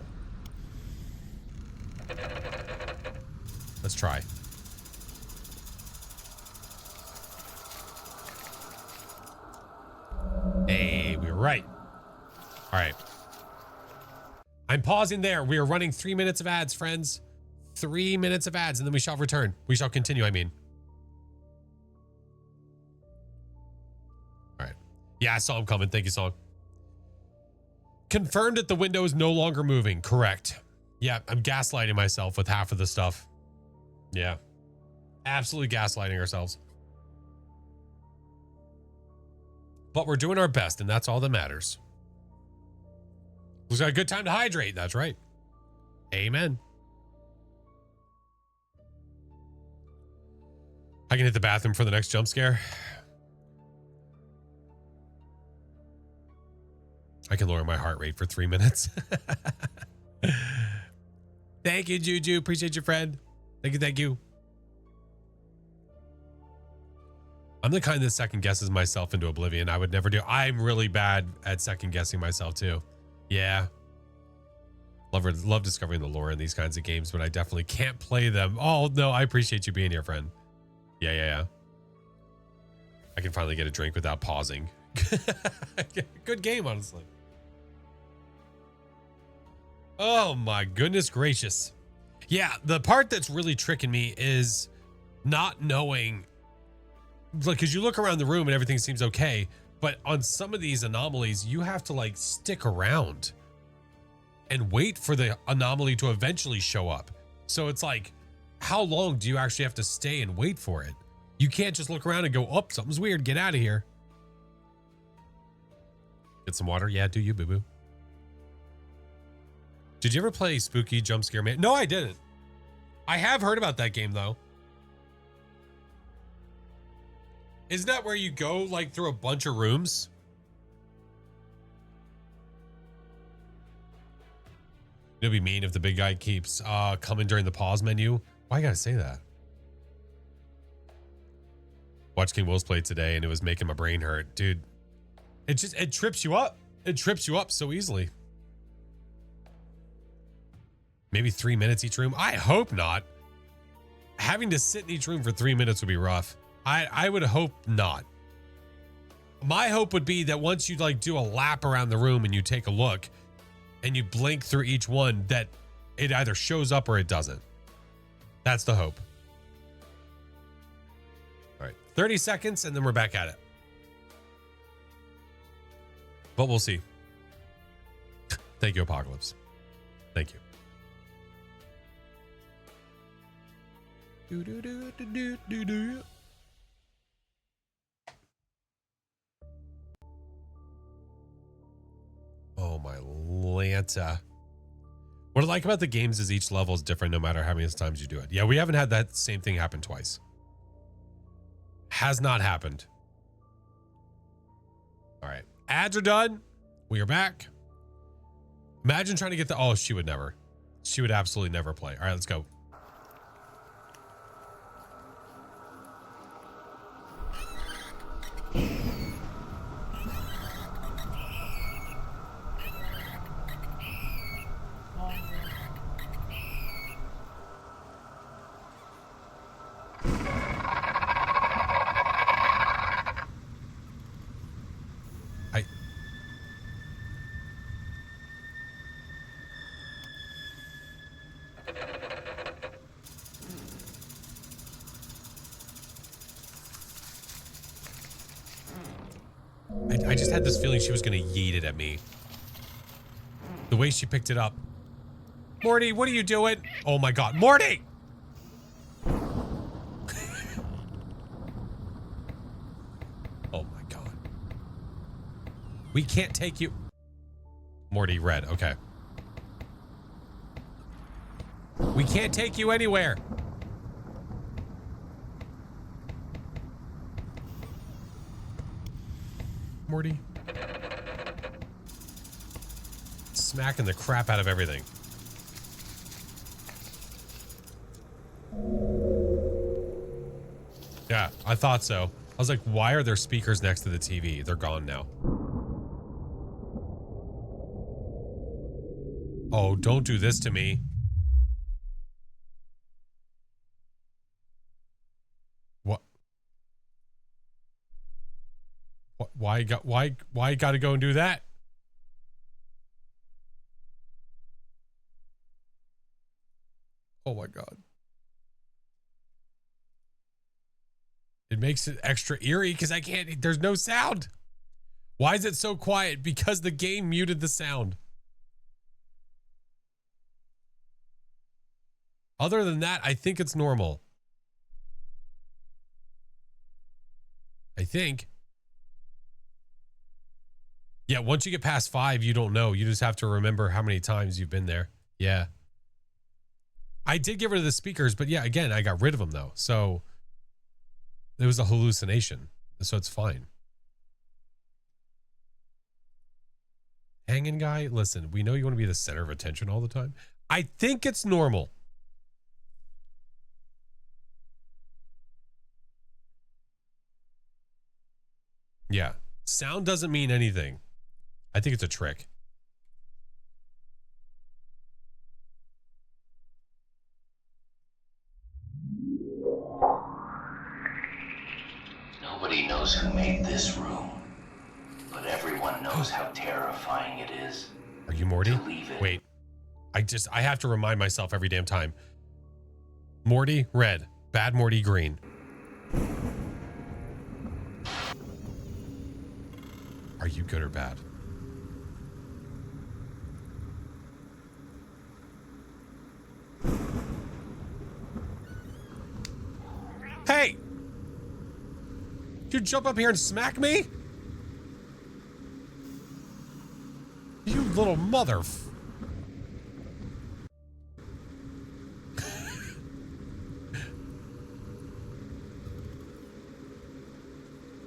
Let's try. Hey, we were right. All right. I'm pausing there. We are running 3 minutes of ads, friends. 3 minutes of ads, and then we shall return. We shall continue, I mean. All right. Yeah, I saw him coming. Thank you, Song. Confirmed that the window is no longer moving. Correct. Yeah, I'm gaslighting myself with half of the stuff. Yeah. Absolutely gaslighting ourselves. But we're doing our best, and that's all that matters. Looks like a good time to hydrate. That's right. Amen. I can hit the bathroom for the next jump scare. I can lower my heart rate for 3 minutes. Thank you, Juju. Appreciate you, friend. Thank you, thank you. I'm the kind that second guesses myself into oblivion. I would never do. I'm really bad at second guessing myself too. Yeah. Love discovering the lore in these kinds of games, but I definitely can't play them. Oh, no, I appreciate you being here, friend. Yeah. I can finally get a drink without pausing. Good game, honestly. Oh my goodness gracious. Yeah, the part that's really tricking me is not knowing, like, because you look around the room and everything seems okay, but on some of these anomalies, you have to like stick around and wait for the anomaly to eventually show up. So it's like, how long do you actually have to stay and wait for it? You can't just look around and go, oh, something's weird, get out of here. Get some water? Yeah, do you, boo-boo? Did you ever play Spooky Jump Scare Man? No, I didn't. I have heard about that game, though. Isn't that where you go, like, through a bunch of rooms? It'd be mean if the big guy keeps coming during the pause menu. Why you gotta say that? Watched King Will's play today, and it was making my brain hurt. Dude, it trips you up. It trips you up so easily. Maybe 3 minutes each room. I hope not. Having to sit in each room for 3 minutes would be rough. I would hope not. My hope would be that once you like do a lap around the room and you take a look and you blink through each one, that it either shows up or it doesn't. That's the hope. All right, 30 seconds and then we're back at it. But we'll see. Thank you, Apocalypse. Thank you. Oh my Lanta. What I like about the games is each level is different no matter how many times you do it. Yeah, we haven't had that same thing happen twice. Has not happened. All right. Ads are done. We are back. Imagine trying to get the... Oh, she would never. She would absolutely never play. All right, let's go. had this feeling she was going to yeet it at me. The way she picked it up. Morty, what are you doing? Oh my God, Morty! Oh my God. We can't take you. Morty, red, okay. We can't take you anywhere. Morty. Smacking the crap out of everything. Yeah, I thought so. I was like, why are there speakers next to the TV? They're gone now. Oh, don't do this to me. What? Why got to go and do that? Oh my God. It makes it extra eerie because I can't, there's no sound. Why is it so quiet? Because the game muted the sound. Other than that, I think it's normal. I think. Yeah, once you get past 5, you don't know. You just have to remember how many times you've been there. Yeah. I did get rid of the speakers, but yeah, again, I got rid of them though. So it was a hallucination. So it's fine. Hanging guy, listen, we know you want to be the center of attention all the time. I think it's normal. Yeah. Sound doesn't mean anything. I think it's a trick. Nobody knows who made this room, but everyone knows how terrifying it is. Are you Morty? To leave it. Wait. I have to remind myself every damn time. Morty, red. Bad Morty, green. Are you good or bad? Hey! Did you jump up here and smack me? You little mother...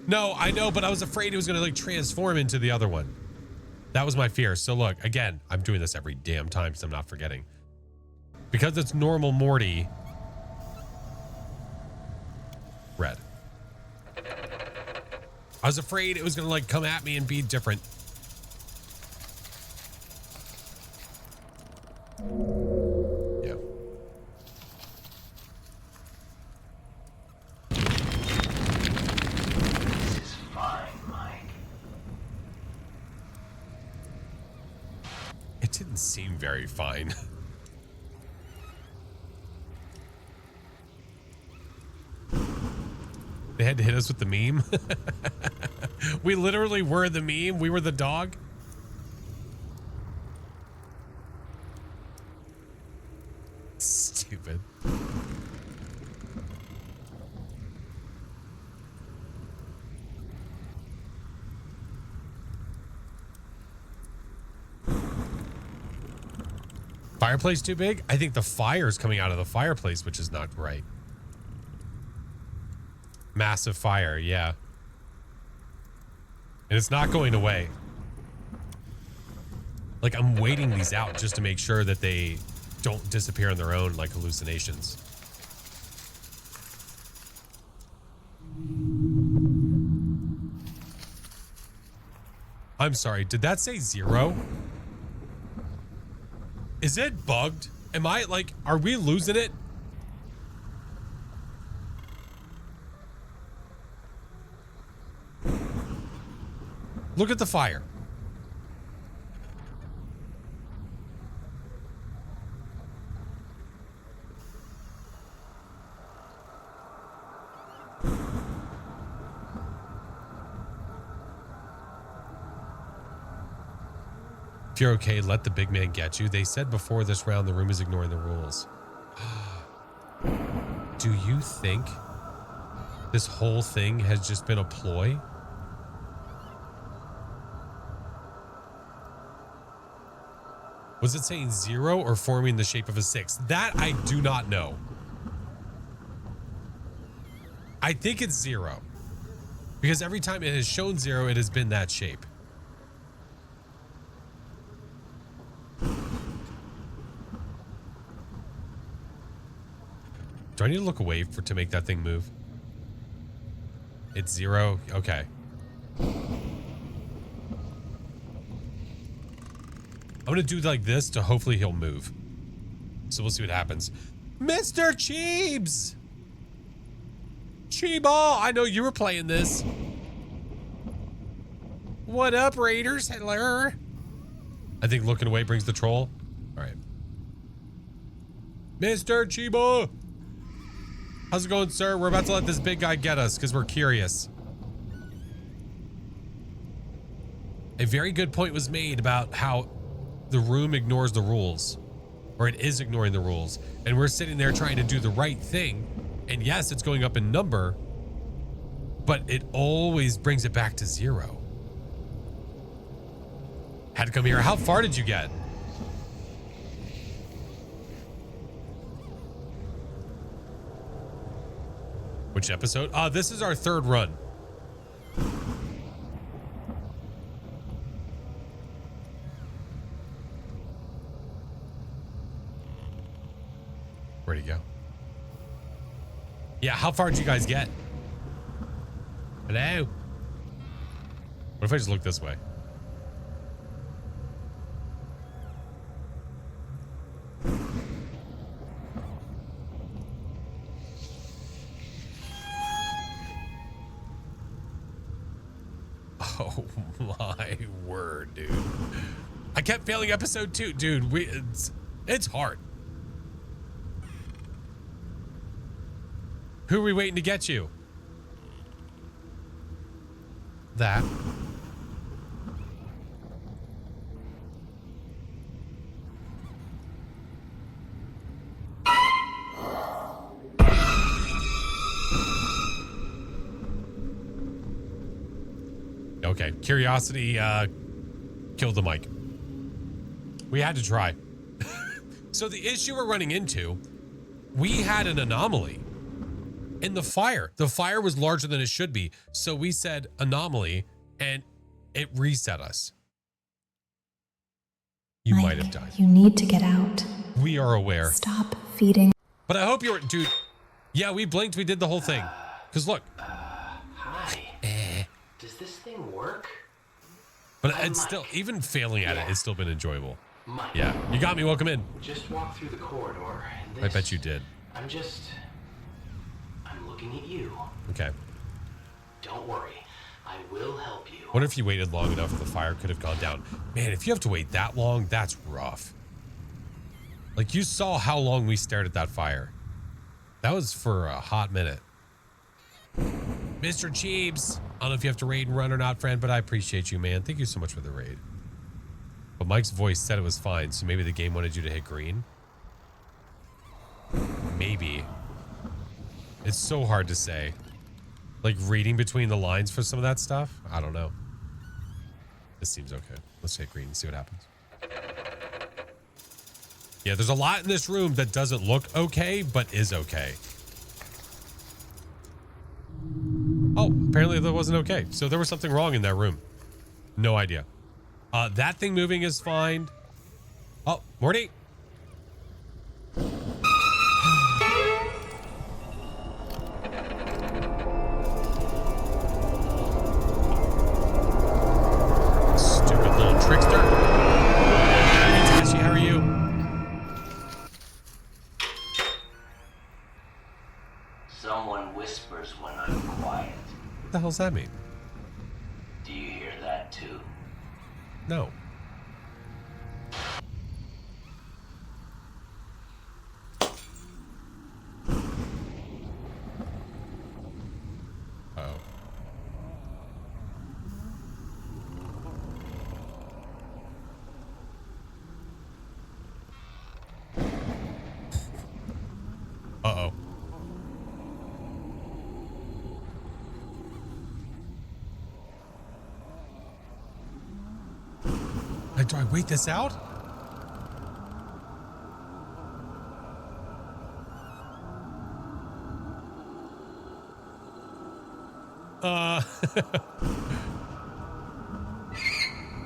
No, I know, but I was afraid it was going to like transform into the other one. That was my fear. So look, again, I'm doing this every damn time so I'm not forgetting. Because it's normal Morty. Red. I was afraid it was going to like come at me and be different. Yeah. This is fine, Mike. It didn't seem very fine. They had to hit us with the meme. We literally were the meme. We were the dog. Stupid. Fireplace too big? I think the fire is coming out of the fireplace, which is not right. Massive fire, yeah. And it's not going away. Like, I'm waiting these out just to make sure that they don't disappear on their own like hallucinations. I'm sorry, did that say 0? Is it bugged? Am I like, are we losing it? Look at the fire. you're okay, let the big man get you. They said before this round the room is ignoring the rules. Do you think this whole thing has just been a ploy? Was it saying 0 or forming the shape of a 6? That I do not know. I think it's 0. Because every time it has shown 0, it has been that shape. Do I need to look away to make that thing move? It's 0. Okay. I'm going to do like this to hopefully he'll move. So we'll see what happens. Mr. Cheebs! Cheeball! I know you were playing this. What up, Raiders? Hello? I think looking away brings the troll. All right. Mr. Cheeball! How's it going, sir? We're about to let this big guy get us because we're curious. A very good point was made about how the room ignores the rules, or it is ignoring the rules, and we're sitting there trying to do the right thing. And yes, it's going up in number, but it always brings it back to 0. Had to come here. How far did you get? Which episode? This is our 3rd run. Where'd he go? Yeah, how far did you guys get? Hello? What if I just look this way? Oh my word, dude. I kept failing episode 2. Dude, it's hard. Who are we waiting to get you? That. Okay, curiosity killed the mic. We had to try. So the issue we're running into, we had an anomaly in the fire. The fire was larger than it should be. So we said anomaly and it reset us. You might have died. You need to get out. We are aware. Stop feeding. But I hope you were, dude. Yeah, we blinked. We did the whole thing. Because look. Hi. Does this thing work? But it's still, even failing at it, it's still been enjoyable. Mike. Yeah, you got me. Welcome in. Just walk through the corridor. And I bet you did. I'm looking at you. Okay. Don't worry. I will help you. What if you waited long enough the fire could have gone down? Man, if you have to wait that long, that's rough. Like, you saw how long we stared at that fire. That was for a hot minute. Mr. Cheebs. I don't know if you have to raid and run or not, friend, but I appreciate you, man. Thank you so much for the raid. But Mike's voice said it was fine, so maybe the game wanted you to hit green. Maybe. It's so hard to say. Like, reading between the lines for some of that stuff? I don't know. This seems okay. Let's hit green and see what happens. Yeah, there's a lot in this room that doesn't look okay, but is okay. Oh, apparently that wasn't okay. So there was something wrong in that room. No idea. That thing moving is fine. Oh, Morty. Stupid little trickster. Hey, Tashi, how are you? Someone whispers when I'm quiet. What the hell's that mean? Do you hear that too? No. Uh-oh. Like, do I wait this out?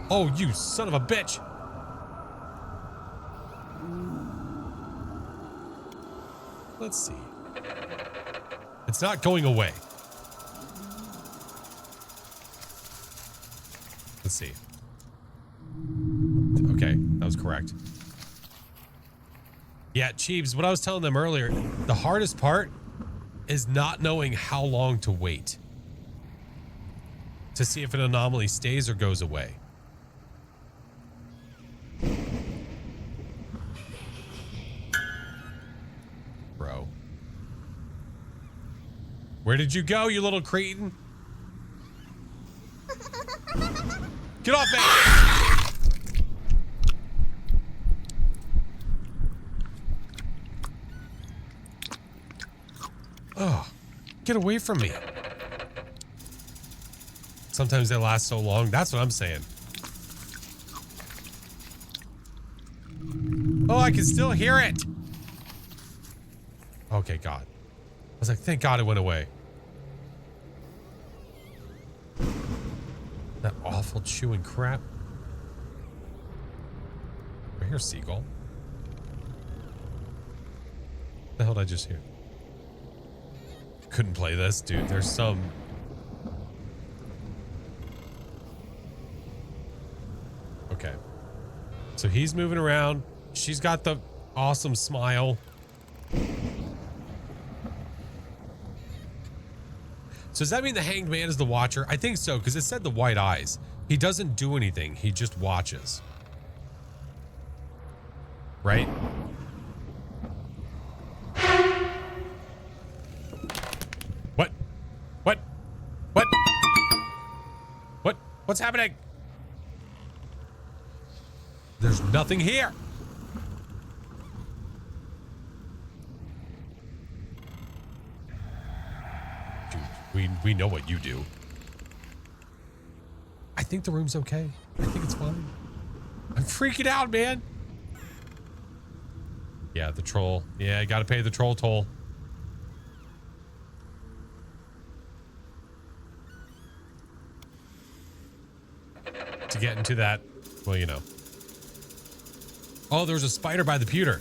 Oh, you son of a bitch. Let's see. It's not going away. Let's see. Okay, that was correct. Yeah, Cheebs, what I was telling them earlier, the hardest part is not knowing how long to wait to see if an anomaly stays or goes away. Bro. Where did you go, you little cretin? Get off me! Oh, get away from me. Sometimes they last so long. That's what I'm saying. Oh, I can still hear it. Okay, God. I was like, thank God it went away. That awful chewing crap. Right here, seagull. What the hell did I just hear? Couldn't play this, dude. There's some... Okay. So he's moving around. She's got the awesome smile. So does that mean the hanged man is the watcher? I think so, because it said the white eyes. He doesn't do anything. He just watches. Right? What? What? What? What? What's happening? There's nothing here. Dude, we know what you do. I think the room's okay. I think it's fine. I'm freaking out, man. Yeah, the troll. Yeah, you gotta pay the troll toll. To get into that, well, you know. Oh, there was a spider by the pewter.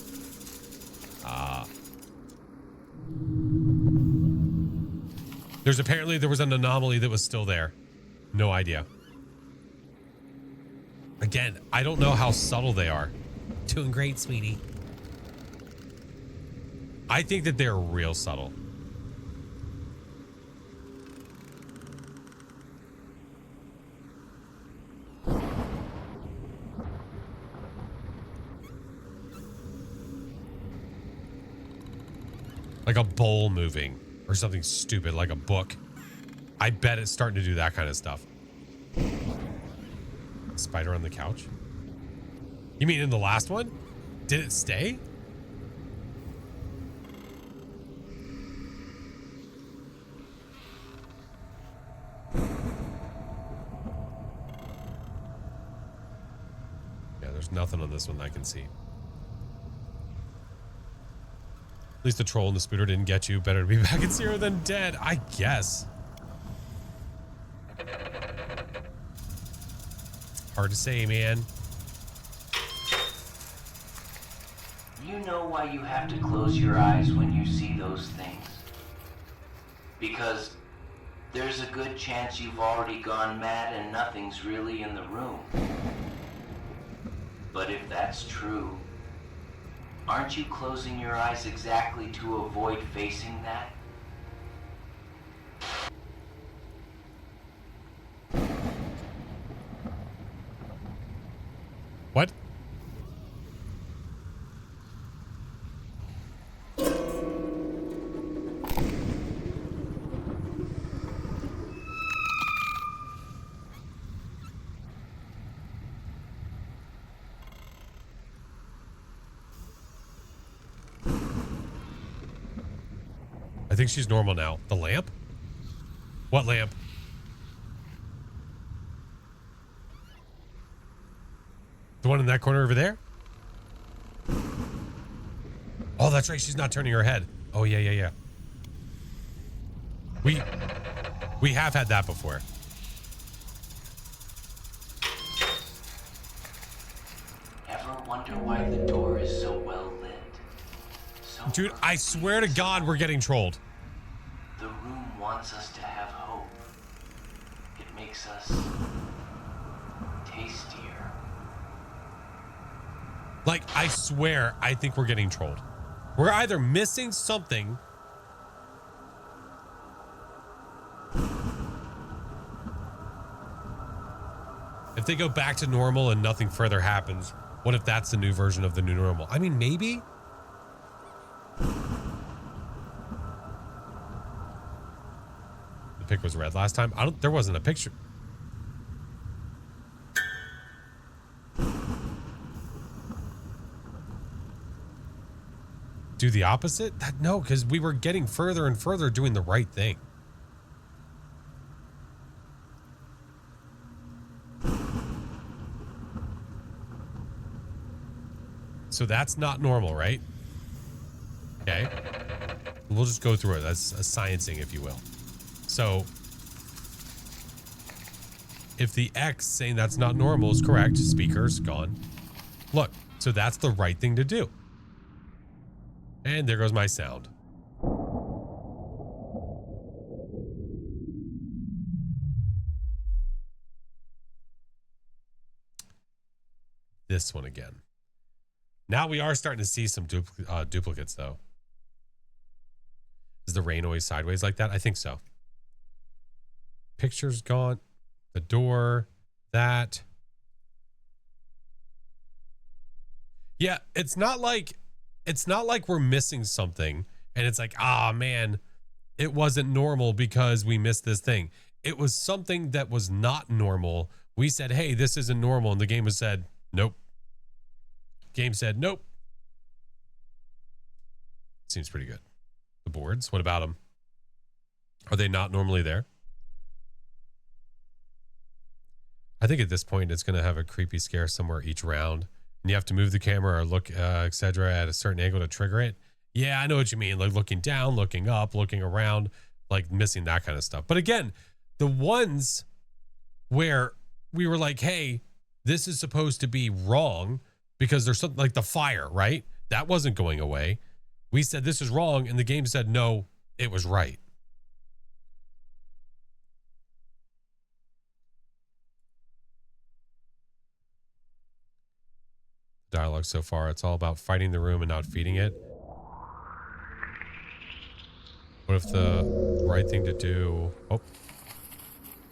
There was an anomaly that was still there. No idea. Again, I don't know how subtle they are. Doing great, sweetie. I think that they're real subtle. Like a bowl moving or something stupid like a book. I bet it's starting to do that kind of stuff. Spider on the couch? You mean in the last one? Did it stay? Yeah, there's nothing on this one that I can see. At least the troll and the spooter didn't get you. Better to be back at zero than dead, I guess. Hard to say, man. You know why you have to close your eyes when you see those things? Because there's a good chance you've already gone mad and nothing's really in the room. But if that's true, aren't you closing your eyes exactly to avoid facing that? What? I think she's normal now. The lamp? What lamp? The one in that corner over there? Oh, that's right. She's not turning her head. Oh, yeah. We have had that before. Ever wonder why the door is so well lit? Dude, I swear to God, we're getting trolled. The room wants us to have hope. It makes us tastier. Like, I swear, I think we're getting trolled. We're either missing something. If they go back to normal and nothing further happens, what if that's the new version of the new normal? I mean, maybe. The pic was red last time. There wasn't a picture. Do the opposite? No, because we were getting further and further doing the right thing. So that's not normal, right? Okay. We'll just go through it. That's a sciencing, if you will. So if the X saying that's not normal is correct, speaker's gone. Look, so that's the right thing to do. And there goes my sound. This one again. Now we are starting to see some duplicates, though. Is the rain always sideways like that? I think so. Picture's gone. The door. That. Yeah, it's not like we're missing something and it's like, ah, man, it wasn't normal because we missed this thing. It was something that was not normal. We said, hey, this isn't normal. And the game has said, nope. Game said, nope. Seems pretty good. The boards, what about them? Are they not normally there? I think at this point, it's going to have a creepy scare somewhere each round. And you have to move the camera or look, etc. at a certain angle to trigger it. Yeah, I know what you mean. Like looking down, looking up, looking around, like missing that kind of stuff. But again, the ones where we were like, hey, this is supposed to be wrong because there's something like the fire, right? That wasn't going away. We said this is wrong, and the game said, no, it was right. Dialogue so far, it's all about fighting the room and not feeding it. What if the right thing to do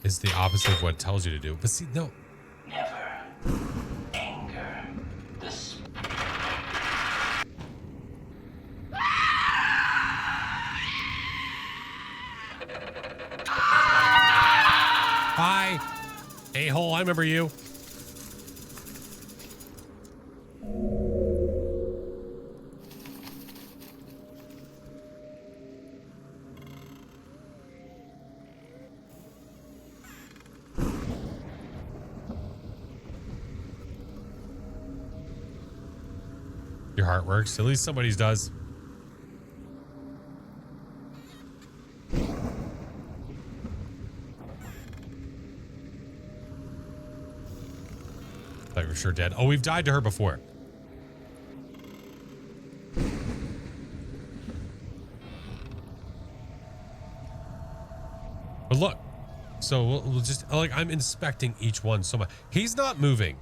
is the opposite of what it tells you to do? But see, no. Never. Anger. This. Hi. A-hole, I remember you. Your heart works. At least somebody's does. Thought you were sure dead. Oh, we've died to her before. But look. So we'll just, like, I'm inspecting each one so much. He's not moving.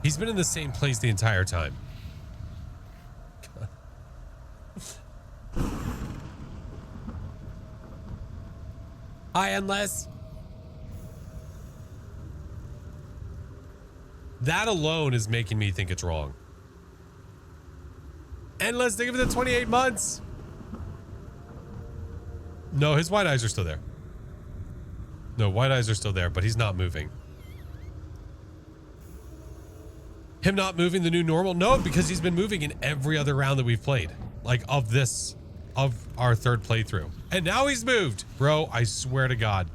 He's been in the same place the entire time. Hi, Endless. That alone is making me think it's wrong. Endless, think of it, the 28 months. No, his white eyes are still there. No, white eyes are still there, but he's not moving. Him not moving the new normal? No, because he's been moving in every other round that we've played. Like, of this of our third playthrough. And now he's moved. Bro, I swear to God.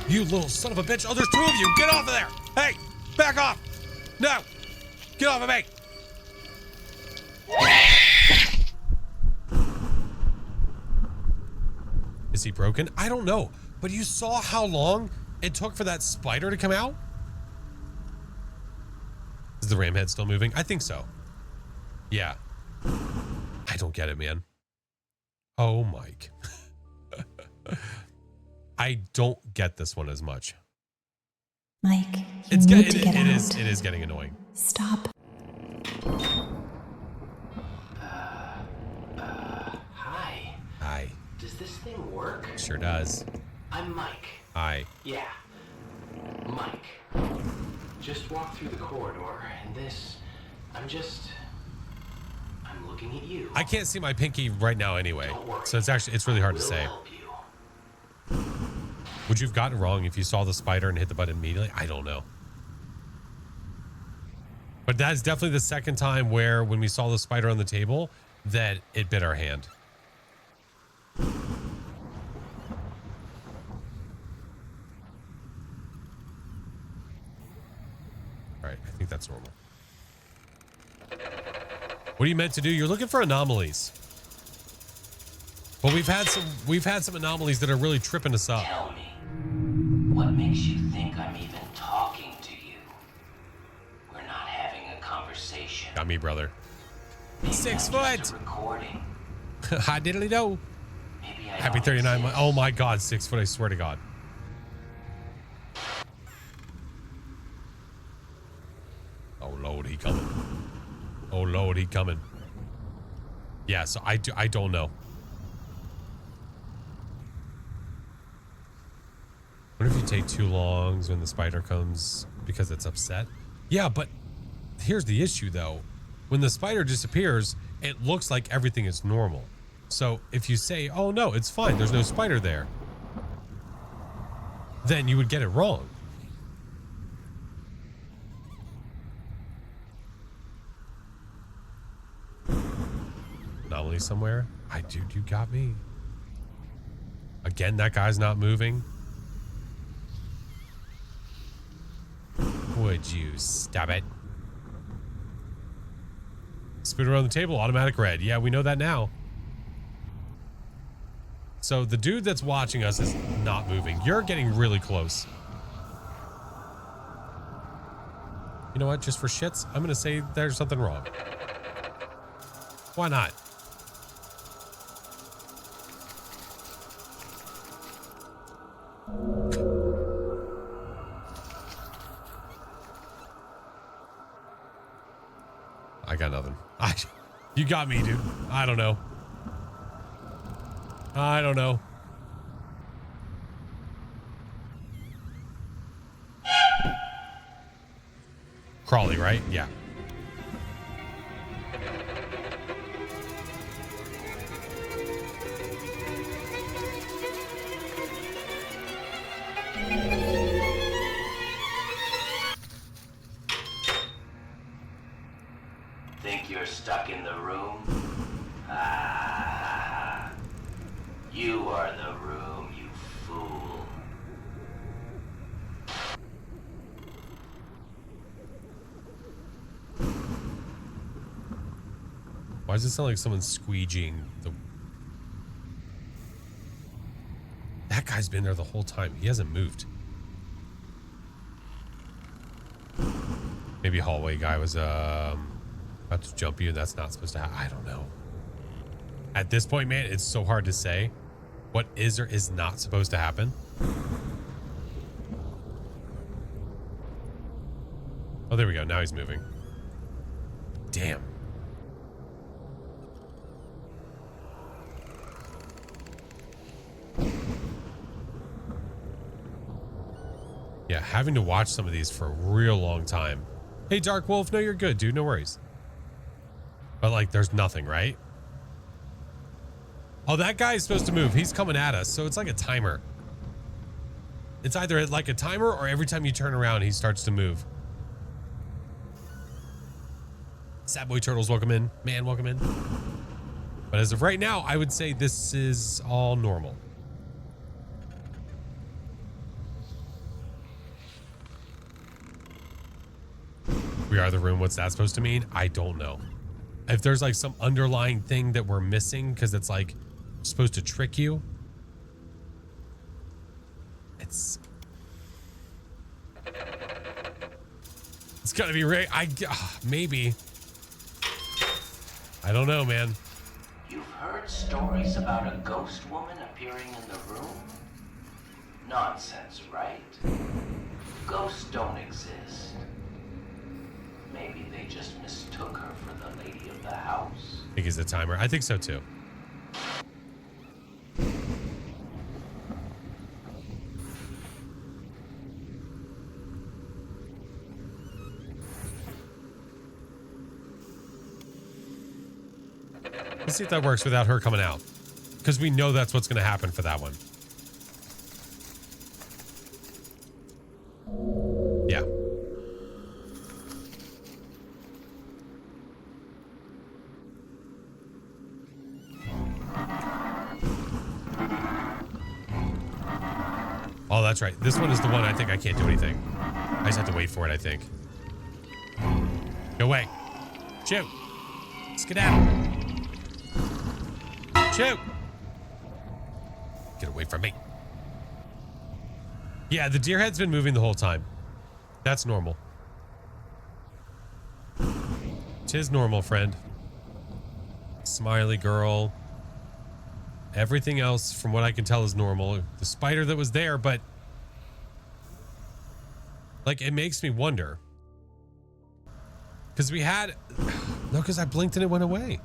You little son of a bitch. Oh, there's two of you. Get off of there. Hey, back off. No. Get off of me. Is he broken? I don't know. But you saw how long it took for that spider to come out? Is the ram head still moving? I think so. Yeah. I don't get it, man. Oh, Mike. I don't get this one as much. Mike, you need to get out. It is getting annoying. Stop. Hi. Hi. Does this thing work? Sure does. I'm Mike. Hi. Yeah. Mike. Just walk through the corridor, and this... I'm looking at you. I can't see my pinky right now anyway. Don't worry. So it's really hard to say. Help you. Would you have gotten it wrong if you saw the spider and hit the button immediately? I don't know. But that's definitely the second time where when we saw the spider on the table that it bit our hand. All right, I think that's normal. What are you meant to do? You're looking for anomalies. But we've had some anomalies that are really tripping us up. Tell me, what makes you think I'm even talking to you? We're not having a conversation. Got me, brother. Maybe 6 I'm foot. just a recording. Hi diddly do. Maybe I Happy don't 39. exist. Oh my God, 6 foot. I swear to God. Oh Lord, he coming. Oh Lord, he coming. Yeah, so I don't know. What if you take too long when the spider comes because it's upset? Yeah, but here's the issue though. When the spider disappears, it looks like everything is normal. So if you say, oh no, it's fine, there's no spider there, then you would get it wrong. Anomaly somewhere? Dude, you got me. Again, that guy's not moving. Would you stop it? Spin around the table, automatic red. Yeah, we know that now. So the dude that's watching us is not moving. You're getting really close. You know what? Just for shits, I'm going to say there's something wrong. Why not? I got nothing. You got me, dude. I don't know. I don't know. Crawley, right? Yeah. Think you're stuck in the room? Ah, you are the room, you fool. Why does it sound like someone's squeegeeing the... That guy's been there the whole time. He hasn't moved. Maybe hallway guy was about to jump you and that's not supposed to happen. I don't know. At this point, man, it's so hard to say what is or is not supposed to happen. Oh, there we go. Now he's moving. Damn. Yeah, having to watch some of these for a real long time. Hey, Dark Wolf. No, you're good, dude. No worries. But like, there's nothing, right? Oh, that guy is supposed to move. He's coming at us. So it's like a timer. It's either like a timer or every time you turn around, he starts to move. Sad boy turtles, welcome in. Man, welcome in. But as of right now, I would say this is all normal. We are the room. What's that supposed to mean? I don't know. If there's like some underlying thing that we're missing because it's like supposed to trick you. It's gotta be right. Maybe. I don't know, man. You've heard stories about a ghost woman appearing in the room? Nonsense, right? Ghosts don't exist. Maybe they just mistook her for the lady of the house. I think he's the timer. I think so too. Let's see if that works without her coming out. Because we know that's what's going to happen for that one. Yeah. Oh, that's right. This one is the one I think I can't do anything. I just have to wait for it, I think. Go away. Shoot. Skedaddle. Shoot. Get away from me. Yeah, the deer head's been moving the whole time. That's normal. 'Tis normal, friend. Smiley girl. Everything else, from what I can tell, is normal. The spider that was there, but like, it makes me wonder. Because we had... No, because I blinked and it went away.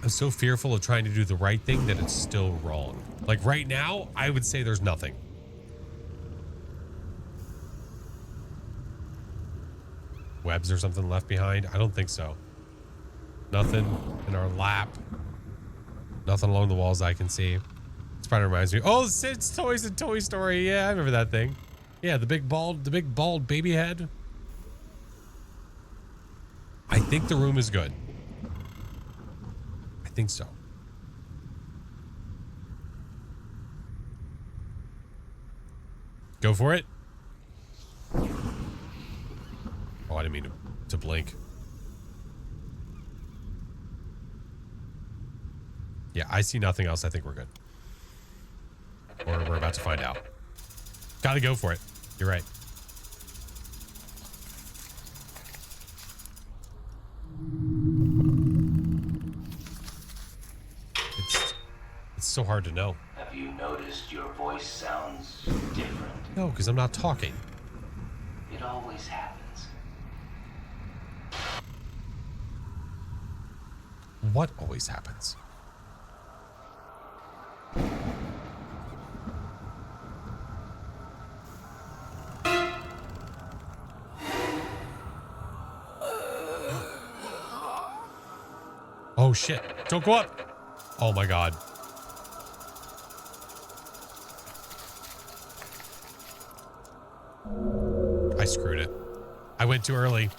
I'm so fearful of trying to do the right thing that it's still wrong. Like right now, I would say there's nothing. Webs or something left behind? I don't think so. Nothing in our lap. Nothing along the walls I can see. Spider reminds me. Oh, Sid's Toys and Toy Story. Yeah, I remember that thing. Yeah, the big bald baby head. I think the room is good. I think so. Go for it. Oh, I didn't mean to blink. Yeah, I see nothing else. I think we're good. Or we're about to find out. Gotta go for it. You're right. It's so hard to know. Have you noticed your voice sounds different? No, because I'm not talking. It always happens. What always happens? Oh shit. Don't go up. Oh my god. I screwed it. I went too early.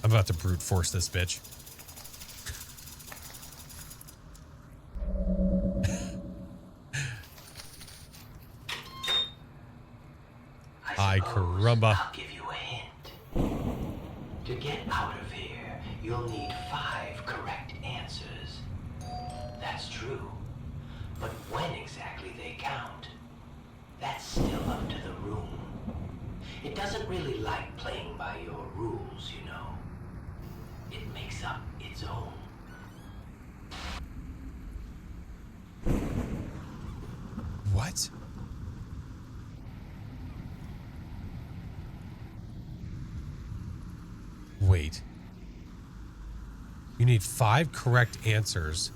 I'm about to brute force this bitch. Ay, caramba. I'll give you a hint. To get out of here, you'll need 5 correct answers. That's true. But when exactly they count, that's still up to the room. It doesn't really like playing by your rules, you know. It makes up its own. What? Wait. You need 5 correct answers,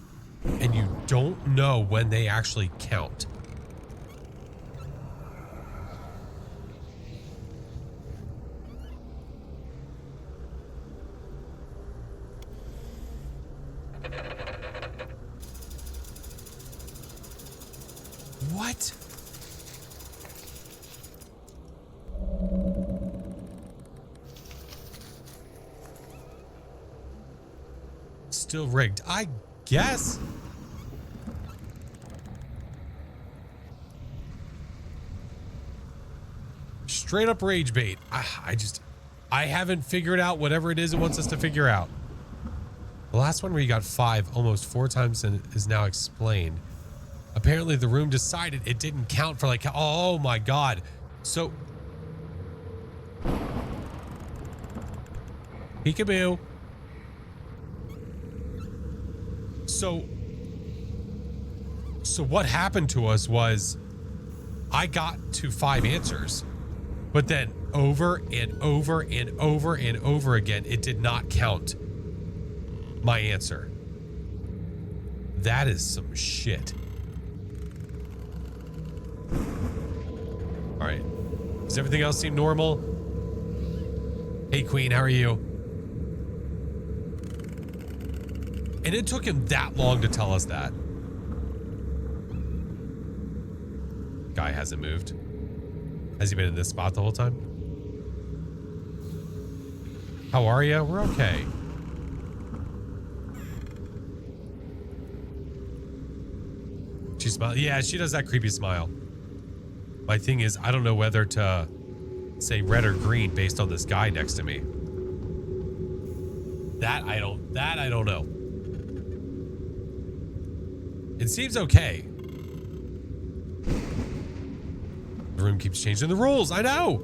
and you don't know when they actually count. What? Still rigged, I guess. Straight up rage bait. I haven't figured out whatever it is it wants us to figure out. The last one where you got 5 almost 4 times and is now explained. Apparently the room decided it didn't count for like, oh my God. So. Peekaboo. So what happened to us was I got to 5 answers, but then over and over and over and over again, it did not count my answer. That is some shit. All right. Does everything else seem normal? Hey, Queen, how are you? And it took him that long to tell us that. Guy hasn't moved. Has he been in this spot the whole time? How are you? We're okay. She smiles. Yeah, she does that creepy smile. My thing is, I don't know whether to say red or green based on this guy next to me. That I don't know. It seems okay. The room keeps changing the rules. I know.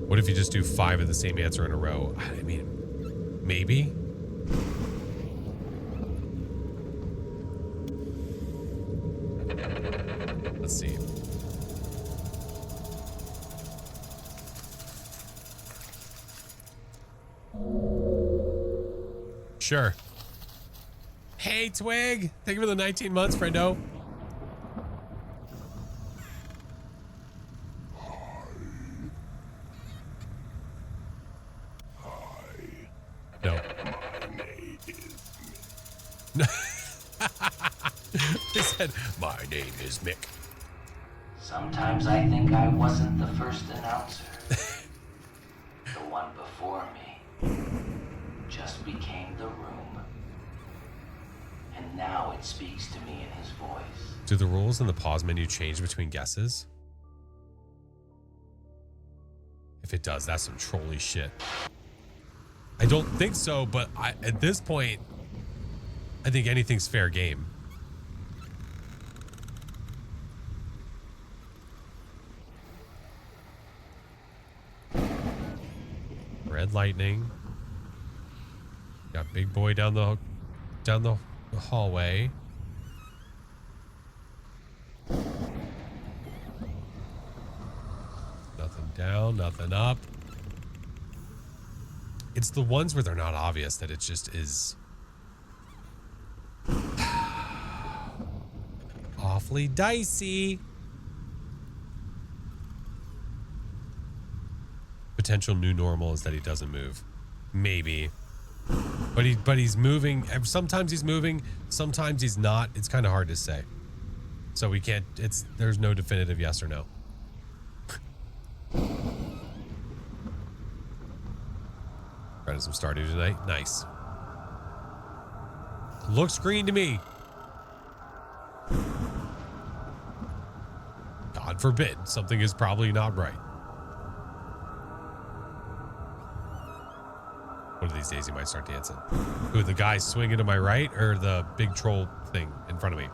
What if you just do 5 of the same answer in a row? I mean, maybe. Let's see. Sure. Hey, Twig. Thank you for the 19 months, friendo. No. He said, my name is Mick. Sometimes I think I wasn't the first announcer. The one before me just became the room. And now it speaks to me in his voice. Do the rules in the pause menu change between guesses? If it does, that's some trolly shit. I don't think so, but at this point, I think anything's fair game. Red lightning. Got big boy down the hallway. Nothing down, nothing up. It's the ones where they're not obvious that it just is awfully dicey. Potential new normal is that he doesn't move. Maybe. But he's moving. Sometimes he's moving, sometimes he's not. It's kind of hard to say. So we can't, there's no definitive yes or no. Running some Stardew tonight. Nice. Looks green to me. God forbid. Something is probably not right. One of these days he might start dancing. Who, the guy swinging to my right or the big troll thing in front of me?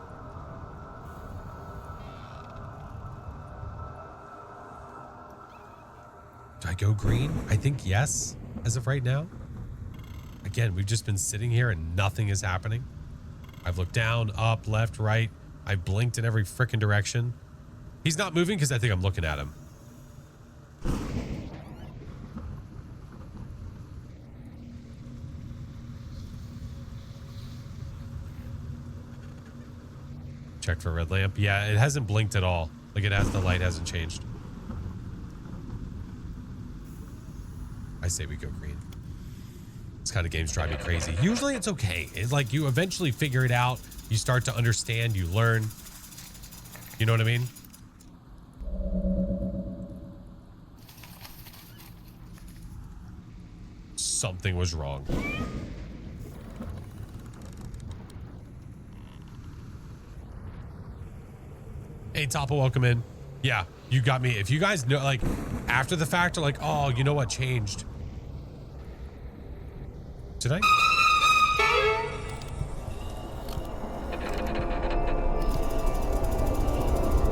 Do I go green? I think yes, as of right now. Again, we've just been sitting here and nothing is happening. I've looked down, up, left, right. I blinked in every freaking direction. He's not moving because I think I'm looking at him. Check for red lamp. Yeah, it hasn't blinked at all. Like it has, the light hasn't changed. I say we go green. This kind of games drive me crazy. Usually it's okay. It's like you eventually figure it out. You start to understand, you learn. You know what I mean? Something was wrong. Hey, Toppa, welcome in. Yeah, you got me. If you guys know, like, after the fact, are like, oh, you know what changed? Tonight?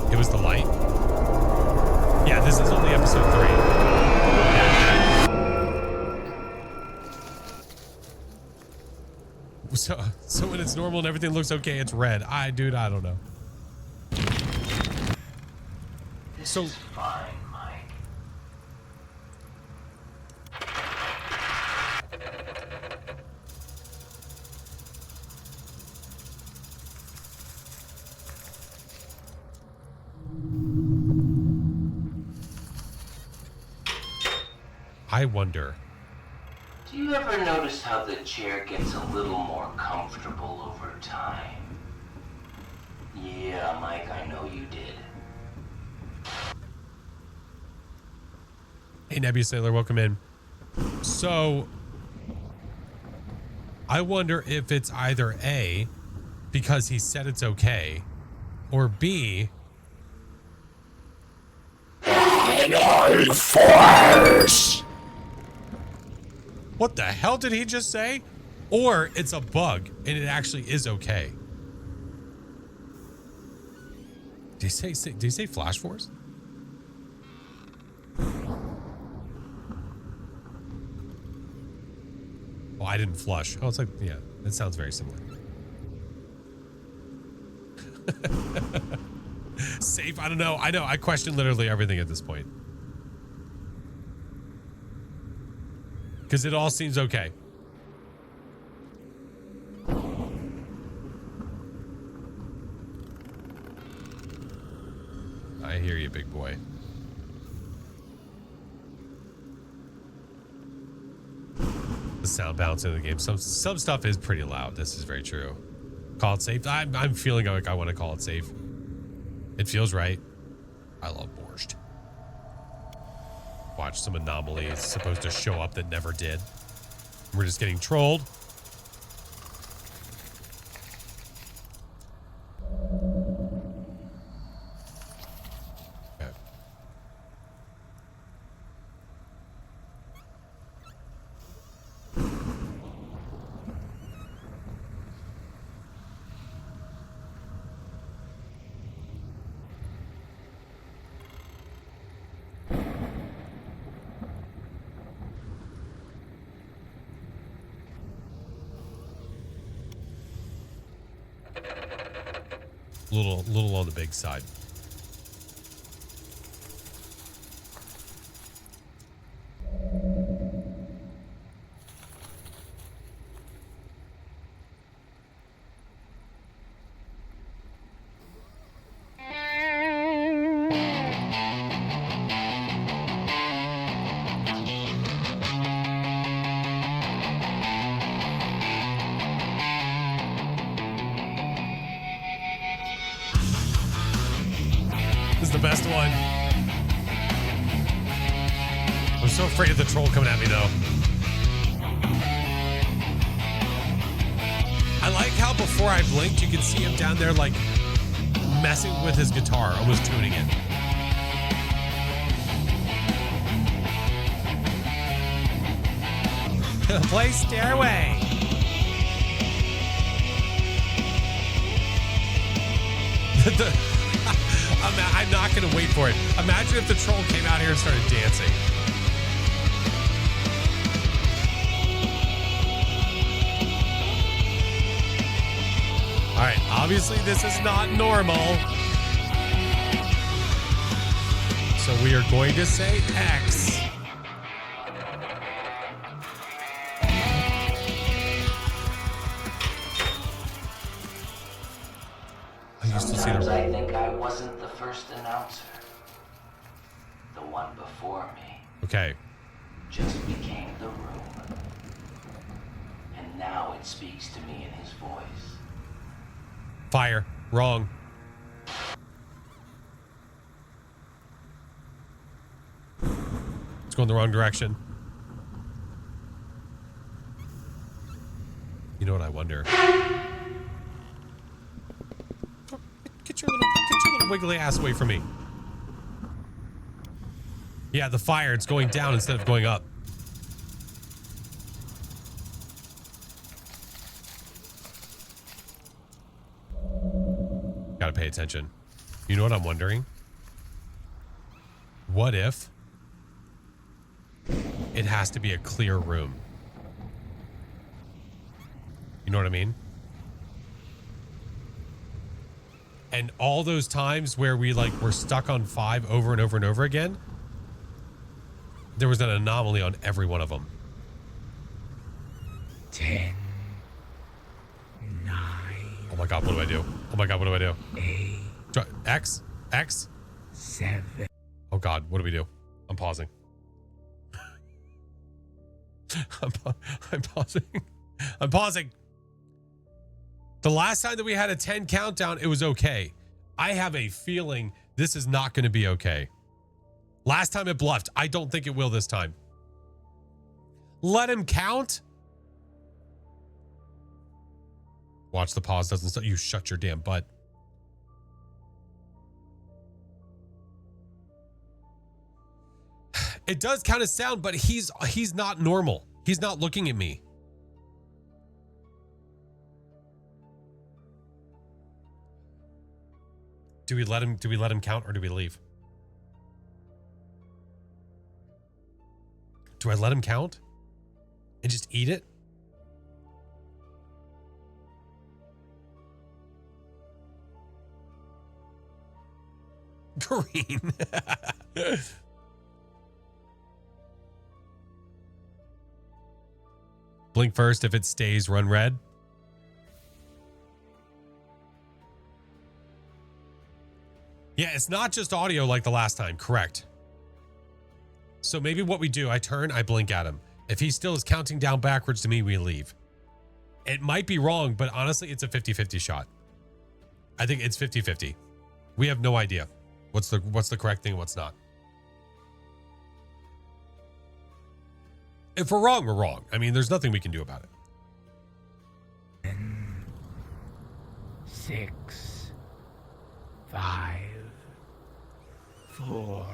It was the light? Yeah, this is only episode 3. So when it's normal and everything looks okay, it's red. Dude, I don't know. This is fine, Mike. I wonder. Do you ever notice how the chair gets a little more comfortable over time? Yeah, Mike, I know you did. Hey, Nebula Sailor, welcome in. So, I wonder if it's either A, because he said it's okay, or B, FlashForce. What the hell did he just say? Or it's a bug and it actually is okay. Did he say FlashForce? Oh, I didn't flush. Oh, it's like, yeah, that sounds very similar. Safe? I don't know. I know. I question literally everything at this point. Because it all seems okay. I hear you, big boy. The sound balance in the game. Some stuff is pretty loud. This is very true. Call it safe. I'm feeling like I want to call it safe. It feels right. I love borscht. Watch some anomaly. It's supposed to show up that never did. We're just getting trolled. Okay. Little on the big side. This is the best one. I'm so afraid of the troll coming at me, though. I like how before I blinked, you could see him down there, like, messing with his guitar, almost tuning it. Play Stairway. I'm not going to wait for it. Imagine if the troll came out here and started dancing. All right, obviously this is not normal. So we are going to say X. I used to Sometimes I think I wasn't the first announcer. The one before me. Okay. Just became the room. And now it speaks to me in his voice. Fire. Wrong. It's going the wrong direction. You know what I wonder? Get your little wiggly ass away from me. Yeah, the fire, it's going down instead of going up. Gotta pay attention. You know what I'm wondering? What if it has to be a clear room? You know what I mean? And all those times where we like were stuck on 5 over and over and over again, there was an anomaly on every one of them. 10, 9. Oh my god, what do I do? Oh my god, what do I do? 8. X? X? 7. Oh god, what do we do? I'm pausing. I'm pausing. I'm pausing. The last time that we had a 10 countdown, it was okay. I have a feeling this is not going to be okay. Last time it bluffed. I don't think it will this time. Let him count. Watch the pause doesn't stop. You shut your damn butt. It does count as sound, but he's not normal. He's not looking at me. Do we let him count or do we leave? Do I let him count and just eat it? Green. Blink first. If it stays, run red. Yeah, it's not just audio like the last time. Correct. So maybe what we do, I turn, I blink at him. If he still is counting down backwards to me, we leave. It might be wrong, but honestly, it's a 50-50 shot. I think it's 50-50. We have no idea what's the correct thing and what's not. If we're wrong, we're wrong. I mean, there's nothing we can do about it. 10, 6, 5, 4.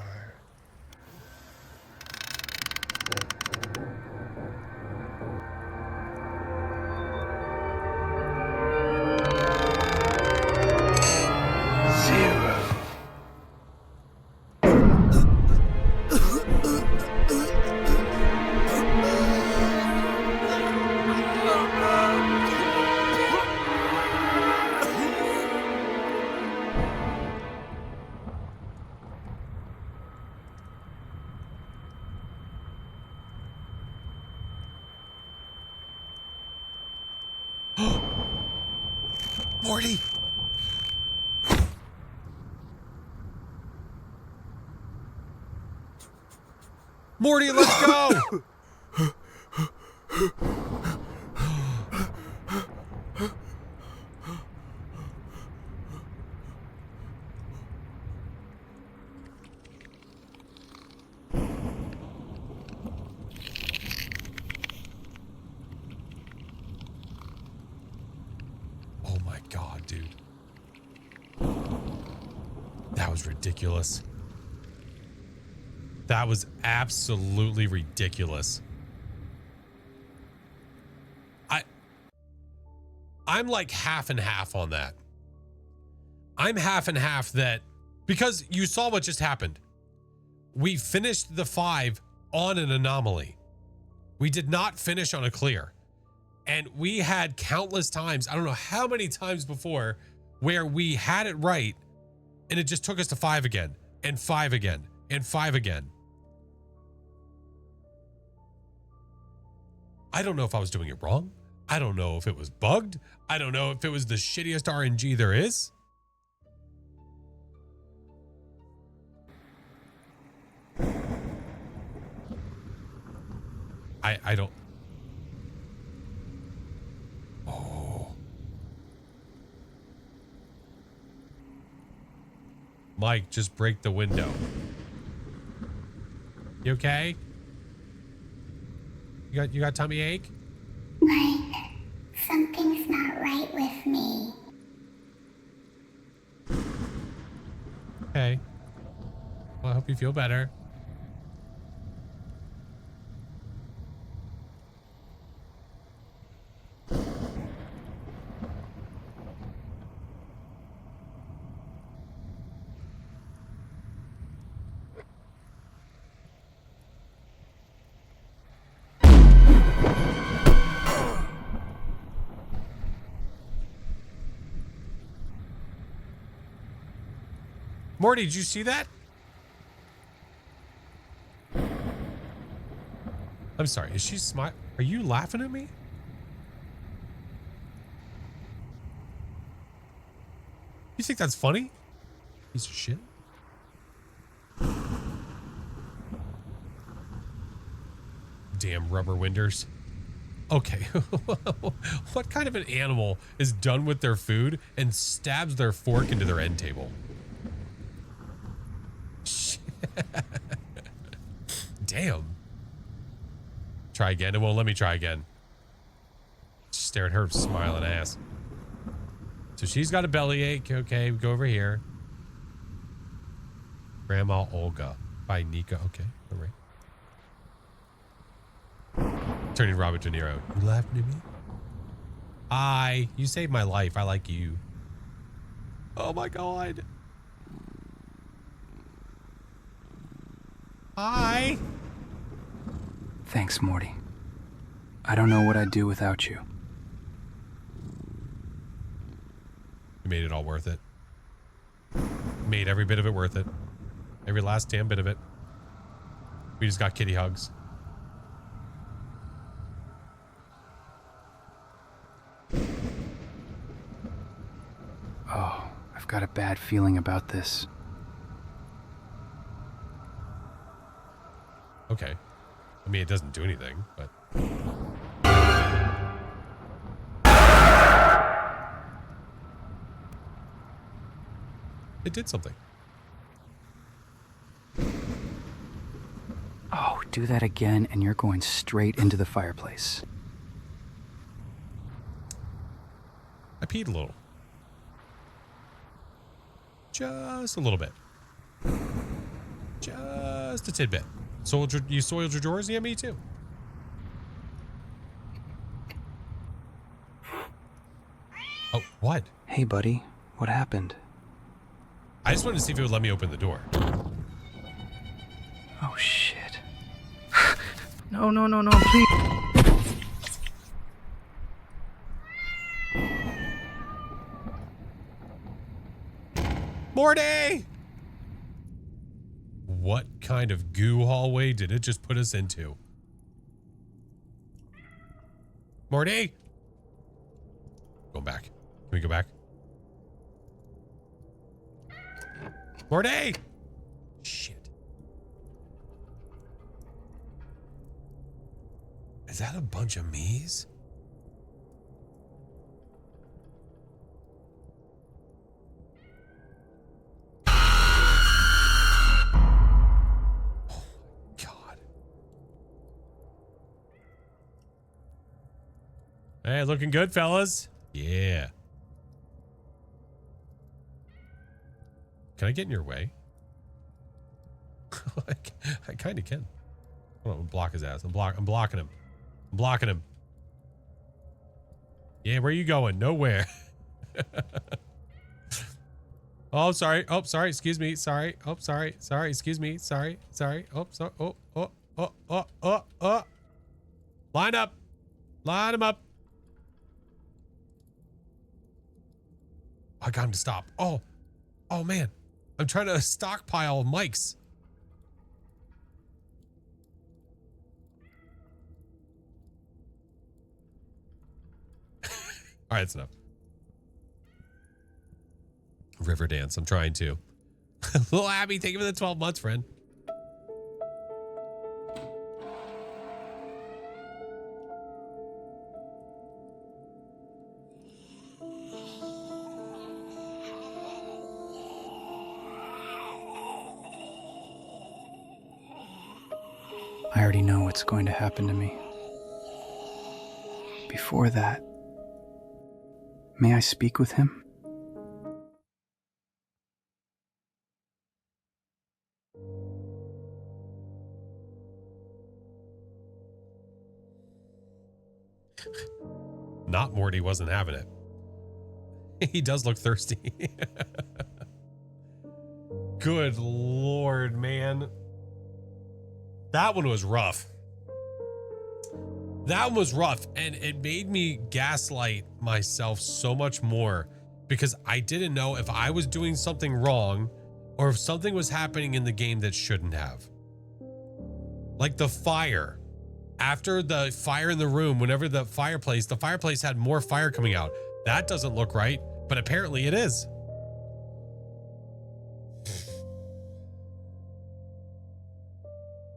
Morty! Morty, let's go! Oh my god, dude. That was ridiculous. That was absolutely ridiculous. I'm like half and half on that. I'm half and half that because you saw what just happened. We finished the 5 on an anomaly. We did not finish on a clear. And we had countless times, I don't know how many times before, where we had it right and it just took us to 5 again and 5 again and 5 again. I don't know if I was doing it wrong. I don't know if it was bugged. I don't know if it was the shittiest RNG there is. I don't. Oh. Mike, just break the window. You okay? You got tummy ache? Mike, something's not right with me. Okay. Well, I hope you feel better. Morty, did you see that? I'm sorry. Is she smart? Are you laughing at me? You think that's funny? Piece of shit. Damn rubber winders. Okay. What kind of an animal is done with their food and stabs their fork into their end table? Damn. Try again. It won't let me try again. Stare at her smiling ass. So she's got a bellyache. Okay, we go over here. Grandma Olga by Nika. Okay, all right. Turning Robert De Niro. You laughing at me? You saved my life. I like you. Oh my God. Hi. Thanks, Morty. I don't know what I'd do without you. You made it all worth it. Made every bit of it worth it. Every last damn bit of it. We just got kitty hugs. Oh, I've got a bad feeling about this. Okay. I mean, it doesn't do anything, but... It did something. Oh, do that again and you're going straight into the fireplace. I peed a little. Just a little bit. Just a tidbit. You soiled your drawers? Yeah, me too. Oh, what? Hey, buddy. What happened? I just wanted to see if it would let me open the door. Oh, shit. No, please. Morty! What kind of goo hallway did it just put us into? Morty? Go back. Can we go back? Morty! Shit. Is that a bunch of me's? Hey, looking good, fellas. Yeah. Can I get in your way? I kind of can. Hold on, block his ass. I'm blocking him. I'm blocking him. Yeah, where are you going? Nowhere. Oh, sorry. Oh, sorry. Excuse me. Sorry. Oh, sorry. Sorry. Excuse me. Sorry. Sorry. Oh, sorry. Oh. Line up. Line him up. I got him to stop. Oh man. I'm trying to stockpile mics. All right, that's enough. River dance. I'm trying to. Little Abby, thank you for the 12 months, friend. I already know what's going to happen to me. Before that, may I speak with him? Not Morty wasn't having it. He does look thirsty. Good Lord, man. That one was rough. That one was rough, and it made me gaslight myself so much more because I didn't know if I was doing something wrong or if something was happening in the game that shouldn't have. Like the fire. After the fire in the room, whenever the fireplace had more fire coming out. That doesn't look right, but apparently it is.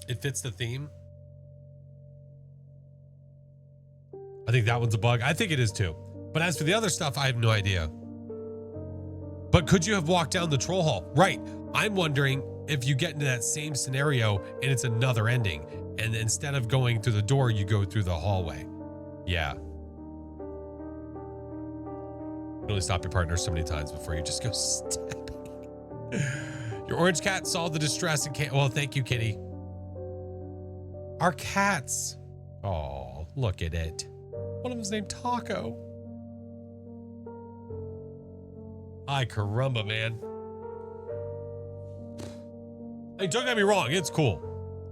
It fits the theme. I think that one's a bug. I think it is too. But as for the other stuff, I have no idea. But could you have walked down the troll hall? Right. I'm wondering if you get into that same scenario and it's another ending. And instead of going through the door, you go through the hallway. Yeah. You can only stop your partner so many times before you just go stabbing. Your orange cat saw the distress and can't. Well, thank you, kitty. Our cats. Oh, look at it. One of them's named Taco. Ay, caramba, man. Hey, don't get me wrong. It's cool.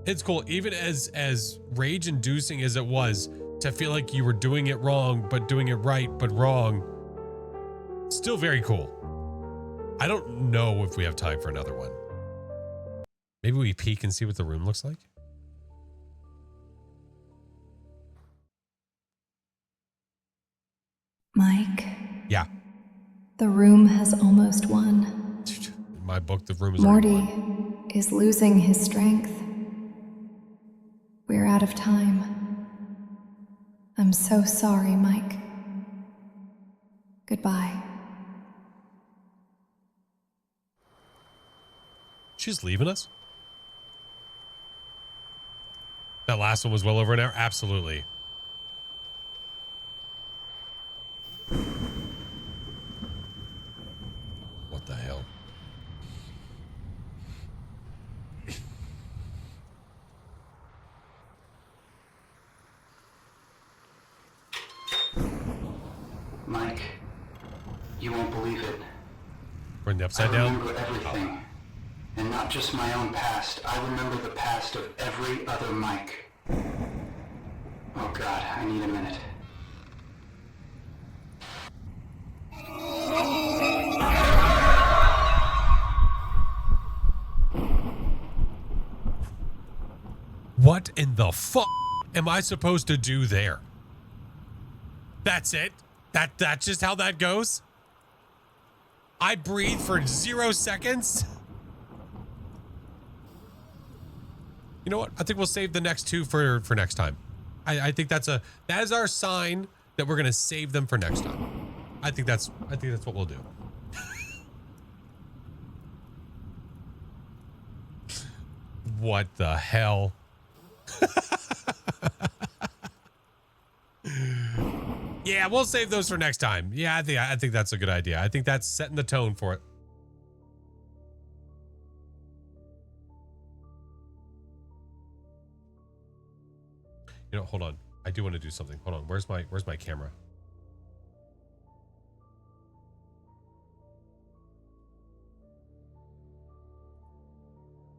It's cool. Even as rage-inducing as it was to feel like you were doing it wrong, but doing it right, but wrong. Still very cool. I don't know if we have time for another one. Maybe we peek and see what the room looks like. Mike. Yeah. The room has almost won. In my book, the room is Morty is losing his strength. We're out of time. I'm so sorry, Mike. Goodbye. She's leaving us? That last one was well over an hour? Absolutely. What the hell? Mike, you won't believe it. We're in the upside I down? remember everything. And not just my own past. I remember the past of every other Mike. Oh God, I need a minute. What in the fuck am I supposed to do there? That's it? That's just how that goes? I breathe for 0 seconds? You know what? I think we'll save the next two for next time. I think that is our sign that we're gonna save them for next time. I think that's what we'll do. What the hell? Yeah, we'll save those for next time. Yeah, I think that's a good idea. I think that's setting the tone for it. You know, hold on. I do want to do something. Hold on. Where's my camera?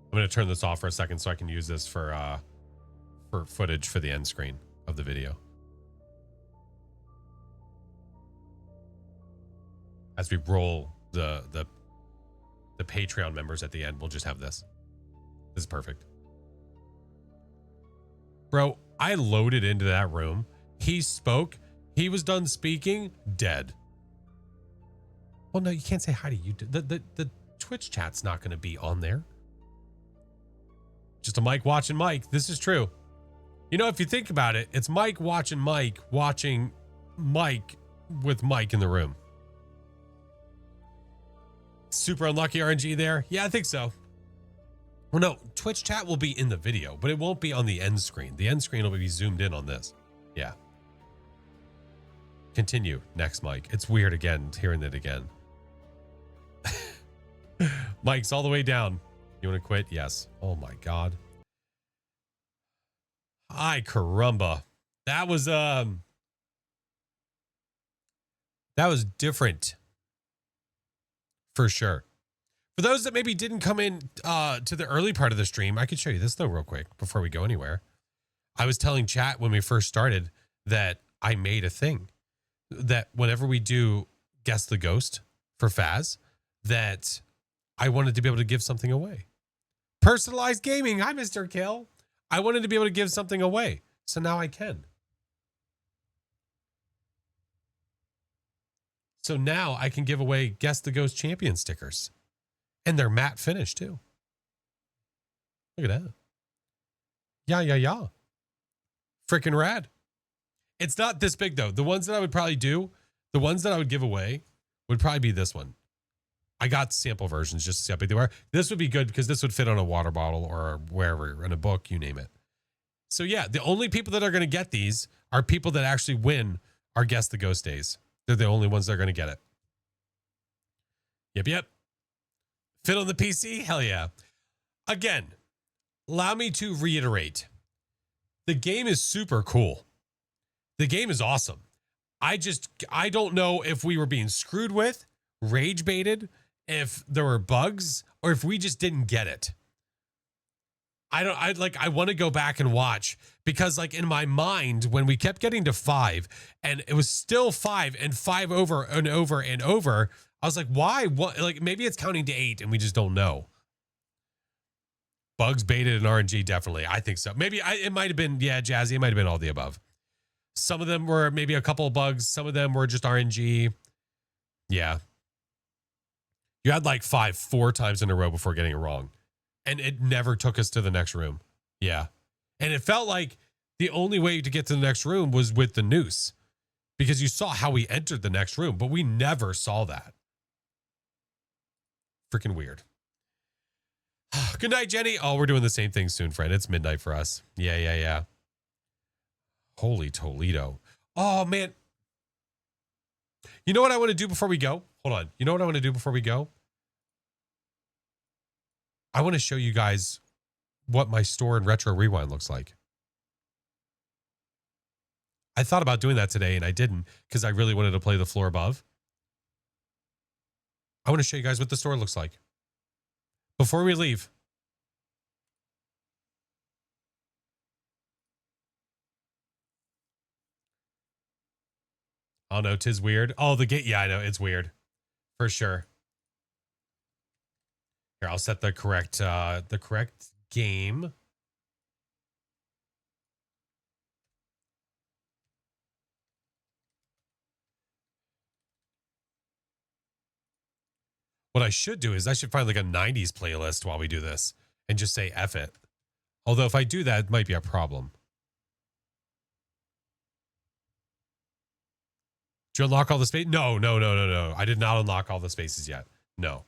I'm going to turn this off for a second so I can use this for footage for the end screen of the video. As we roll the Patreon members at the end, we'll just have this. This is perfect. Bro, I loaded into that room. He spoke. He was done speaking. Dead. Well, no, you can't say hi to you. The Twitch chat's not going to be on there. Just a Mike watching Mike. This is true. You know, if you think about it, it's Mike watching Mike with Mike in the room. Super unlucky RNG there. Yeah, I think so. Well, no, Twitch chat will be in the video, but it won't be on the end screen. The end screen will be zoomed in on this. Yeah. Continue. Next, Mike. It's weird again, hearing it again. Mike's all the way down. You want to quit? Yes. Oh my God. Hi, caramba. That was different. For sure. For those that maybe didn't come in to the early part of the stream, I could show you this though real quick before we go anywhere. I was telling chat when we first started that I made a thing that whenever we do Guess the Ghost for Faz, that I wanted to be able to give something away. Personalized gaming. Hi, Mr. Kill. I wanted to be able to give something away. So now I can. So now I can give away Guess the Ghost champion stickers. And they're matte finish too. Look at that. Yeah. Freaking rad. It's not this big though. The ones that I would probably do, the ones that I would give away would probably be this one. I got sample versions just to see how big they were. This would be good because this would fit on a water bottle or wherever, in a book, you name it. So yeah, the only people that are going to get these are people that actually win our Guess the Ghost days. They're the only ones that are going to get it. Yep. Fit on the PC? Hell yeah. Again, allow me to reiterate. The game is super cool. The game is awesome. I don't know if we were being screwed with, rage baited, if there were bugs, or if we just didn't get it. I want to go back and watch because like in my mind, when we kept getting to 5 and it was still 5 and 5 over and over and over, I was like, why? What? Like maybe it's counting to 8 and we just don't know. Bugs, baited, and RNG, definitely. I think so. Maybe it might have been, yeah, Jazzy, it might have been all the above. Some of them were maybe a couple of bugs. Some of them were just RNG. Yeah. You had like 5 4 times in a row before getting it wrong. And it never took us to the next room. Yeah. And it felt like the only way to get to the next room was with the noose. Because you saw how we entered the next room, but we never saw that. Freaking weird. Good night, Jenny. Oh, we're doing the same thing soon, friend. It's midnight for us. Yeah. Holy Toledo. Oh, man. You know what I want to do before we go? Hold on. You know what I want to do before we go? I want to show you guys what my store and Retro Rewind looks like. I thought about doing that today and I didn't because I really wanted to play the floor above. I want to show you guys what the store looks like before we leave. Oh no, 'tis weird. Oh, the gate. Yeah, I know. It's weird for sure. Here, I'll set the correct game. What I should do is I should find like a 90s playlist while we do this and just say F it. Although if I do that, it might be a problem. Did you unlock all the space? No. I did not unlock all the spaces yet. No.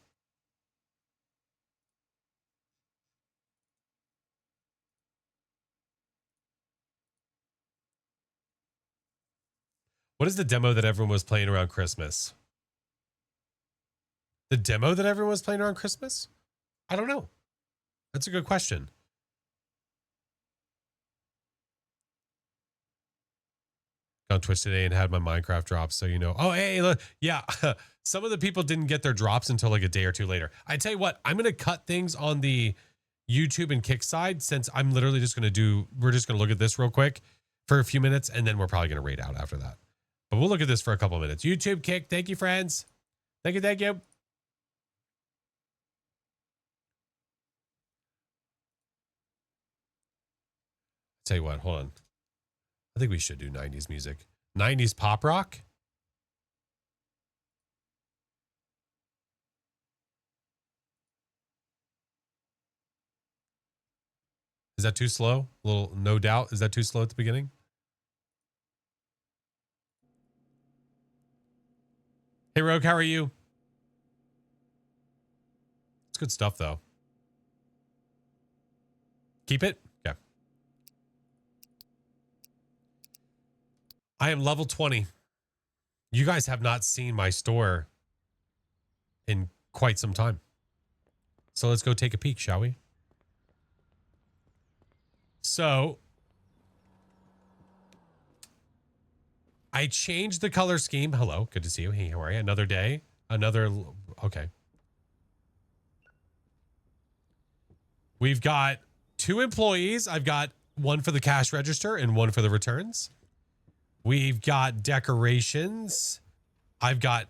What is the demo that everyone was playing around Christmas? The demo that everyone was playing around Christmas? I don't know. That's a good question. On Twitch today and had my Minecraft drops, so you know. Oh, hey, look. Yeah. Some of the people didn't get their drops until like a day or two later. I tell you what, I'm going to cut things on the YouTube and Kick side since I'm literally just going to we're just going to look at this real quick for a few minutes and then we're probably going to raid out after that. But we'll look at this for a couple of minutes. YouTube, Kick, thank you, friends. Thank you. Tell you what, hold on. I think we should do 90s music. 90s pop rock? Is that too slow? A little, no doubt. Is that too slow at the beginning? Hey, Rogue, how are you? It's good stuff, though. Keep it? Okay. I am level 20. You guys have not seen my store in quite some time. So let's go take a peek, shall we? So I changed the color scheme. Hello, good to see you. Hey, how are you? Another day, okay. We've got 2 employees. I've got one for the cash register and one for the returns. We've got decorations. I've got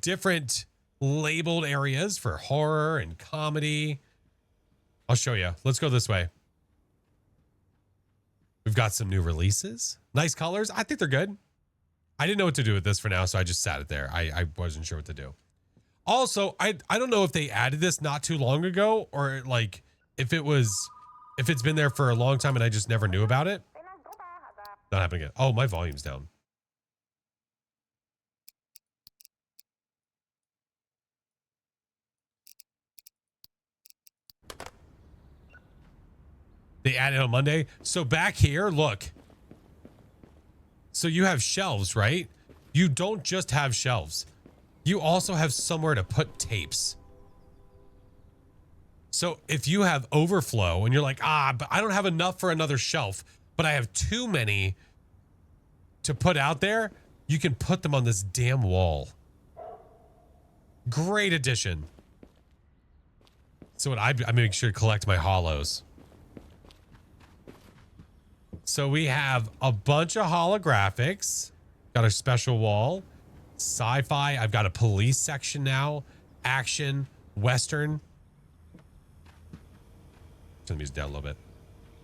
different labeled areas for horror and comedy. I'll show you. Let's go this way. We've got some new releases. Nice colors. I think they're good. I didn't know what to do with this for now, so I just sat it there. I wasn't sure what to do. Also, I don't know if they added this not too long ago, or like if it's been there for a long time and I just never knew about it. Not happening again. Oh, my volume's down. They added on Monday. So back here, look. So you have shelves, right? You don't just have shelves. You also have somewhere to put tapes. So if you have overflow and you're like, but I don't have enough for another shelf, but I have too many to put out there, you can put them on this damn wall. Great addition. So what I make sure to collect my hollows. So we have a bunch of holographics. Got a special wall. Sci-fi. I've got a police section now. Action. Western. Turn the music down a little bit.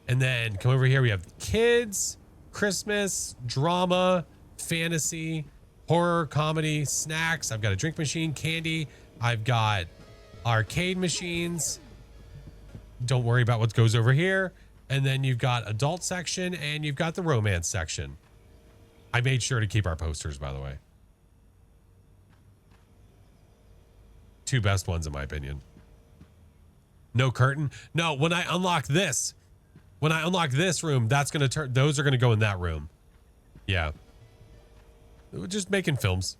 And then come over here. We have kids, Christmas, drama, fantasy, horror, comedy, snacks. I've got a drink machine, candy. I've got arcade machines. Don't worry about what goes over here. And then you've got adult section and you've got the romance section. I made sure to keep our posters, by the way. 2 best ones in my opinion. No curtain. No, when I unlock this room, that's going to turn, those are going to go in that room. Yeah. We're just making films.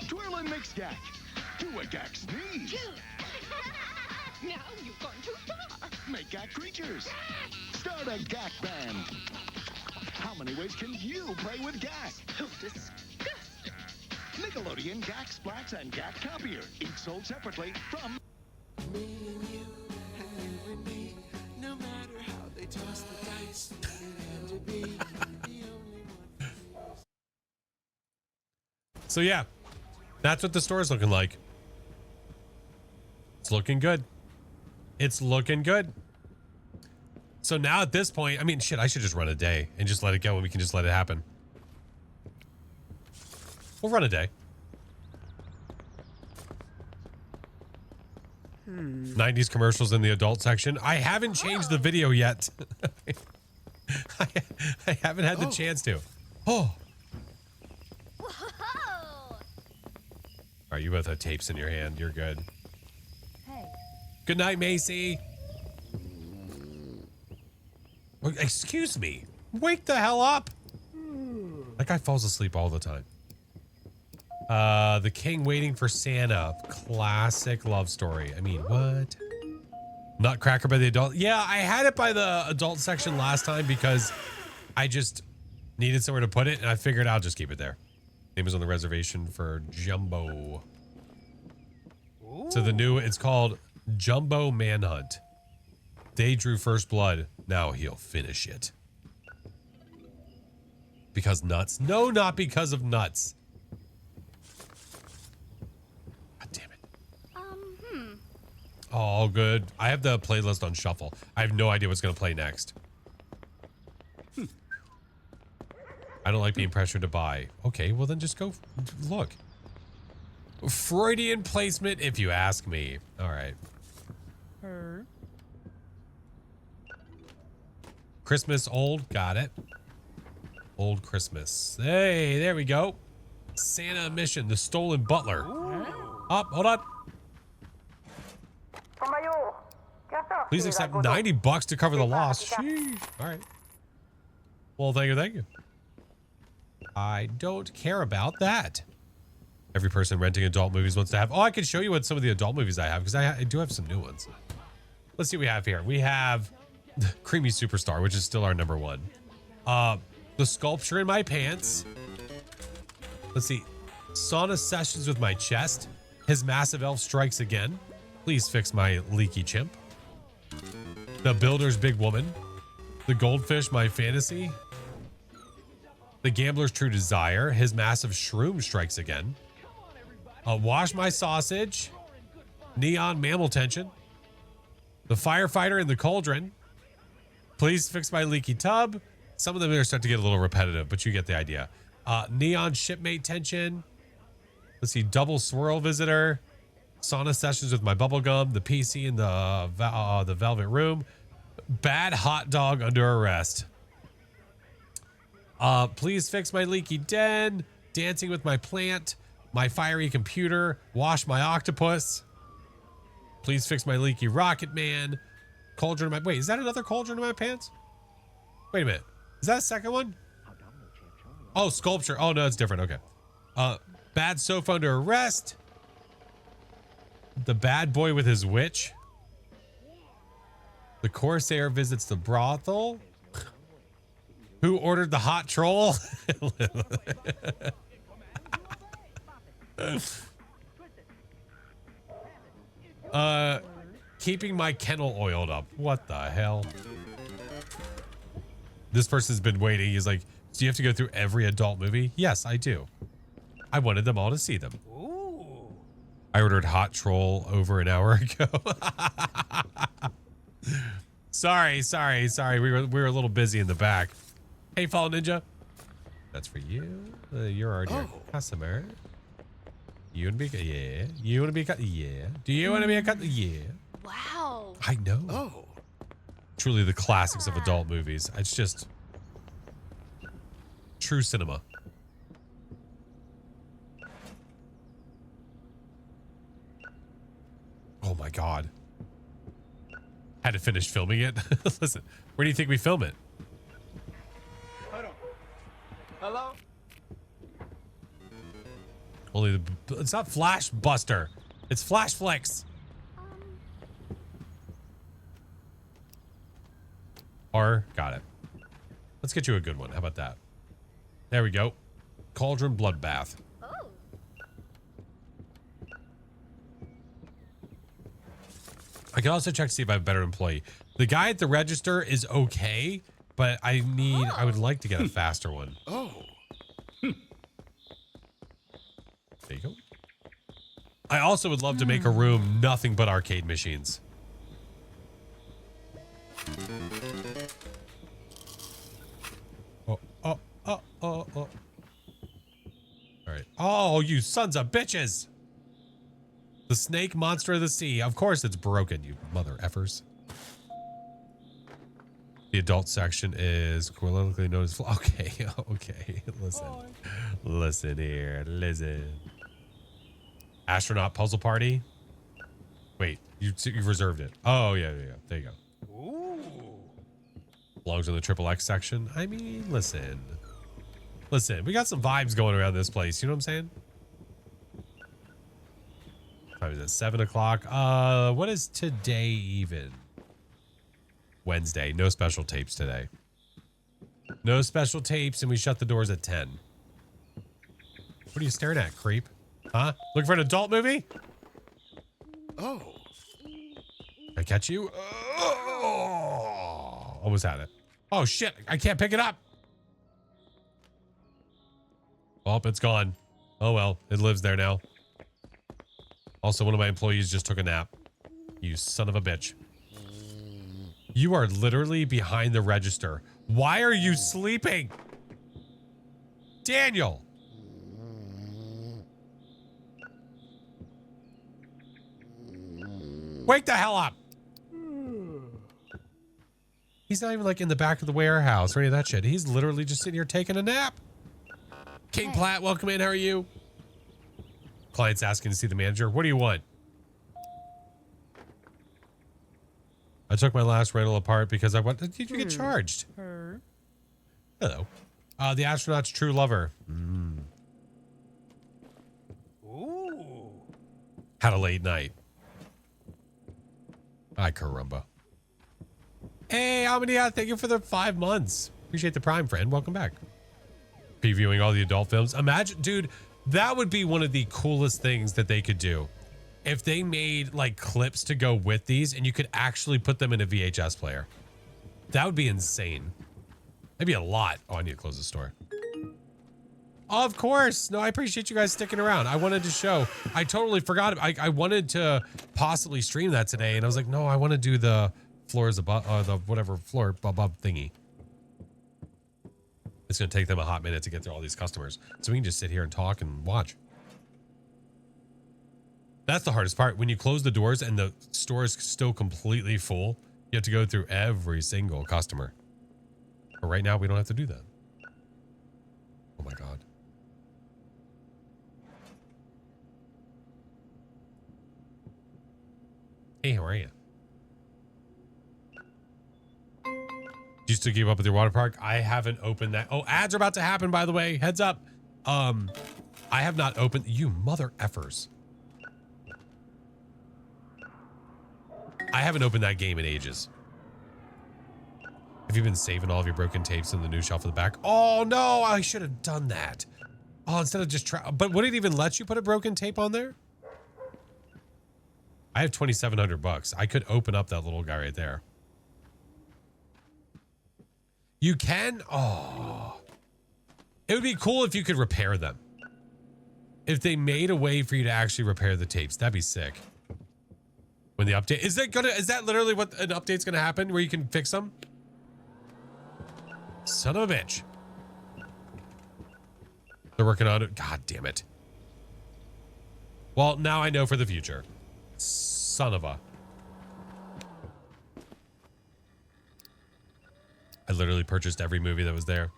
Twirl and mix gack. Do a gack sneeze. Now you've gone too far. Make gack creatures. Start a gack band. How many ways can you play with gack? Oh, disgusting. Nickelodeon Gack Splats and Gack Copier, each sold separately from Me and you and me. No matter how they toss the dice, it had to be the only one. So yeah, that's what the store is looking like. It's looking good. It's looking good. So now at this point, I mean, shit, I should just run a day and just let it go and we can just let it happen. We'll run a day. 90s commercials in the adult section. I haven't changed the video yet. I haven't had the chance to. Oh. All right, you both have tapes in your hand. You're good. Hey. Good night, Macy. Oh, excuse me. Wake the hell up. That guy falls asleep all the time. The King Waiting for Santa. Classic love story. I mean, what? Nutcracker by the adult. Yeah, I had it by the adult section last time because I just needed somewhere to put it, and I figured I'll just keep it there. Name is on the reservation for Jumbo. So the new, it's called Jumbo Manhunt. They drew first blood. Now he'll finish it. Because nuts? No, not because of nuts. God damn it. Oh, good. I have the playlist on shuffle. I have no idea what's going to play next. I don't like being pressured to buy. Okay, well then just go look. Freudian placement, if you ask me. All right. Christmas old. Got it. Old Christmas. Hey, there we go. Santa mission. The stolen butler. Up, hold on. Please accept $90 to cover the loss. Sheesh. All right. Well, thank you, thank you. I don't care about that. Every person renting adult movies wants to have. Oh, I can show you what some of the adult movies I have because I do have some new ones. Let's see what we have here. We have Creamy Superstar, which is still our number one. The Sculpture in My Pants. Let's see. Sauna Sessions with My Chest. His Massive Elf Strikes Again. Please fix my leaky chimp. The Builder's Big Woman. The Goldfish, My Fantasy. The Gambler's True Desire. His Massive Shroom Strikes Again. Wash My Sausage. Neon Mammal Tension. The Firefighter in the Cauldron. Please Fix My Leaky Tub. Some of them are starting to get a little repetitive, but you get the idea. Neon Shipmate Tension. Let's see. Double Swirl Visitor. Sauna Sessions with My Bubblegum. The PC in the Velvet Room. Bad Hot Dog Under Arrest. Please Fix My Leaky Den. Dancing with My Plant. My Fiery Computer. Wash My Octopus. Please Fix My Leaky Rocket Man. Cauldron of My... Wait, is that another Cauldron of My Pants? Wait a minute. Is that a second one? Oh, Sculpture. Oh, no, it's different. Okay. Bad Sofa Under Arrest. The Bad Boy with His Witch. The Corsair Visits the Brothel. Who Ordered the Hot Troll? Keeping My Kennel Oiled Up. What the hell? This person's been waiting. He's like, do you have to go through every adult movie? Yes, I do. I wanted them all to see them. Ooh. I ordered Hot Troll over an hour ago. Sorry. We were a little busy in the back. Hey, Fall Ninja. That's for you. You're already a customer. You want to be? Yeah. You want to be a cut? Yeah. Do you want to be a cut? Yeah. Wow. I know. Oh. Truly the classics of adult movies. It's just true cinema. Oh my God. Had to finish filming it. Listen, where do you think we film it? Hold on. Hello? Only it's not Flash Buster. It's Flash Flex. Or got it. Let's get you a good one. How about that? There we go. Cauldron Bloodbath. Oh. I can also check to see if I have a better employee. The guy at the register is okay, but I would like to get a faster one. Oh. There you go. I also would love to make a room nothing but arcade machines. Oh. All right. Oh, you sons of bitches. The snake monster of the sea. Of course it's broken, you mother effers. The adult section is colloquially known as... Okay. Listen here. Astronaut Puzzle Party. Wait, you've reserved it. Oh, yeah. There you go. Ooh. Belongs in the XXX section. I mean, listen. We got some vibes going around this place. You know what I'm saying? Time is at 7 o'clock. What is today even? Wednesday. No special tapes today. No special tapes, and we shut the doors at 10. What are you staring at, creep? Huh? Looking for an adult movie? Oh. Can I catch you? Oh, almost had it. Oh, shit. I can't pick it up. Oh, it's gone. Oh, well. It lives there now. Also, one of my employees just took a nap. You son of a bitch. You are literally behind the register. Why are you sleeping? Daniel. Wake the hell up. He's not even like in the back of the warehouse or any of that shit. He's literally just sitting here taking a nap. King Platt, welcome in. How are you? Client's asking to see the manager. What do you want? I took my last rental apart because I wanted to get charged. Hello. The astronaut's true lover. Ooh. Had a late night. Hi, caramba. Hey, Amadia, thank you for the 5 months. Appreciate the Prime, friend. Welcome back. Previewing all the adult films. Imagine, dude, that would be one of the coolest things that they could do. If they made like clips to go with these and you could actually put them in a VHS player. That would be insane. That'd be a lot. Oh, I need to close the store. Of course. No, I appreciate you guys sticking around. I wanted to show. I totally forgot. I wanted to possibly stream that today. And I was like, no, I want to do the floors above, the whatever floor above thingy. It's going to take them a hot minute to get through all these customers. So we can just sit here and talk and watch. That's the hardest part. When you close the doors and the store is still completely full, you have to go through every single customer. But right now, we don't have to do that. Oh my God. Hey, how are you? Do you still keep up with your water park? I haven't opened that. Oh, ads are about to happen, by the way. Heads up. I have not opened. You mother effers. I haven't opened that game in ages. Have you been saving all of your broken tapes in the new shelf at the back? Oh no, I should have done that. Oh, instead of just but would it even let you put a broken tape on there? I have $2,700. I could open up that little guy right there. You can? Oh. It would be cool if you could repair them. If they made a way for you to actually repair the tapes, that'd be sick. When the update, is that literally what an update's gonna happen where you can fix them? Son of a bitch. They're working on it. God damn it. Well, now I know for the future. Son of a. I literally purchased every movie that was there.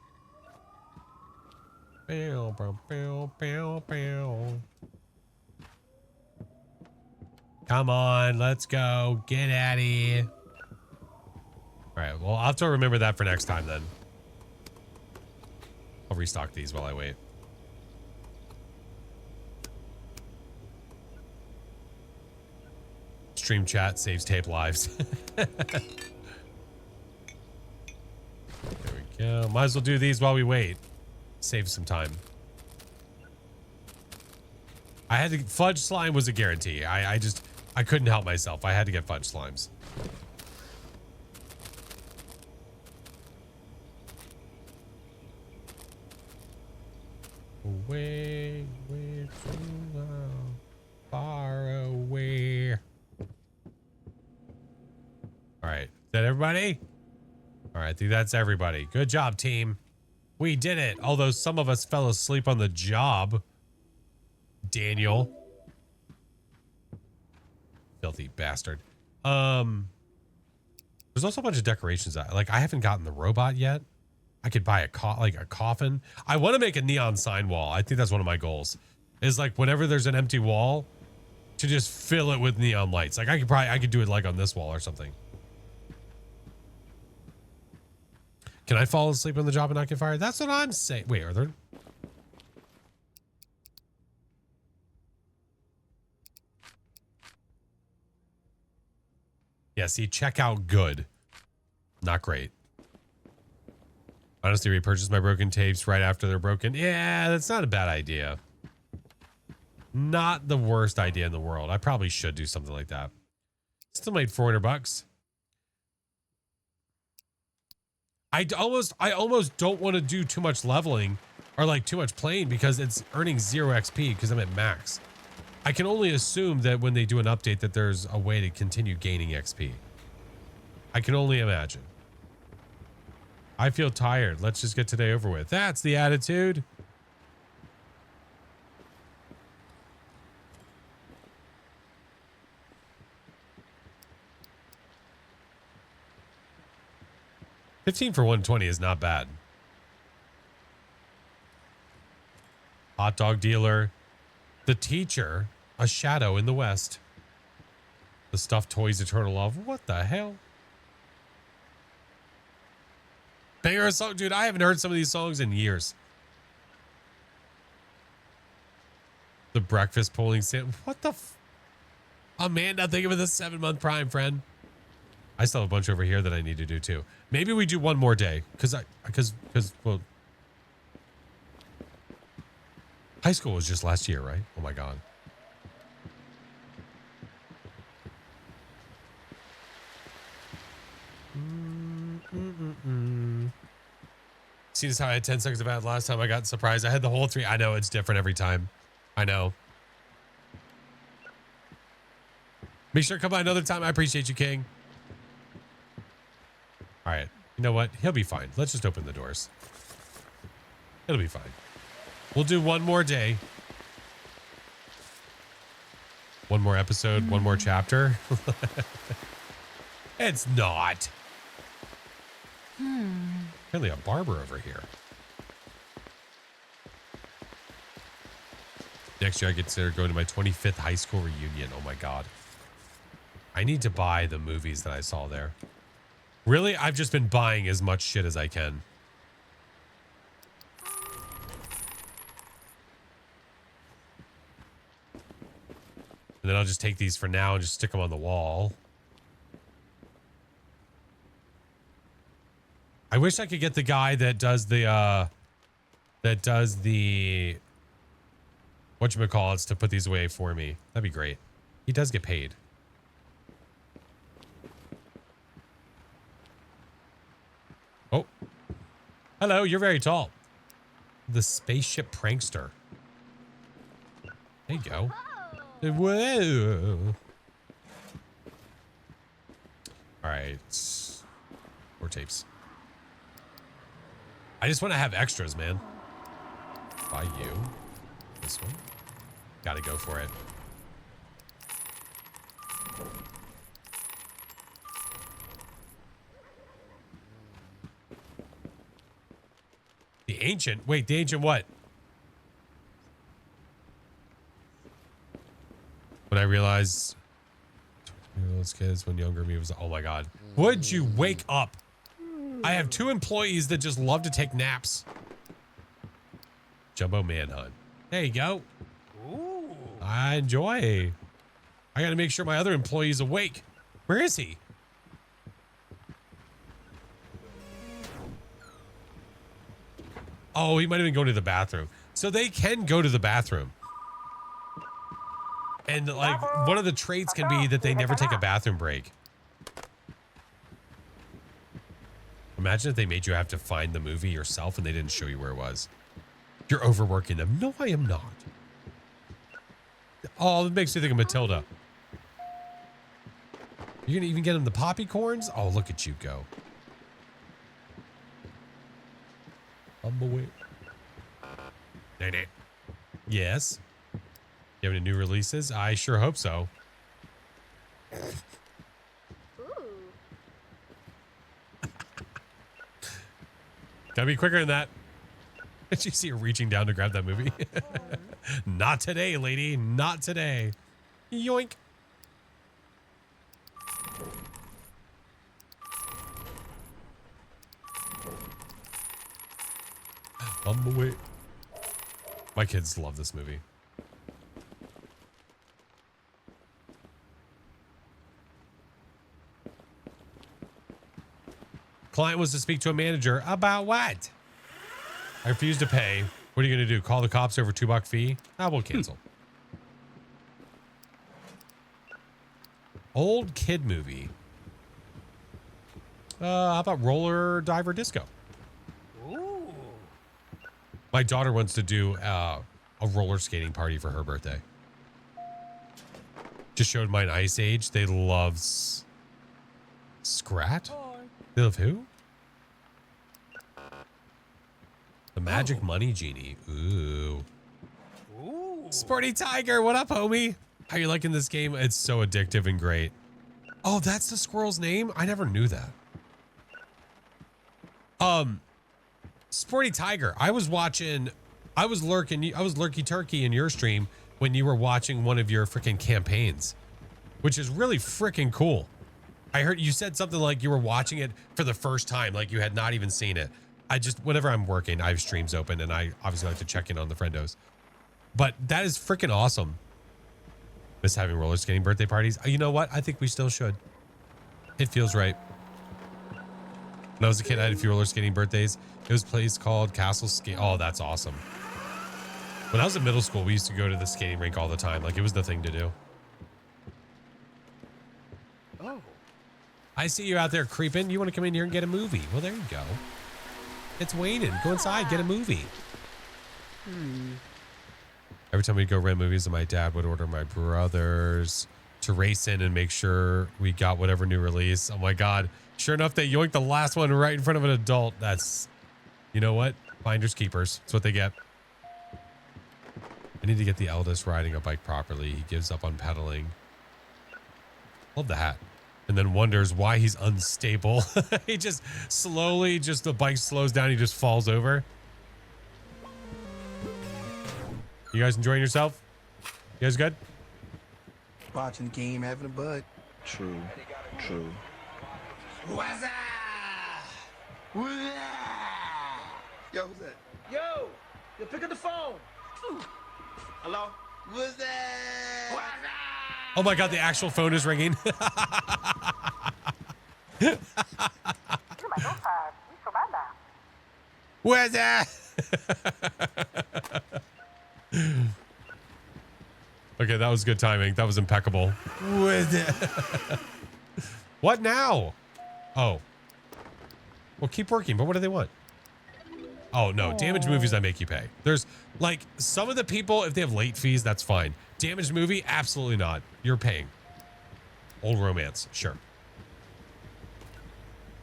Come on, let's go. Get out of here. All right, well, I'll have to remember that for next time then. I'll restock these while I wait. Stream chat saves tape lives. There we go. Might as well do these while we wait. Save some time. I had to, fudge slime was a guarantee. I couldn't help myself. I had to get fudge slimes. Way, way too long, far away. All right, is that everybody? All right, I think that's everybody. Good job, team. We did it. Although some of us fell asleep on the job. Daniel. Filthy bastard. There's also a bunch of decorations. Like, I haven't gotten the robot yet. I could buy a coffin. I want to make a neon sign wall. I think that's one of my goals. Is like whenever there's an empty wall, to just fill it with neon lights. Like I could do it like on this wall or something. Can I fall asleep on the job and not get fired? That's what I'm saying. Wait, are there? Yeah, see, checkout good. Not great. Honestly, repurchase my broken tapes right after they're broken. Yeah, that's not a bad idea. Not the worst idea in the world. I probably should do something like that. Still made $400. I almost don't want to do too much leveling or like too much playing because it's earning 0 XP because I'm at max. I can only assume that when they do an update that there's a way to continue gaining XP. I can only imagine. I feel tired. Let's just get today over with. That's the attitude. $15 for 120 is not bad. Hot dog dealer. The teacher. A shadow in the west. The stuffed toys eternal love. What the hell? Banger song, dude. I haven't heard some of these songs in years. The breakfast polling stand. What the? Amanda, think of it as a 7-month Prime, friend. I still have a bunch over here that I need to do too. Maybe we do one more day because well, high school was just last year, right? Oh my god. See this how I had 10 seconds of ad last time I got surprised. I had the whole 3. I know it's different every time. I know. Make sure to come by another time. I appreciate you, King. All right. You know what? He'll be fine. Let's just open the doors. It'll be fine. We'll do one more day. One more episode. One more chapter. It's not. Apparently a barber over here. Next year I consider going to my 25th high school reunion. Oh my god. I need to buy the movies that I saw there. Really? I've just been buying as much shit as I can. And then I'll just take these for now and just stick them on the wall. I wish I could get the guy that does the whatchamacallits to put these away for me. That'd be great. He does get paid. Oh. Hello, you're very tall. The spaceship prankster. There you go. Whoa. All right. More tapes. I just want to have extras, man. Buy you. This one. Gotta go for it. The ancient? Wait, the ancient what? When I realized those kids when younger me was, oh my god. Would you wake up? I have 2 employees that just love to take naps. Jumbo Manhunt. There you go. Ooh. I enjoy. I gotta make sure my other employee's awake. Where is he? Oh, he might have been going to the bathroom. So they can go to the bathroom. And like one of the traits can be that they never take a bathroom break. Imagine if they made you have to find the movie yourself and they didn't show you where it was. You're overworking them. No, I am not. Oh, it makes me think of Matilda. You're going to even get them the poppy corns? Oh, look at you go. Yes. You have any new releases? I sure hope so. Gotta be quicker than that. Did you see her reaching down to grab that movie? Not today, lady. Not today. Yoink. On the way. My kids love this movie. Client was to speak to a manager about what? I refuse to pay. What are you going to do? Call the cops over $2 fee? I will cancel. Old kid movie. How about Roller Diver Disco? Ooh. My daughter wants to do a roller skating party for her birthday. Just showed mine Ice Age. They love Scrat. They love who? The Magic Money Genie. Ooh. Ooh. Sporty Tiger, what up, homie? How you liking this game? It's so addictive and great. Oh, that's the squirrel's name? I never knew that. Sporty Tiger. I was lurky turkey in your stream when you were watching one of your freaking campaigns, which is really freaking cool. I heard you said something like you were watching it for the first time, like you had not even seen it. I just, whenever I'm working, I have streams open and I obviously like to check in on the friendos. But that is freaking awesome. Miss having roller skating birthday parties. You know what? I think we still should. It feels right. When I was a kid, I had a few roller skating birthdays. It was a place called Castle Skate. Oh, that's awesome. When I was in middle school, we used to go to the skating rink all the time. Like, it was the thing to do. Oh. I see you out there creeping. You want to come in here and get a movie? Well, there you go. It's waning. Go inside, get a movie. Every time we go rent movies, my dad would order my brothers to race in and make sure we got whatever new release. Oh my God. Sure enough, they yoinked the last one right in front of an adult. That's, you know what? Finders keepers. That's what they get. I need to get the eldest riding a bike properly. He gives up on pedaling. Love the hat. And then wonders why he's unstable. He just slowly, just the bike slows down. He just falls over. You guys enjoying yourself? You guys good? Watching the game, having a bud. True. True. What's up? Yo, who's that? Yo, pick up the phone. Hello? What's that? What's up? Oh my God, the actual phone is ringing. Where's that? Okay, that was good timing. That was impeccable. Where's that? What now? Oh. Well, keep working, but what do they want? Oh, no. Damaged movies, I make you pay. There's, like, some of the people, if they have late fees, that's fine. Damaged movie, absolutely not. You're paying. Old romance, sure.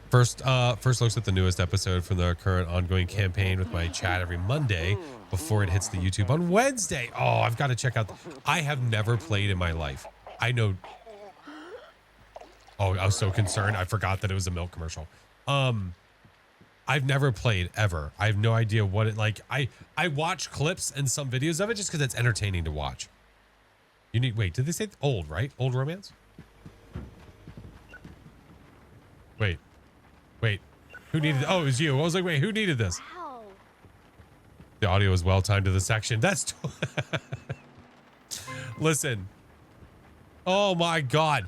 First looks at the newest episode from the current ongoing campaign with my chat every Monday before it hits the YouTube on Wednesday. Oh, I've got to check out. I have never played in my life. I know. Oh, I was so concerned. I forgot that it was a milk commercial. I've never played ever. I have no idea what it like. I watch clips and some videos of it just because it's entertaining to watch. You need, wait, did they say old, right? Old romance? Wait, who needed, oh, it was you. I was like, wait, who needed this? Ow. The audio is well timed to the section. That's, listen. Oh my God.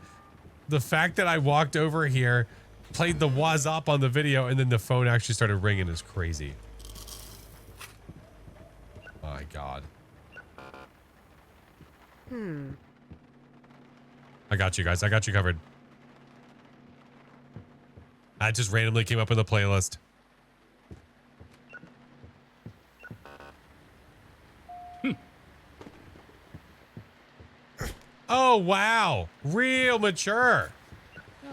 The fact that I walked over here, played the was up on the video, and then the phone actually started ringing is crazy. My God. I got you guys. I got you covered. That just randomly came up in the playlist. Oh, wow. Real mature.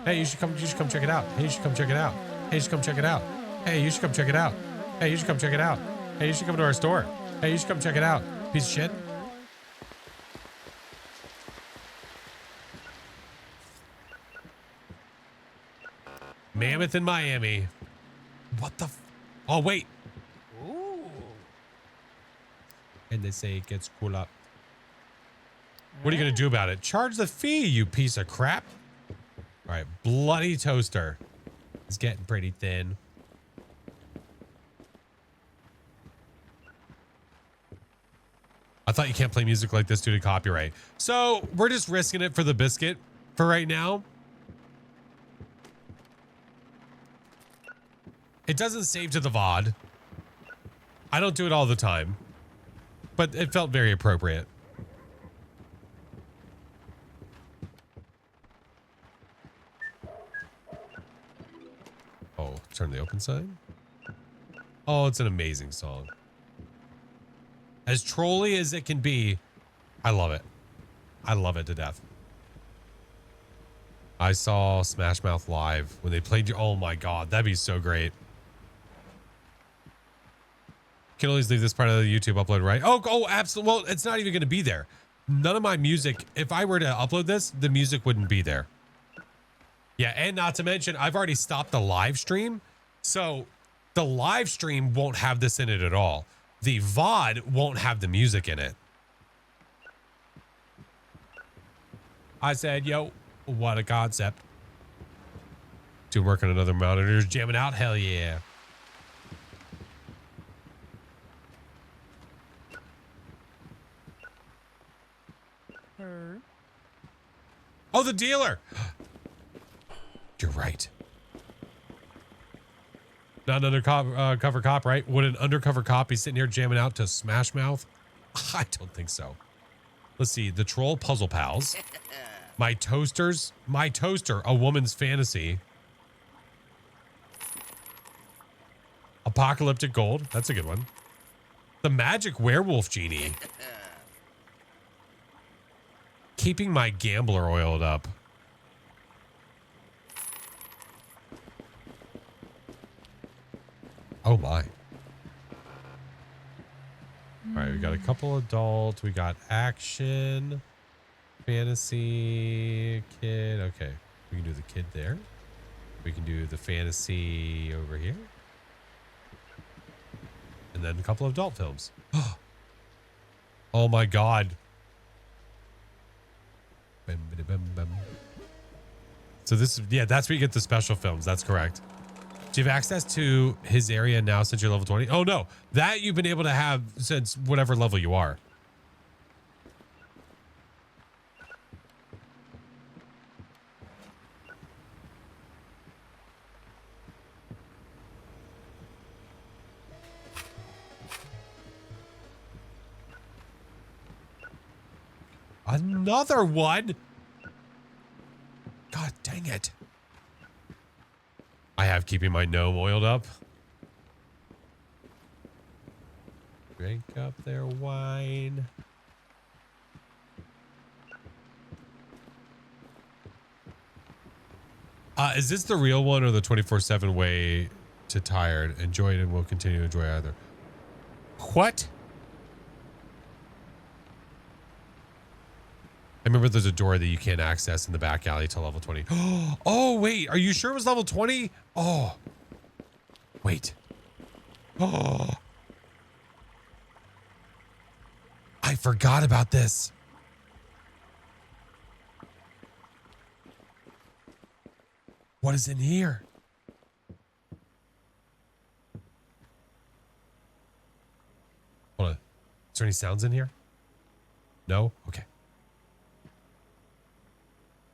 Hey, you should come check it out. Hey, you should come check it out. Hey, you should come check it out. Hey, you should come check it out. Hey, you should come check it out. Hey, you should come to our store. Hey, you should come check it out. Piece of shit. Mammoth in Miami. What the oh, wait. Ooh. And they say it gets cool up. What are you going to do about it? Charge the fee, you piece of crap. All right, bloody toaster. It's getting pretty thin. I thought you can't play music like this due to copyright. So we're just risking it for the biscuit for right now. It doesn't save to the VOD. I don't do it all the time, but it felt very appropriate. Oh, turn the open sign. Oh, it's an amazing song. As trolly as it can be, I love it. I love it to death. I saw Smash Mouth live when they played your, oh my God, that'd be so great. Can always leave this part of the YouTube upload, right? Oh, absolutely. Well, it's not even going to be there. None of my music, if I were to upload this, the music wouldn't be there. Yeah, and not to mention, I've already stopped the live stream. So the live stream won't have this in it at all. The VOD won't have the music in it. I said, yo, what a concept. Doing work on another monitor, jamming out. Hell yeah. Oh, the dealer. You're right. Not an undercover cop, right? Would an undercover cop be sitting here jamming out to Smash Mouth? I don't think so. Let's see. The Troll Puzzle Pals. My Toasters. My Toaster, A Woman's Fantasy. Apocalyptic Gold. That's a good one. The Magic Werewolf Genie. Keeping my gambler oiled up. Oh my. All right, we got a couple adult. We got action, fantasy, kid. Okay, we can do the kid there. We can do the fantasy over here. And then a couple of adult films. Oh my God. So this, yeah, that's where you get the special films. That's correct. Do you have access to his area now since you're level 20? Oh no, that you've been able to have since whatever level you are. Another one? God dang it. I have keeping my gnome oiled up. Drink up their wine. Is this the real one or the 24/7 way to tired? Enjoy it and we'll continue to enjoy either. What? I remember there's a door that you can't access in the back alley till level 20. Oh, wait. Are you sure it was level 20? Oh. Wait. Oh. I forgot about this. What is in here? Hold on. Is there any sounds in here? No? Okay.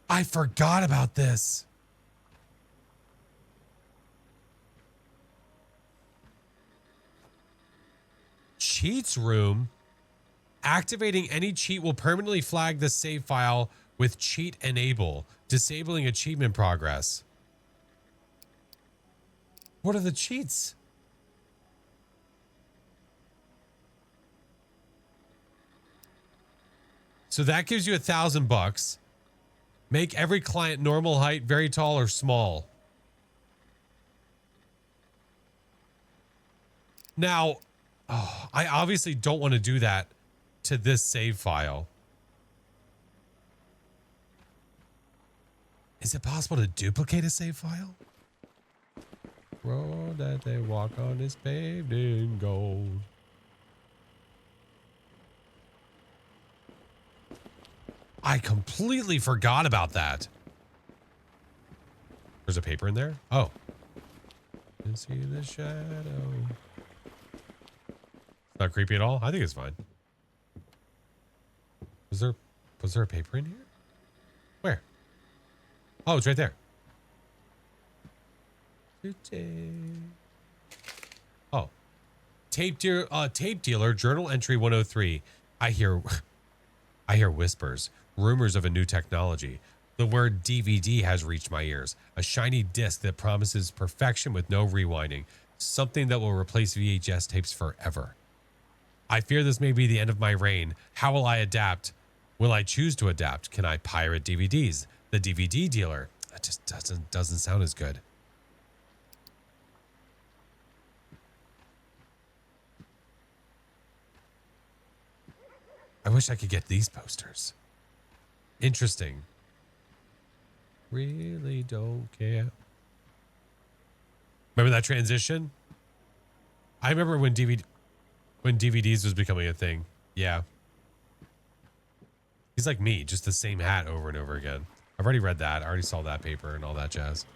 I forgot about this. Cheats room. Activating any cheat will permanently flag the save file with cheat enable, disabling achievement progress. What are the cheats? So that gives you $1,000. Make every client normal height, very tall or small. Now, I obviously don't want to do that to this save file. Is it possible to duplicate a save file? Road that they walk on is paved in gold. I completely forgot about that. There's a paper in there? Oh. Can see the shadow. It's not creepy at all? I think it's fine. Was there a paper in here? Where? Oh, it's right there. Oh. Tape dealer, journal entry 103. I hear whispers, rumors of a new technology. The word DVD has reached my ears. A shiny disc that promises perfection with no rewinding. Something that will replace VHS tapes forever. I fear this may be the end of my reign. How will I adapt? Will I choose to adapt? Can I pirate DVDs? The DVD dealer. That just doesn't sound as good. I wish I could get these posters. Interesting. Really don't care. Remember that transition? I remember when DVDs was becoming a thing. Yeah. He's like me, just the same hat over and over again. I've already read that. I already saw that paper and all that jazz.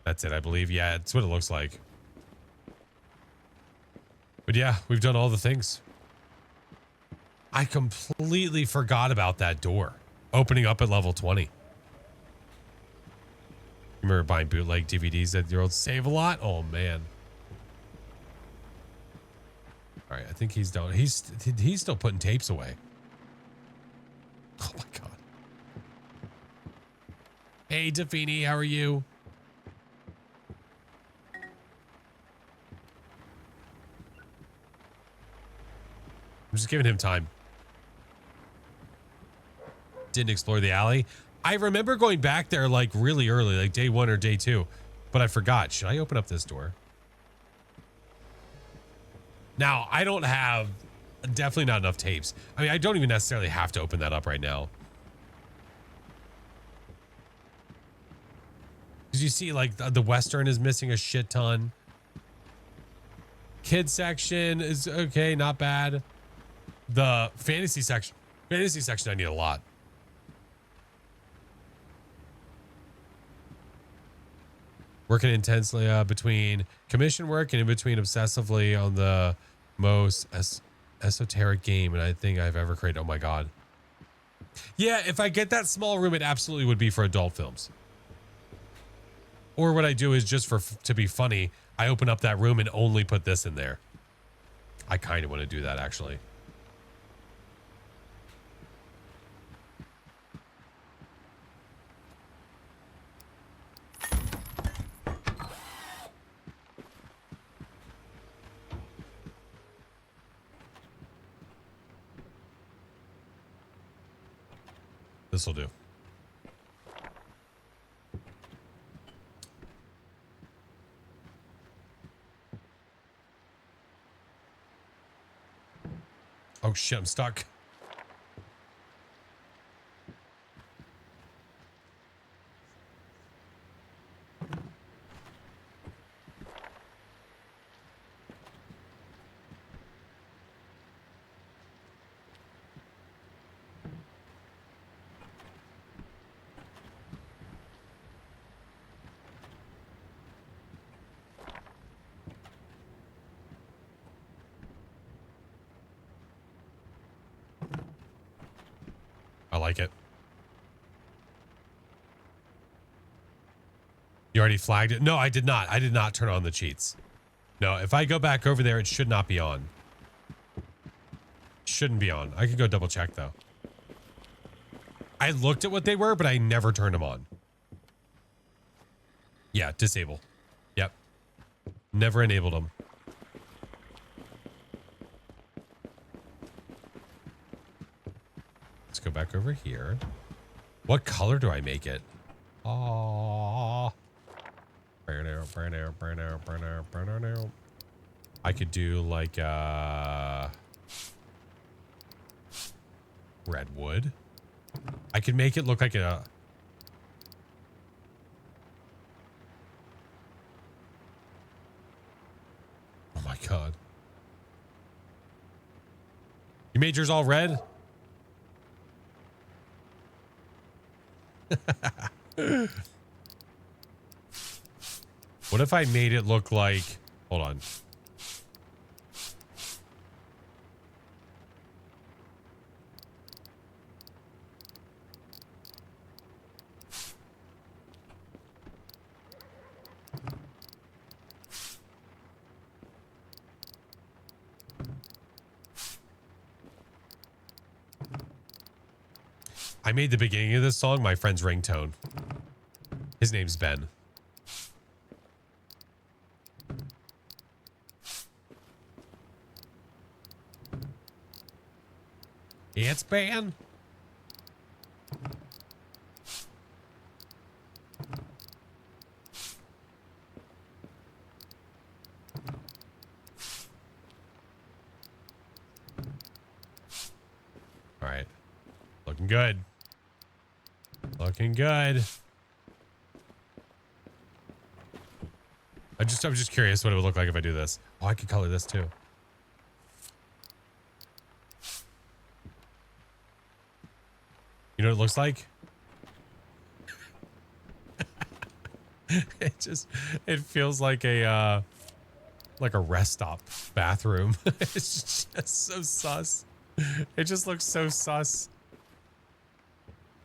That's it, I believe. Yeah, it's what it looks like. But yeah, we've done all the things. I completely forgot about that door opening up at level 20. Remember buying bootleg DVDs at the old Save a Lot? Oh, man. All right, I think he's done. He's still putting tapes away. Oh, my God. Hey, Tafini, how are you? I'm just giving him time. Didn't explore the alley. I remember going back there like really early, like day 1 or day 2, but I forgot. Should I open up this door? Now, I don't have, definitely not enough tapes. I mean, I don't even necessarily have to open that up right now. Because you see, like, the Western is missing a shit ton. Kids section is okay, not bad. The fantasy section I need a lot. Working intensely between commission work and in between obsessively on the most esoteric game and I think I've ever created. Oh my God. Yeah, if I get that small room, it absolutely would be for adult films. Or what I do is just to be funny, I open up that room and only put this in there. I kind of want to do that actually. This will do. Oh shit, I'm stuck. I like it. You already flagged it? No, I did not. I did not turn on the cheats. No, if I go back over there, it should not be on. Shouldn't be on. I can go double check though. I looked at what they were, but I never turned them on. Yeah, disable. Yep. Never enabled them. Let's go back over here. What color do I make it? Oh. I could do like redwood. I could make it look like a oh my God. You made yours all red? What if I made it look like, hold on. I made the beginning of this song my friend's ringtone. His name's Ben. It's Ben. All right. Looking good. Looking good. I'm just curious what it would look like if I do this. Oh, I could color this too. You know what it looks like? It feels like a rest stop bathroom. It's just so sus. It just looks so sus.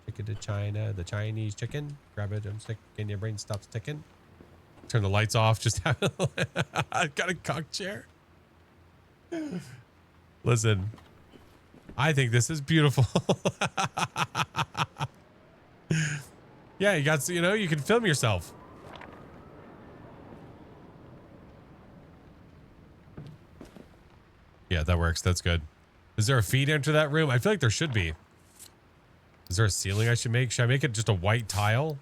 Chicken to China, the Chinese chicken. Grab a drumstick and your brain stops ticking. Turn the lights off. Just have I've got a cock chair. Listen, I think this is beautiful. Yeah, you got, you can film yourself. Yeah, that works. That's good. Is there a feed into that room? I feel like there should be. Is there a ceiling I should make? Should I make it just a white tile?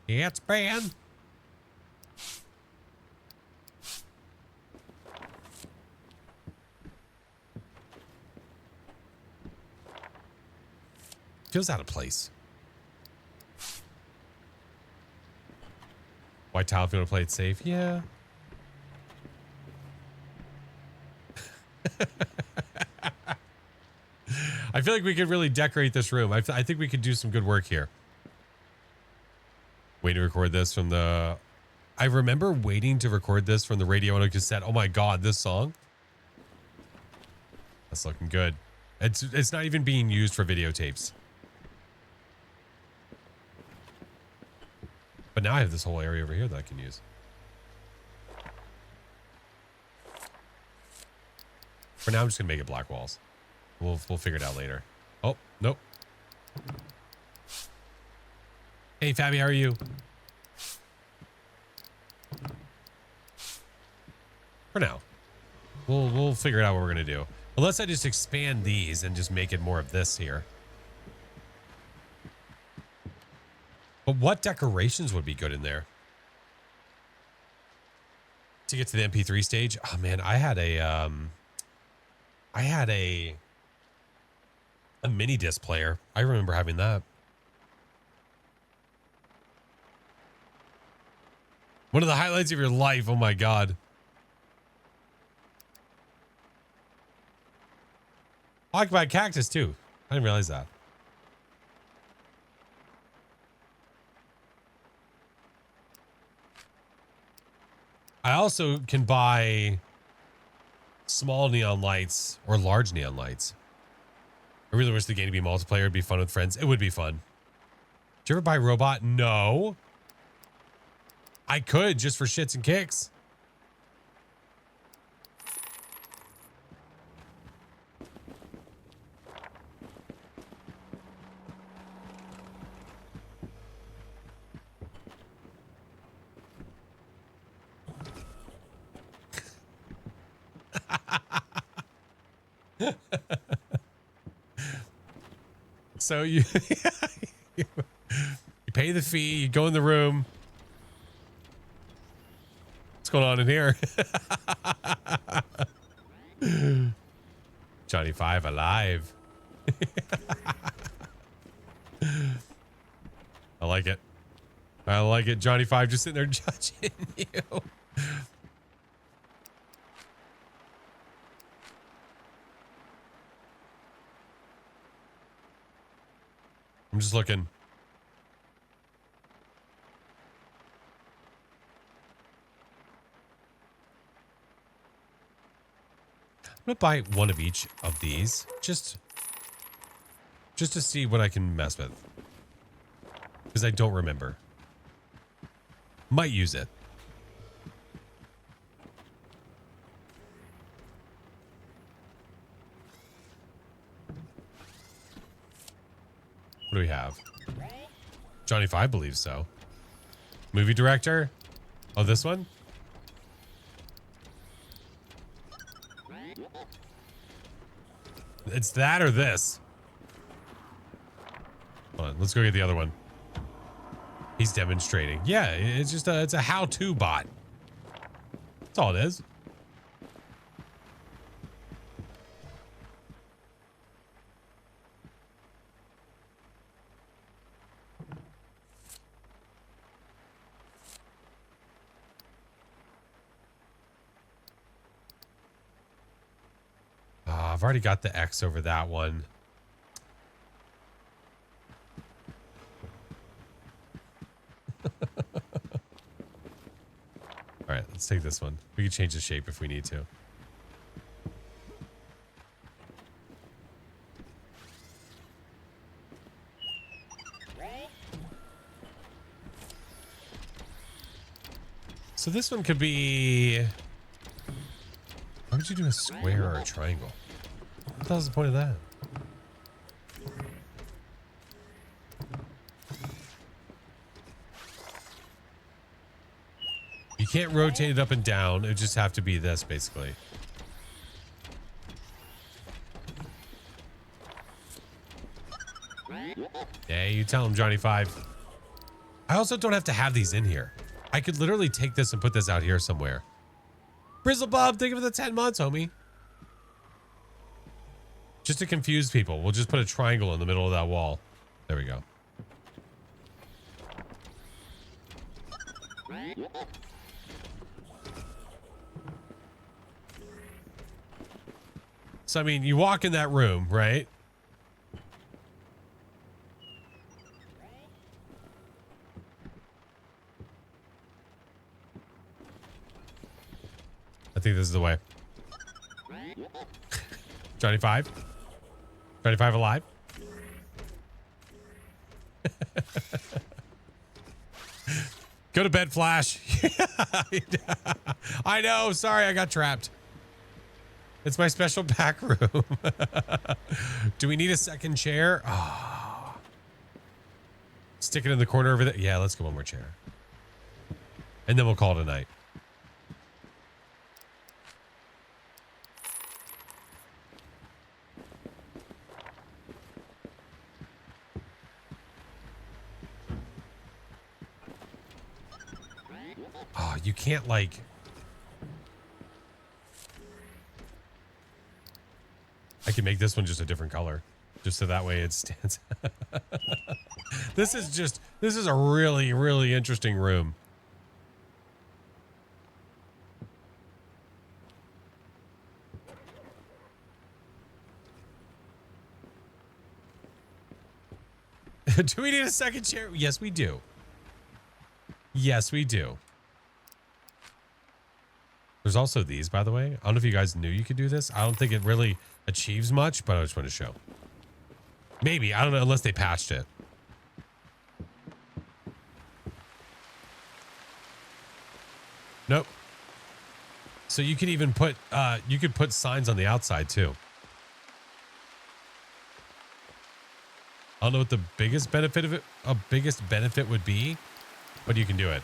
Yeah, it's banned. Feels out of place. White tile if you want to play it safe. Yeah. I feel like we could really decorate this room. I think we could do some good work here. Waiting to record this from the... I remember waiting to record this from the radio on a cassette. Oh my God, this song. That's looking good. It's not even being used for videotapes. But now I have this whole area over here that I can use. For now, I'm just gonna make it black walls. We'll figure it out later. Oh, nope. Hey, Fabi, how are you? For now. We'll figure it out what we're gonna do. Unless I just expand these and just make it more of this here. But what decorations would be good in there? To get to the MP3 stage? Oh man, I had a mini disc player. I remember having that. One of the highlights of your life. Oh my God. Occupied Cactus too. I didn't realize that. I also can buy small neon lights or large neon lights. I really wish the game to be multiplayer. It'd be fun with friends. It would be fun. Did you ever buy Robot? No. I could just for shits and kicks. So you pay the fee, you go in the room. What's going on in here? Johnny Five alive. I like it. I like it. Johnny Five just sitting there judging you. I'm just looking. I'm gonna buy one of each of these, just to see what I can mess with, because I don't remember. Might use it. What do we have? Johnny Five believes so. Movie director? Oh, this one? It's that or this. Hold on, let's go get the other one. He's demonstrating. Yeah, it's just it's a how-to bot. That's all it is. I've already got the X over that one. Let's take this one. We can change the shape if we need to. So this one could be... Why would you do a square or a triangle? What the hell's the point of that? You can't rotate it up and down. It would just have to be this, basically. Yeah, you tell him, Johnny 5. I also don't have to have these in here. I could literally take this and put this out here somewhere. Brizzle Bob, thank you for the 10 months, homie. Just to confuse people, we'll just put a triangle in the middle of that wall. There we go. So, I mean, you walk in that room, right? I think this is the way. Johnny 5? Johnny 5 alive? Go to bed, Flash. I know. Sorry, I got trapped. It's my special back room. Do we need a second chair? Oh. Stick it in the corner over there. Yeah, let's go one more chair. And then we'll call it a night. Oh, you can't like... I can make this one just a different color. Just so that way it stands. This is a really, really interesting room. Do we need a second chair? Yes, we do. Yes, we do. There's also these, by the way. I don't know if you guys knew you could do this. I don't think it really achieves much, but I just want to show. Maybe. I don't know, unless they patched it. Nope. So you could even put, you could put signs on the outside too. I don't know what the biggest benefit of it, would be, but you can do it.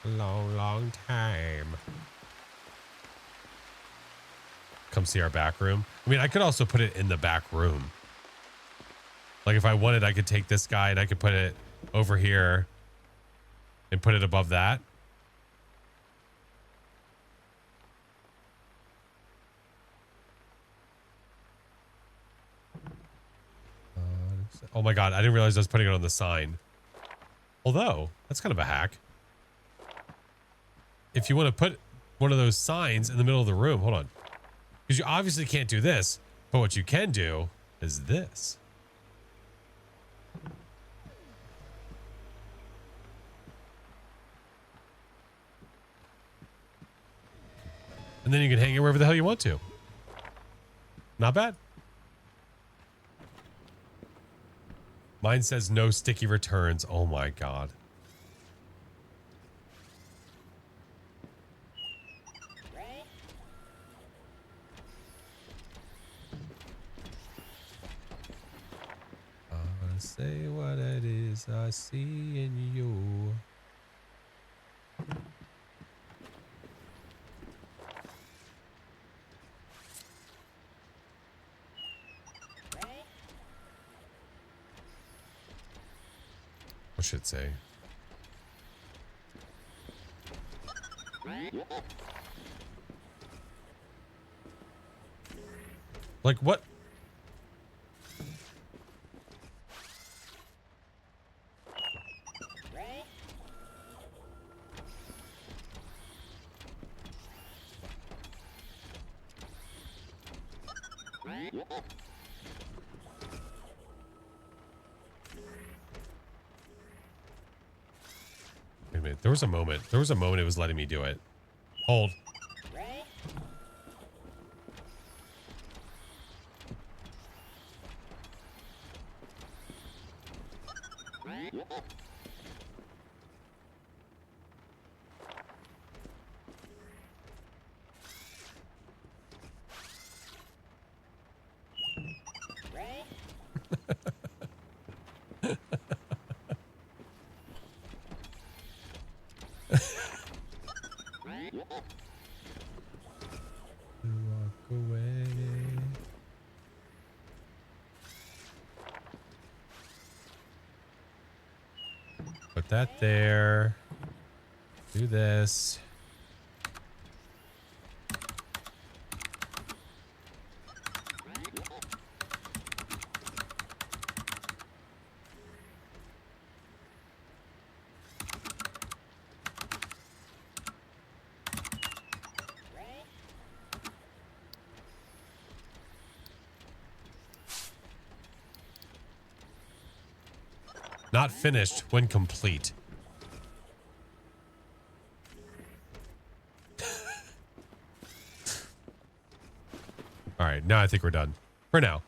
Long time. Come see our back room. I mean, I could also put it in the back room. Like if I wanted, I could take this guy and I could put it over here and put it above that. Oh my God, I didn't realize I was putting it on the sign. Although, that's kind of a hack. If you want to put one of those signs in the middle of the room, hold on. Because you obviously can't do this, but what you can do is this. And then you can hang it wherever the hell you want to. Not bad. Mine says no sticky returns. Oh my God. I say what it is I see in you. What should it say? Like what? a minute. There was a moment. There was a moment it was letting me do it. Hold. Walk away. Put that there. Do this. Not finished when complete. All right, now I think we're done. For now.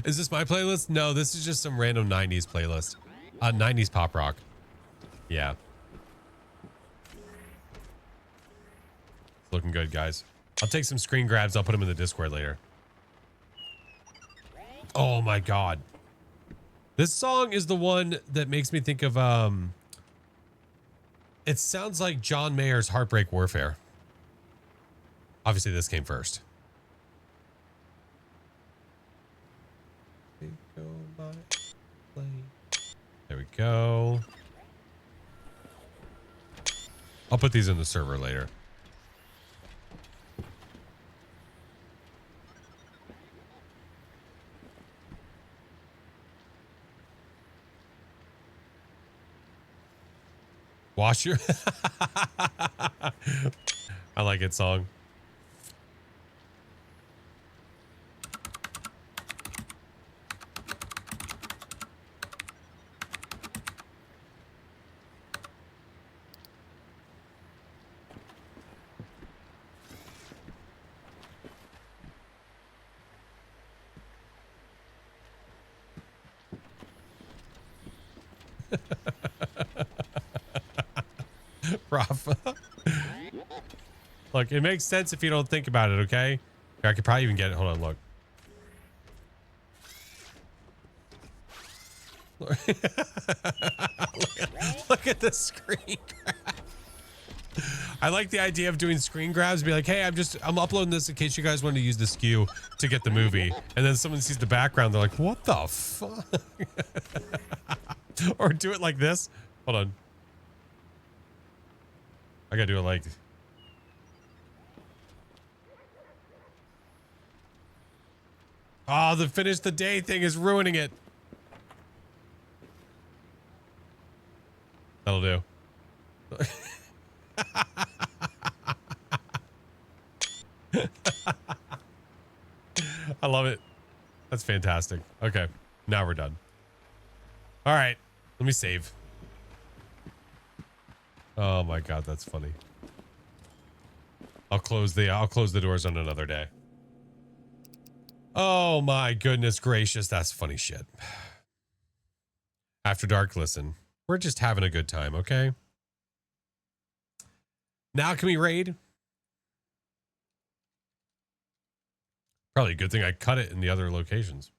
Is this my playlist? No, this is just some random 90s playlist. 90s pop rock. Yeah. It's looking good, guys. I'll take some screen grabs. I'll put them in the Discord later. Oh my God. This song is the one that makes me think of, it sounds like John Mayer's Heartbreak Warfare. Obviously this came first. There we go. I'll put these in the server later. Wash your... I like it song. Rafa. Look, it makes sense if you don't think about it, okay? I could probably even get it. Hold on, look. Look at the screen grab. I like the idea of doing screen grabs. Be like, hey, I'm uploading this in case you guys want to use the SKU to get the movie. And then someone sees the background. They're like, what the fuck? Or do it like this. Hold on. I gotta do it like... Oh, the finish the day thing is ruining it. That'll do. I love it. That's fantastic. Okay, now we're done. All right, let me save. Oh my God, that's funny. I'll close the doors on another day. Oh my goodness gracious, that's funny shit. After dark, listen. We're just having a good time, okay? Now can we raid? Probably a good thing I cut it in the other locations.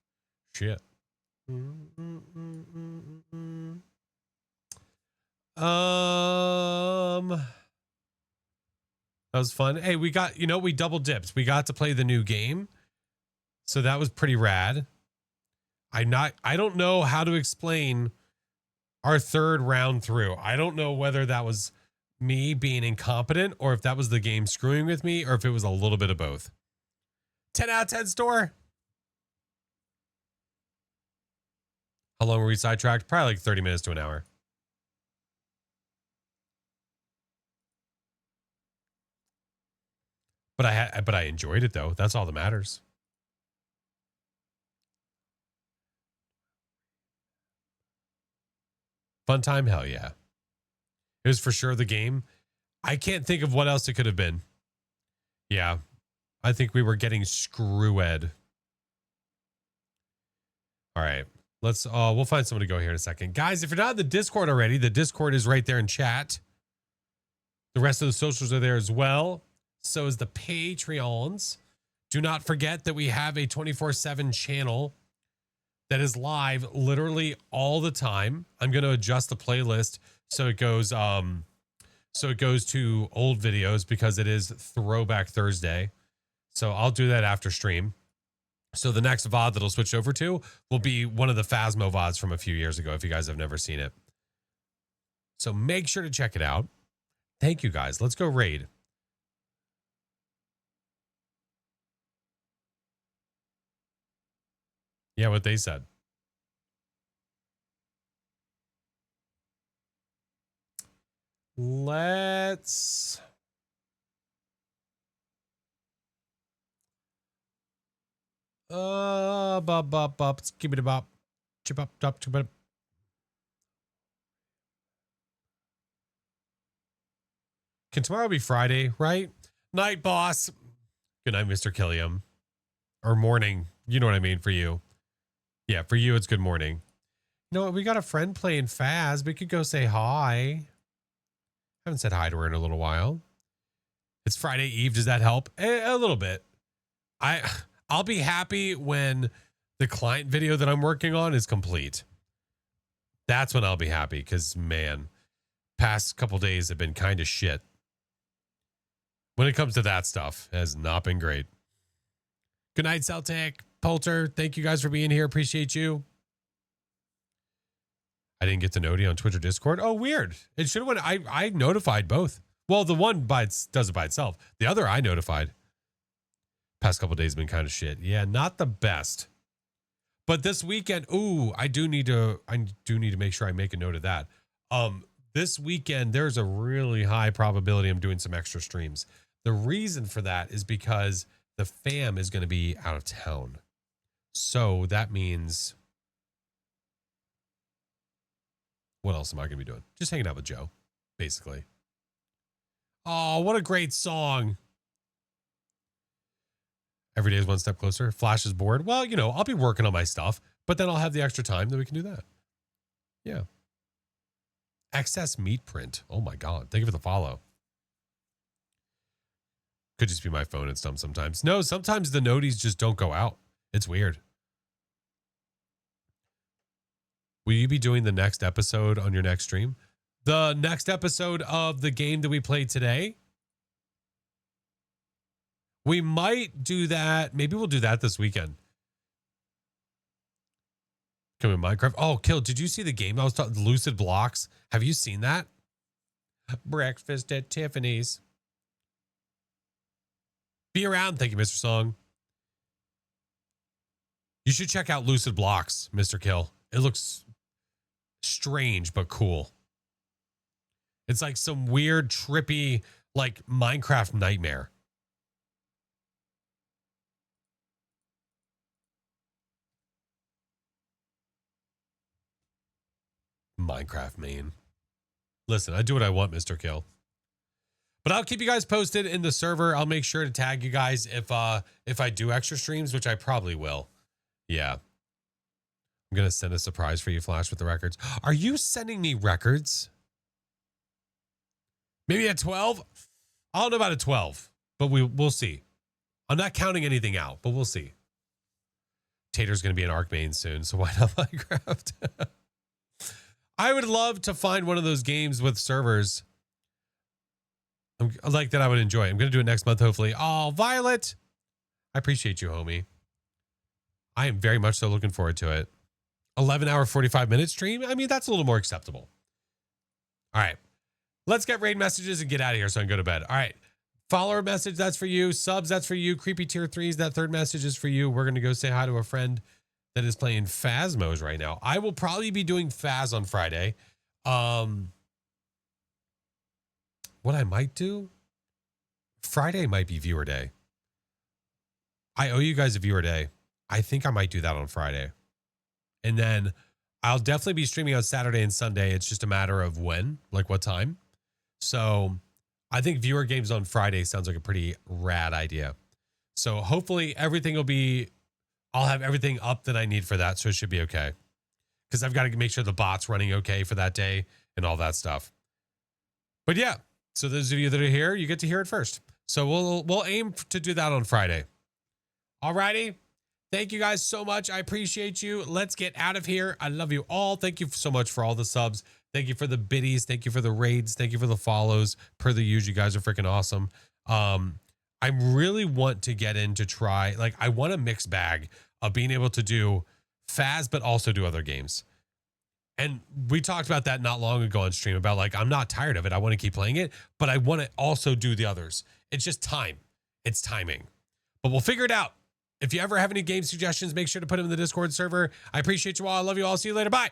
Shit. That was fun. Hey, we got, we double dipped. We got to play the new game. So that was pretty rad. I don't know how to explain our third round through. I don't know whether that was me being incompetent or if that was the game screwing with me or if it was a little bit of both. 10 out of 10 store. How long were we sidetracked? Probably like 30 minutes to an hour. But I enjoyed it though. That's all that matters. Fun time? Hell yeah. It was for sure the game. I can't think of what else it could have been. Yeah. I think we were getting screw-ed. All right. We'll find someone to go here in a second. Guys, if you're not in the Discord already, the Discord is right there in chat. The rest of the socials are there as well. So is the Patreons. Do not forget that we have a 24/7 channel that is live literally all the time. I'm going to adjust the playlist so it goes to old videos because it is Throwback Thursday. So I'll do that after stream. So the next VOD that'll switch over to will be one of the Phasmo VODs from a few years ago if you guys have never seen it. So make sure to check it out. Thank you guys. Let's go raid. Yeah, what they said. Let's keep it about chip up top chip up. Can tomorrow be Friday, right? Night, boss. Good night, Mr. Killiam. Or morning. You know what I mean for you. Yeah, for you, it's good morning. You know what? We got a friend playing Faz. We could go say hi. Haven't said hi to her in a little while. It's Friday Eve. Does that help? A little bit. I'll be happy when the client video that I'm working on is complete. That's when I'll be happy because, man, past couple days have been kind of shit. When it comes to that stuff, it has not been great. Good night, Celtic. Poulter, thank you guys for being here. Appreciate you. I didn't get to Nodi on Twitch or Discord. Oh, weird. It should have went. I notified both. Well, the one does it by itself. The other I notified. Past couple days have been kind of shit. Yeah, not the best. But this weekend, I do need to make sure I make a note of that. This weekend, there's a really high probability I'm doing some extra streams. The reason for that is because the fam is going to be out of town. So that means, what else am I going to be doing? Just hanging out with Joe, basically. Oh, what a great song. Every day is one step closer. Flash is bored. Well, I'll be working on my stuff, but then I'll have the extra time that we can do that. Yeah. Excess meat print. Oh my God. Thank you for the follow. Could just be my phone and stuff sometimes. No, sometimes the noties just don't go out. It's weird. Will you be doing the next episode on your next stream? The next episode of the game that we played today? We might do that. Maybe we'll do that this weekend. Come in Minecraft. Oh, Kill, did you see the game I was talking, Lucid Blocks? Have you seen that? Breakfast at Tiffany's. Be around. Thank you, Mr. Song. You should check out Lucid Blocks, Mr. Kill. It looks strange, but cool. It's like some weird, trippy, like Minecraft nightmare. Minecraft main. Listen, I do what I want, Mr. Kill. But I'll keep you guys posted in the server. I'll make sure to tag you guys if I do extra streams, which I probably will. Yeah. I'm going to send a surprise for you, Flash, with the records. Are you sending me records? Maybe at 12? I don't know about a 12, but we'll see. I'm not counting anything out, but we'll see. Tater's going to be an Arc main soon, so why not Minecraft? I would love to find one of those games with servers like that I would enjoy. I'm going to do it next month, hopefully. Oh, Violet. I appreciate you, homie. I am very much so looking forward to it. 11-hour, 45-minute stream. I mean, that's a little more acceptable. All right. Let's get raid messages and get out of here so I can go to bed. All right. Follower message, that's for you. Subs, that's for you. Creepy tier 3s, that third message is for you. We're going to go say hi to a friend that is playing Phasmos right now. I will probably be doing Phaz on Friday. What I might do, Friday might be viewer day. I owe you guys a viewer day. I think I might do that on Friday. And then I'll definitely be streaming on Saturday and Sunday. It's just a matter of when, like what time. So I think viewer games on Friday sounds like a pretty rad idea. So hopefully everything will be, I'll have everything up that I need for that. So it should be okay. Because I've got to make sure the bot's running okay for that day and all that stuff. But yeah, so those of you that are here, you get to hear it first. So we'll aim to do that on Friday. Alrighty. Thank you guys so much. I appreciate you. Let's get out of here. I love you all. Thank you so much for all the subs. Thank you for the biddies. Thank you for the raids. Thank you for the follows. Per the usual, you guys are freaking awesome. I really want to get in to try, like, I want a mixed bag of being able to do Faz, but also do other games. And we talked about that not long ago on stream about, like, I'm not tired of it. I want to keep playing it, but I want to also do the others. It's just time. It's timing. But we'll figure it out. If you ever have any game suggestions, make sure to put them in the Discord server. I appreciate you all. I love you all. See you later. Bye.